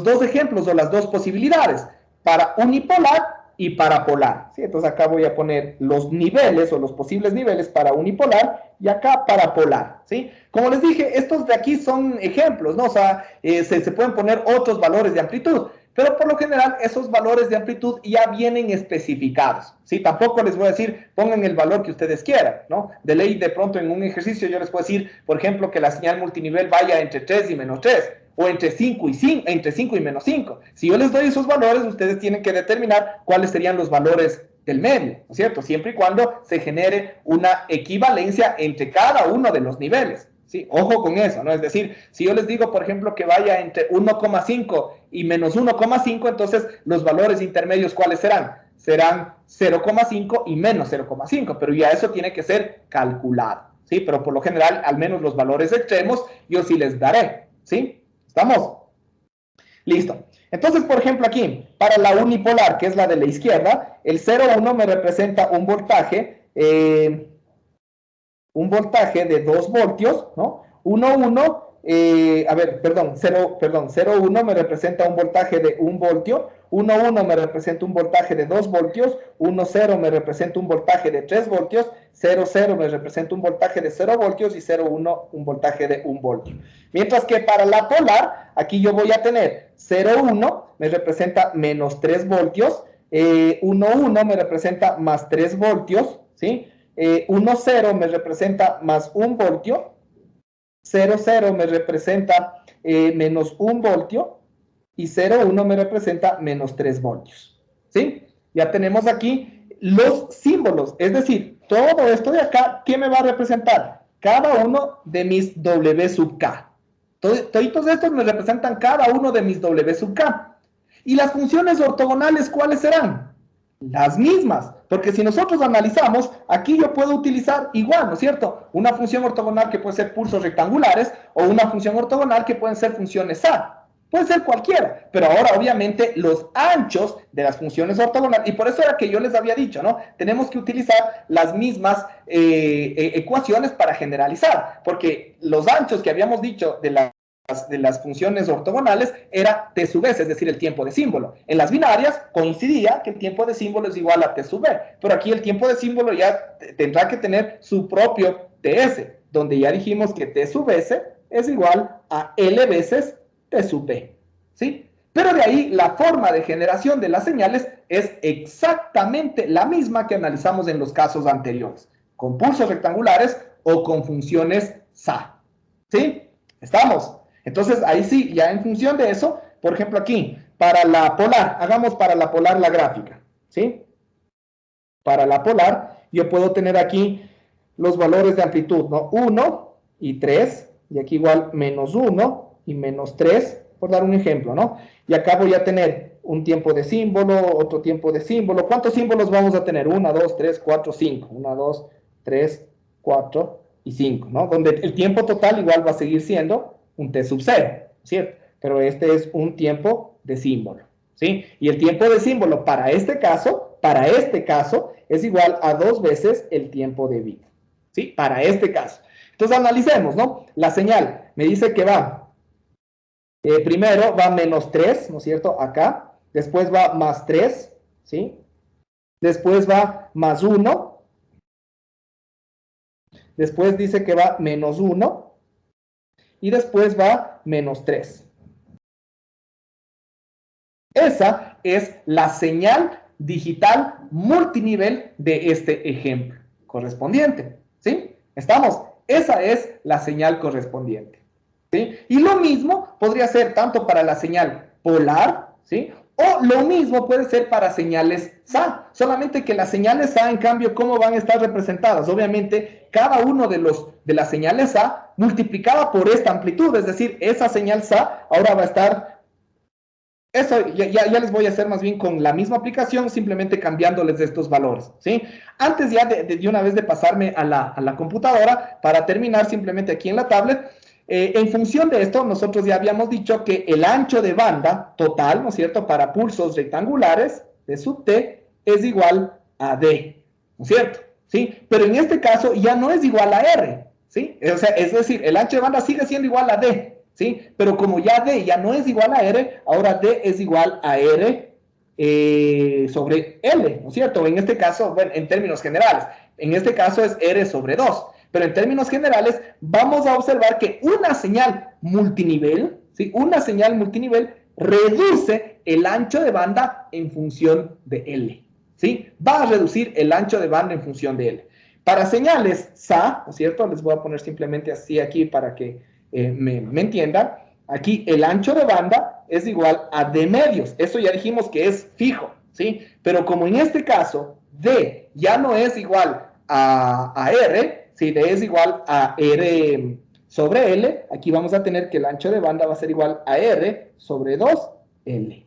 dos ejemplos o las dos posibilidades, para unipolar y para polar, ¿sí? Entonces acá voy a poner los niveles o los posibles niveles para unipolar y acá para polar, ¿sí? Como les dije, estos de aquí son ejemplos, ¿no? O sea, se pueden poner otros valores de amplitud, pero por lo general esos valores de amplitud ya vienen especificados, ¿sí? Tampoco les voy a decir, pongan el valor que ustedes quieran, ¿no? De ley, de pronto en un ejercicio yo les puedo decir, por ejemplo, que la señal multinivel vaya entre 3 y menos 3, o entre 5 y menos 5. Si yo les doy esos valores, ustedes tienen que determinar cuáles serían los valores del medio, ¿no es cierto? Siempre y cuando se genere una equivalencia entre cada uno de los niveles, ¿sí? Ojo con eso, ¿no? Es decir, si yo les digo, por ejemplo, que vaya entre 1,5 y menos 1,5, entonces los valores intermedios, ¿cuáles serán? Serán 0,5 y menos 0,5, pero ya eso tiene que ser calculado, ¿sí? Pero por lo general, al menos los valores extremos, yo sí les daré, ¿sí? ¿Estamos? Listo. Entonces, por ejemplo, aquí, para la unipolar, que es la de la izquierda, el 0,1 me representa un voltaje de 2 voltios, ¿no? 0,1 me representa un voltaje de 1 voltio, 1,1 me representa un voltaje de 2 voltios, 1,0 me representa un voltaje de 3 voltios, 0,0 me representa un voltaje de 0 voltios y 0,1 un voltaje de 1 voltio. Mientras que para la polar, aquí yo voy a tener 0,1 me representa menos 3 voltios, 1,1 me representa más 3 voltios, ¿sí? 1,0 me representa más 1 voltio, 0,0 me representa menos 1 voltio y 0,1 me representa menos 3 voltios, ¿sí? Ya tenemos aquí los símbolos, es decir, todo esto de acá, ¿qué me va a representar? Cada uno de mis W sub K. Todos estos me representan cada uno de mis W sub K. ¿Y las funciones ortogonales cuáles serán? Las mismas, porque si nosotros analizamos, aquí yo puedo utilizar igual, ¿no es cierto? Una función ortogonal que puede ser pulsos rectangulares o una función ortogonal que pueden ser funciones A. Puede ser cualquiera, pero ahora obviamente los anchos de las funciones ortogonales, y por eso era que yo les había dicho, ¿no? Tenemos que utilizar las mismas ecuaciones para generalizar, porque los anchos que habíamos dicho de las funciones ortogonales era T sub S, es decir, el tiempo de símbolo. En las binarias coincidía que el tiempo de símbolo es igual a T sub B, pero aquí el tiempo de símbolo ya tendrá que tener su propio TS, donde ya dijimos que T sub S es igual a L veces T sub B, ¿sí? Pero de ahí la forma de generación de las señales es exactamente la misma que analizamos en los casos anteriores, con pulsos rectangulares o con funciones SA, ¿sí? ¿Estamos? Entonces, ahí sí, ya en función de eso, por ejemplo aquí, para la polar, hagamos para la polar la gráfica, ¿sí? Para la polar, yo puedo tener aquí los valores de amplitud, ¿no? 1 y 3, y aquí igual menos 1 y menos 3, por dar un ejemplo, ¿no? Y acá voy a tener un tiempo de símbolo, otro tiempo de símbolo. ¿Cuántos símbolos vamos a tener? 1, 2, 3, 4, 5. 1, 2, 3, 4 y 5, ¿no? Donde el tiempo total igual va a seguir siendo un T sub 0, ¿cierto? Pero este es un tiempo de símbolo, ¿sí? Y el tiempo de símbolo para este caso, es igual a 2 veces el tiempo de bit, ¿sí? Para este caso. Entonces analicemos, ¿no? La señal me dice que va Primero va menos 3, ¿no es cierto? Acá. Después va más 3, ¿sí? Después va más 1. Después dice que va menos 1. Y después va menos 3. Esa es la señal digital multinivel de este ejemplo correspondiente, ¿sí? ¿Estamos? Esa es la señal correspondiente, ¿sí? Y lo mismo podría ser tanto para la señal polar, ¿sí? O lo mismo puede ser para señales SA, solamente que las señales SA, en cambio, ¿cómo van a estar representadas? Obviamente, cada uno de las señales SA multiplicada por esta amplitud, es decir, esa señal SA ahora va a estar... Eso ya les voy a hacer más bien con la misma aplicación, simplemente cambiándoles estos valores, ¿sí? Antes ya de una vez de pasarme a la computadora, para terminar simplemente aquí en la tablet, en función de esto, nosotros ya habíamos dicho que el ancho de banda total, ¿no es cierto?, para pulsos rectangulares de sub t es igual a d, ¿no es cierto? ¿Sí? Pero en este caso ya no es igual a r, ¿sí? O sea, es decir, el ancho de banda sigue siendo igual a d, ¿sí? Pero como ya D ya no es igual a R, ahora D es igual a R sobre L, ¿no es cierto? En este caso, bueno, en términos generales, en este caso es R sobre 2, pero en términos generales vamos a observar que una señal multinivel, ¿sí? Una señal multinivel reduce el ancho de banda en función de L, ¿sí? Va a reducir el ancho de banda en función de L. Para señales SA, ¿no es cierto? Les voy a poner simplemente así aquí para que me entiendan. Aquí el ancho de banda es igual a D medios. Eso ya dijimos que es fijo, ¿sí? Pero como en este caso D ya no es igual a R, ¿sí? D es igual a R sobre L, aquí vamos a tener que el ancho de banda va a ser igual a R sobre 2L,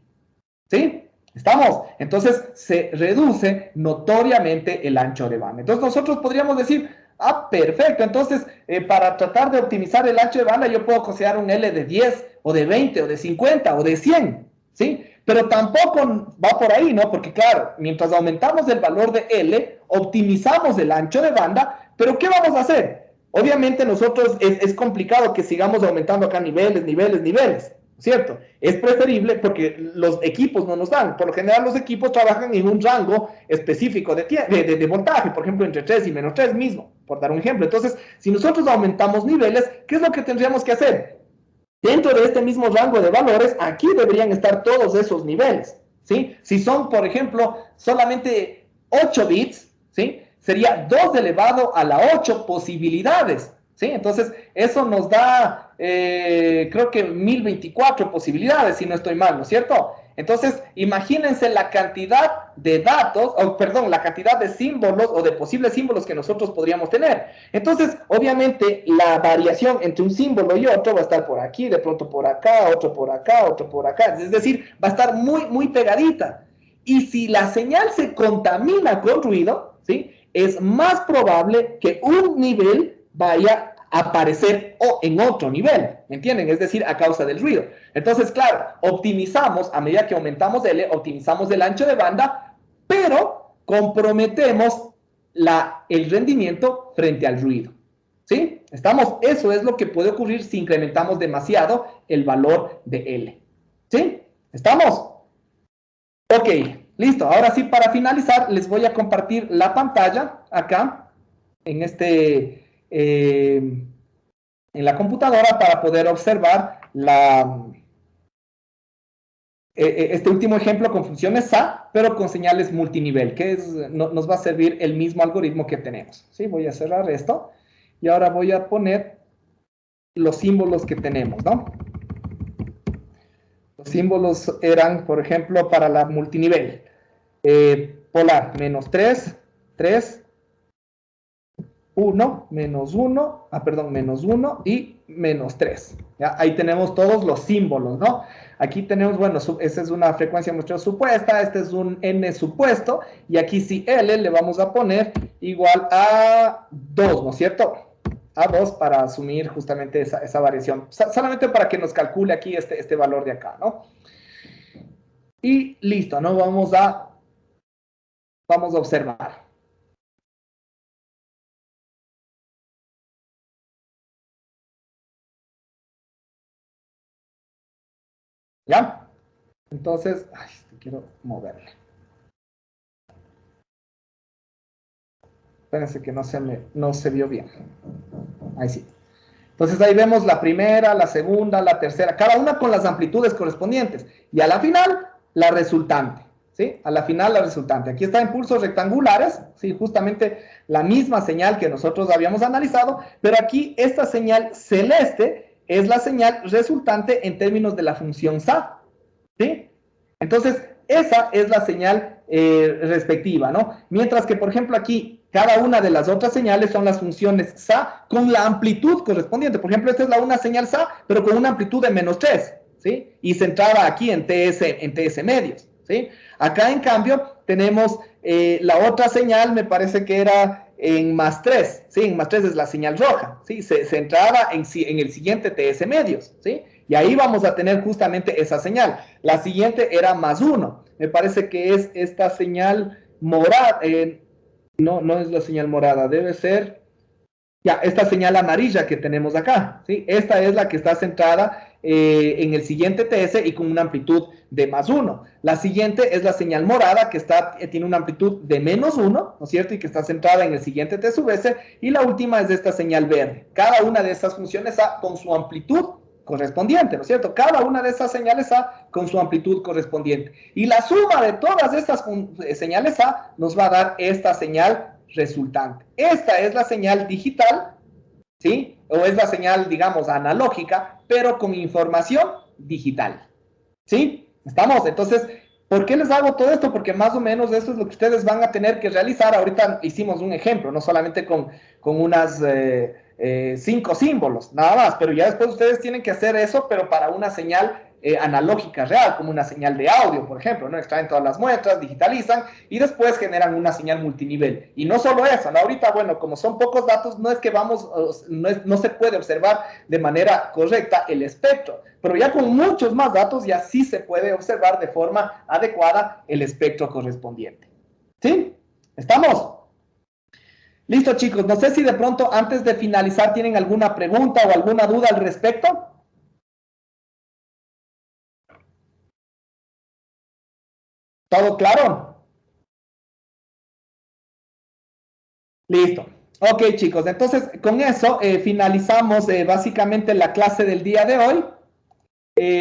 ¿sí? ¿Estamos? Entonces se reduce notoriamente el ancho de banda. Entonces nosotros podríamos decir, ah, perfecto, entonces para tratar de optimizar el ancho de banda yo puedo considerar un L de 10 o de 20 o de 50 o de 100, ¿sí? Pero tampoco va por ahí, ¿no? Porque claro, mientras aumentamos el valor de L, optimizamos el ancho de banda, pero ¿qué vamos a hacer? Obviamente nosotros es complicado que sigamos aumentando acá niveles, ¿cierto? Es preferible porque los equipos no nos dan. Por lo general los equipos trabajan en un rango específico de voltaje, por ejemplo, entre 3 y menos 3 mismo, por dar un ejemplo. Entonces, si nosotros aumentamos niveles, ¿qué es lo que tendríamos que hacer? Dentro de este mismo rango de valores, aquí deberían estar todos esos niveles, ¿sí? Si son, por ejemplo, solamente 8 bits, ¿sí? Sería 2 elevado a la 8 posibilidades, ¿sí? Entonces, eso nos da, creo que 1024 posibilidades, si no estoy mal, ¿no es cierto? Entonces, imagínense la cantidad de datos, o perdón, la cantidad de símbolos o de posibles símbolos que nosotros podríamos tener. Entonces, obviamente, la variación entre un símbolo y otro va a estar por aquí, de pronto por acá, otro por acá, otro por acá. Es decir, va a estar muy, muy pegadita. Y si la señal se contamina con ruido, ¿sí? Es más probable que un nivel vaya a aparecer en otro nivel, ¿me entienden? Es decir, a causa del ruido. Entonces, claro, optimizamos, a medida que aumentamos L, optimizamos el ancho de banda, pero comprometemos el rendimiento frente al ruido, ¿sí? ¿Estamos? Eso es lo que puede ocurrir si incrementamos demasiado el valor de L, ¿sí? ¿Estamos? Ok, listo. Ahora sí, para finalizar, les voy a compartir la pantalla acá, en en la computadora, para poder observar este último ejemplo con funciones SA, pero con señales multinivel, que nos va a servir el mismo algoritmo que tenemos. ¿Sí? Voy a cerrar esto y ahora voy a poner los símbolos que tenemos, ¿no? Los símbolos eran, por ejemplo, para la multinivel. Polar, menos 3, 3, 1, menos 1, perdón, menos 1 y menos 3. ¿Ya? Ahí tenemos todos los símbolos, ¿no? Aquí tenemos, bueno, esa es una frecuencia muestra supuesta, este es un n supuesto, y aquí sí L le vamos a poner igual a 2, ¿no es cierto? A 2 para asumir justamente esa variación, solamente para que nos calcule aquí este valor de acá, ¿no? Y listo, ¿no? Vamos a observar. ¿Ya? Entonces, ay, quiero moverle. Espérense que no se vio bien. Ahí sí. Entonces ahí vemos la primera, la segunda, la tercera, cada una con las amplitudes correspondientes. Y a la final, la resultante. ¿Sí? A la final, la resultante. Aquí está impulsos rectangulares, ¿sí? Justamente la misma señal que nosotros habíamos analizado, pero aquí esta señal celeste es la señal resultante en términos de la función SA. ¿Sí? Entonces, esa es la señal respectiva, ¿no? Mientras que, por ejemplo, aquí, cada una de las otras señales son las funciones SA con la amplitud correspondiente. Por ejemplo, esta es una señal SA, pero con una amplitud de -3, ¿sí? Y centrada aquí en TS medios, ¿sí? Acá, en cambio, tenemos la otra señal, me parece que era en +3, ¿sí? En +3 es la señal roja, ¿sí? Centrada en el siguiente TS medios, ¿sí? Y ahí vamos a tener justamente esa señal. La siguiente era +1. Me parece que es esta señal morada. No es la señal morada, debe ser... Ya, esta señal amarilla que tenemos acá, ¿sí? Esta es la que está centrada en el siguiente TS y con una amplitud de +1. La siguiente es la señal morada que tiene una amplitud de -1, ¿no es cierto? Y que está centrada en el siguiente T sub S. Y la última es esta señal verde. Cada una de estas funciones A con su amplitud correspondiente, ¿no es cierto? Cada una de estas señales A con su amplitud correspondiente. Y la suma de todas estas señales A nos va a dar esta señal resultante. Esta es la señal digital, ¿sí? O es la señal, digamos, analógica, pero con información digital, ¿sí? ¿Estamos? Entonces, ¿por qué les hago todo esto? Porque más o menos esto es lo que ustedes van a tener que realizar. Ahorita hicimos un ejemplo, no solamente con unas 5 símbolos, nada más, pero ya después ustedes tienen que hacer eso, pero para una señal analógica real, como una señal de audio, por ejemplo, ¿no? Extraen todas las muestras, digitalizan y después generan una señal multinivel. Y no solo eso, ¿no? Ahorita, bueno, como son pocos datos, no es que no se puede observar de manera correcta el espectro, pero ya con muchos más datos ya sí se puede observar de forma adecuada el espectro correspondiente. ¿Sí? ¿Estamos? Listo, chicos. No sé si de pronto, antes de finalizar, tienen alguna pregunta o alguna duda al respecto. ¿Todo claro? Listo. Ok, chicos. Entonces, con eso finalizamos básicamente la clase del día de hoy.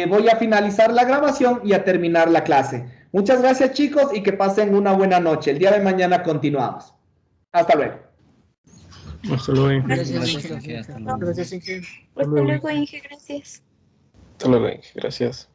Voy a finalizar la grabación y a terminar la clase. Muchas gracias, chicos, y que pasen una buena noche. El día de mañana continuamos. Hasta luego. Hasta luego. Gracias, Inge. Gracias, Inge. Hasta luego, Inge. Gracias. Hasta luego, Inge. Gracias.